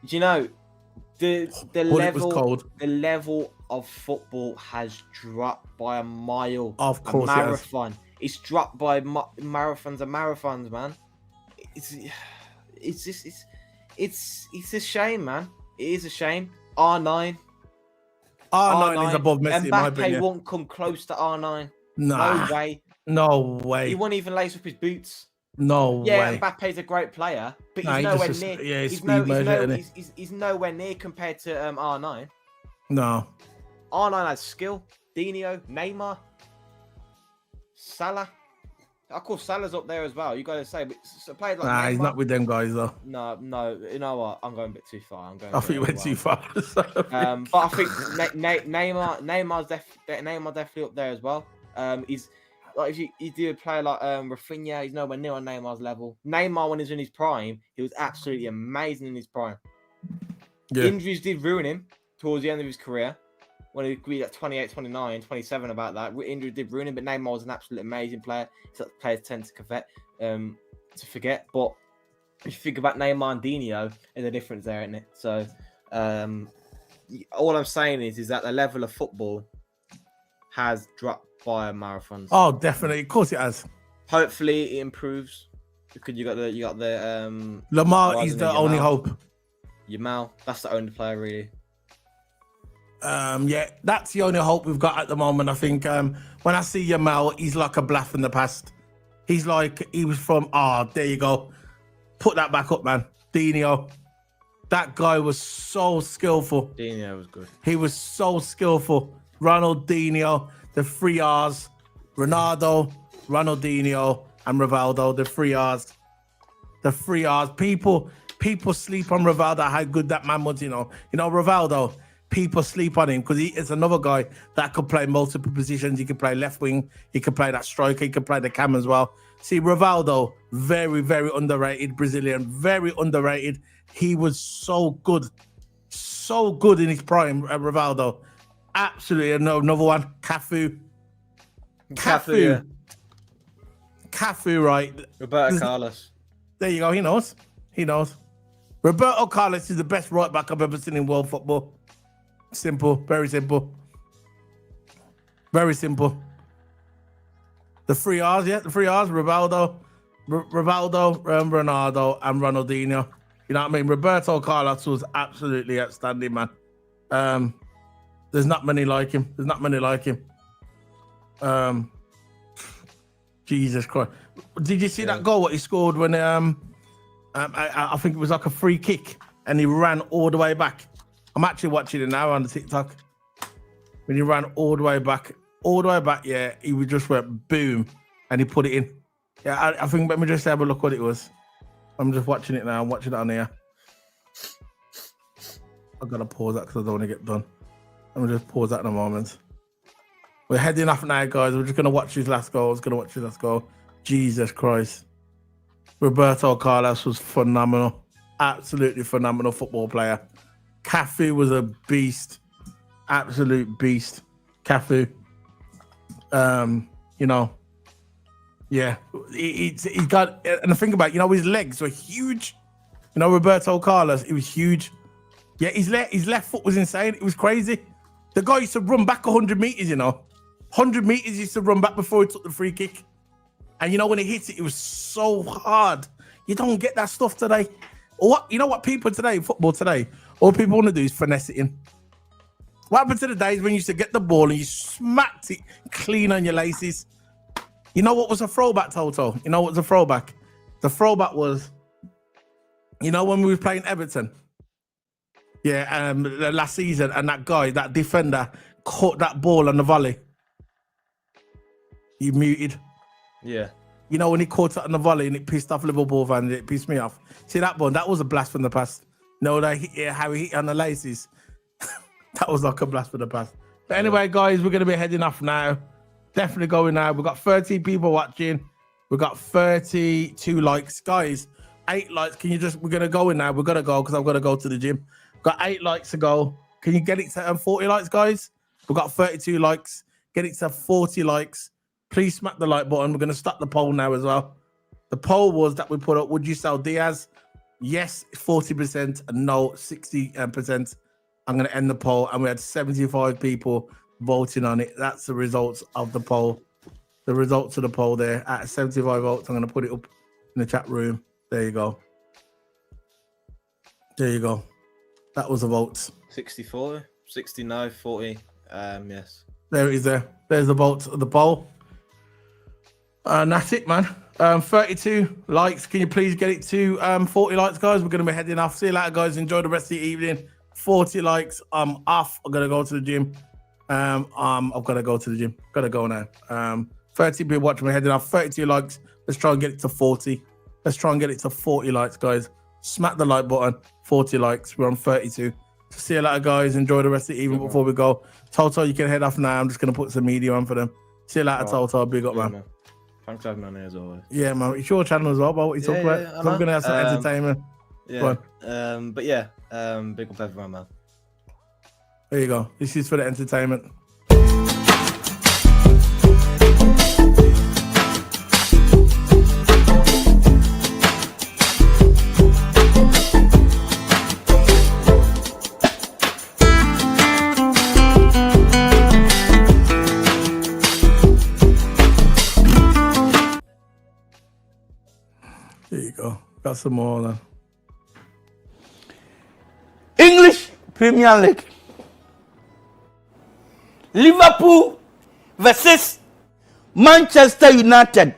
do you know the level of football has dropped by a mile. Of course, a marathon. It's dropped by marathons, man. It's a shame, man. It is a shame. R9 is above Messi, in my opinion. Mbappe won't come close to R9. Nah. No way. He He won't even lace up his boots. No way. Yeah, Mbappe's a great player, but he's nowhere near. Yeah, he's nowhere near compared to R9. No. R9 has skill. Dino, Neymar, Salah. Of course, Salah's up there as well. You got to say, but players like Neymar, he's not with them guys though. No. You know what? I'm going a bit too far. I think you went too far. But I think Neymar's definitely up there as well. He's like, if you do a player like Rafinha, he's nowhere near on Neymar's level. Neymar, when he was in his prime, he was absolutely amazing in his prime. Yeah. Injuries did ruin him towards the end of his career. When he grew at 28, 29, 27 about that. Injury did ruin him, but Neymar was an absolutely amazing player. So players tend to forget. But if you think about Neymar and Dino, there's a difference there, isn't it? So all I'm saying is that the level of football has dropped by marathons. Oh, definitely. Of course it has. Hopefully it improves. Because you got the Lamar is the only hope. Yamal, that's the only player really. Yeah, that's the only hope we've got at the moment. I think when I see Yamal, he's like a blast from the past. He's like he was from. There you go. Put that back up, man. Dino, that guy was so skillful. Dino was good. He was so skillful. Ronaldinho, the three R's. Ronaldo, Ronaldinho, and Rivaldo, the three R's. The three R's. People sleep on Rivaldo. How good that man was. You know, Rivaldo. People sleep on him because he is another guy that could play multiple positions. He could play left wing. He could play that striker. He could play the cam as well. See, Rivaldo, very, very underrated Brazilian. Very underrated. He was so good. So good in his prime, Rivaldo. Absolutely. Another one, Cafu. Yeah. Cafu, right. Roberto Carlos. There you go. He knows. Roberto Carlos is the best right back I've ever seen in world football. Simple, very simple. Very simple. The three R's, yeah, Rivaldo, Ronaldo, and Ronaldinho. You know what I mean? Roberto Carlos was absolutely outstanding, man. There's not many like him. There's not many like him. Jesus Christ! Did you see that goal? What he scored when I think it was like a free kick, and he ran all the way back. I'm actually watching it now on the TikTok. When he ran all the way back, yeah, he would just went boom, and he put it in. Yeah, I think. Let me just have a look what it was. I'm just watching it now. I'm watching it on here. I've got to pause that because I don't want to get done. I'm gonna just pause that in a moment. We're heading off now, guys. We're just gonna watch his last goal. Jesus Christ. Roberto Carlos was phenomenal. Absolutely phenomenal football player. Cafu was a beast. Absolute beast. Cafu. You know. Yeah. He got, and I think about, his legs were huge. Roberto Carlos, he was huge. Yeah, his left foot was insane. It was crazy. The guy used to run back 100 meters, 100 meters he used to run back before he took the free kick. And when he hit it, it was so hard. You don't get that stuff today. Or what people today, football today, all people want to do is finesse it in. What happened to the days when you used to get the ball and you smacked it clean on your laces? You know what was a throwback, Toto? You know what was a throwback? The throwback was, when we were playing Everton. Yeah, the last season, and that guy, that defender, caught that ball on the volley. He muted. Yeah. When he caught it on the volley and it pissed off Liverpool fans, it pissed me off. See that one? That was a blast from the past. How he hit on the laces. That was like a blast from the past. But anyway, guys, we're going to be heading off now. Definitely going now. We've got 30 people watching. We've got 32 likes. Guys, 8 likes. We're going to go in now. We're going to go because I've got to go to the gym. Got 8 likes to go. Can you get it to 40 likes, guys? We've got 32 likes. Get it to 40 likes. Please smack the like button. We're going to start the poll now as well. The poll was that we put up, would you sell Diaz? Yes, 40%, and no, 60%. I'm going to end the poll, and we had 75 people voting on it. That's the results of the poll. The results of the poll there at 75 votes. I'm going to put it up in the chat room. There you go. There you go. That was the votes. 64, 60 no, 40 yes. There it is there. There's the votes of the poll. And that's it, man. 32 likes. Can you please get it to 40 likes, guys? We're going to be heading off. See you later, guys. Enjoy the rest of the evening. 40 likes. I'm off. I'm going to go to the gym. I've got to go to the gym. Got to go now. 30 people watching. We're heading off. 32 likes. Let's try and get it to 40. Let's try and get it to 40 likes, guys. Smack the like button. 40 likes. We're on 32. So see you later, guys. Enjoy the rest of the evening before we go. Toto, you can head off now. I'm just going to put some media on for them. See you later, Toto. Big up, man. Thanks for having me on here as always. Yeah, man. It's your channel as well, but what you talking about? I'm going to have some entertainment. Yeah. But yeah, big up everyone, man. There you go. This is for the entertainment. There you go. Got some more then. English Premier League. Liverpool versus Manchester United.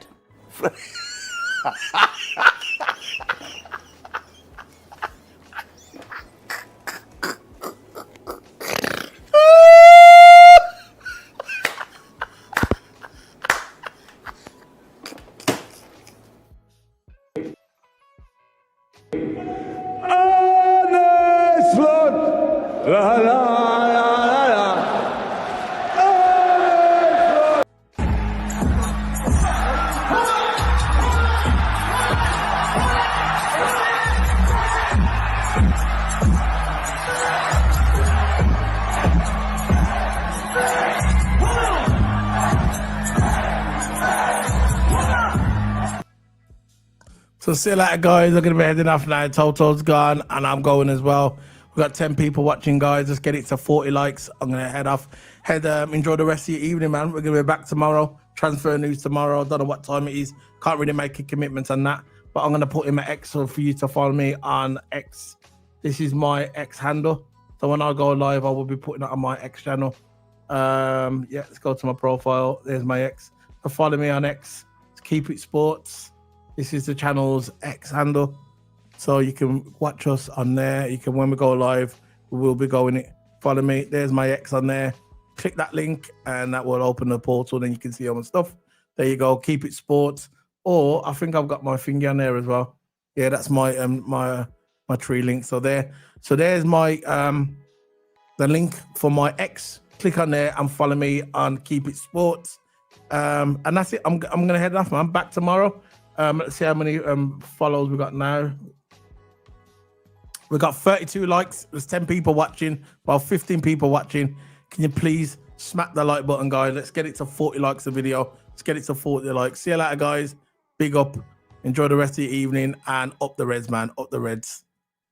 So see you later, guys. I'm going to be heading off now. Toto's gone, and I'm going as well. We've got 10 people watching, guys. Let's get it to 40 likes. I'm going to head off. Enjoy the rest of your evening, man. We're going to be back tomorrow. Transfer news tomorrow. I don't know what time it is. Can't really make a commitment on that. But I'm going to put in my X for you to follow me on X. This is my X handle. So when I go live, I will be putting it on my X channel. Yeah, let's go to my profile. There's my X. So follow me on X. Keep It Sports. This is the channel's X handle. So you can watch us on there. You can, when we go live, we will be going it. Follow me. There's my X on there. Click that link and that will open the portal. Then you can see all my stuff. There you go. Keep It Sports. Or I think I've got my finger on there as well. Yeah, that's my my tree link. So there's my the link for my X. Click on there and follow me on Keep It Sports. And that's it. I'm gonna head off, man. Back tomorrow. Let's see how many follows we got now. We got 32 likes. There's 10 people watching. Well, 15 people watching. Can you please smack the like button, guys? Let's get it to 40 likes a video. Let's get it to 40 likes. See you later, guys. Big up. Enjoy the rest of your evening and up the Reds, man. Up the Reds.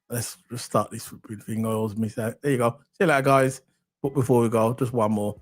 Let's just start this thing. I always miss out. There you go. See you later, guys. But before we go, just one more.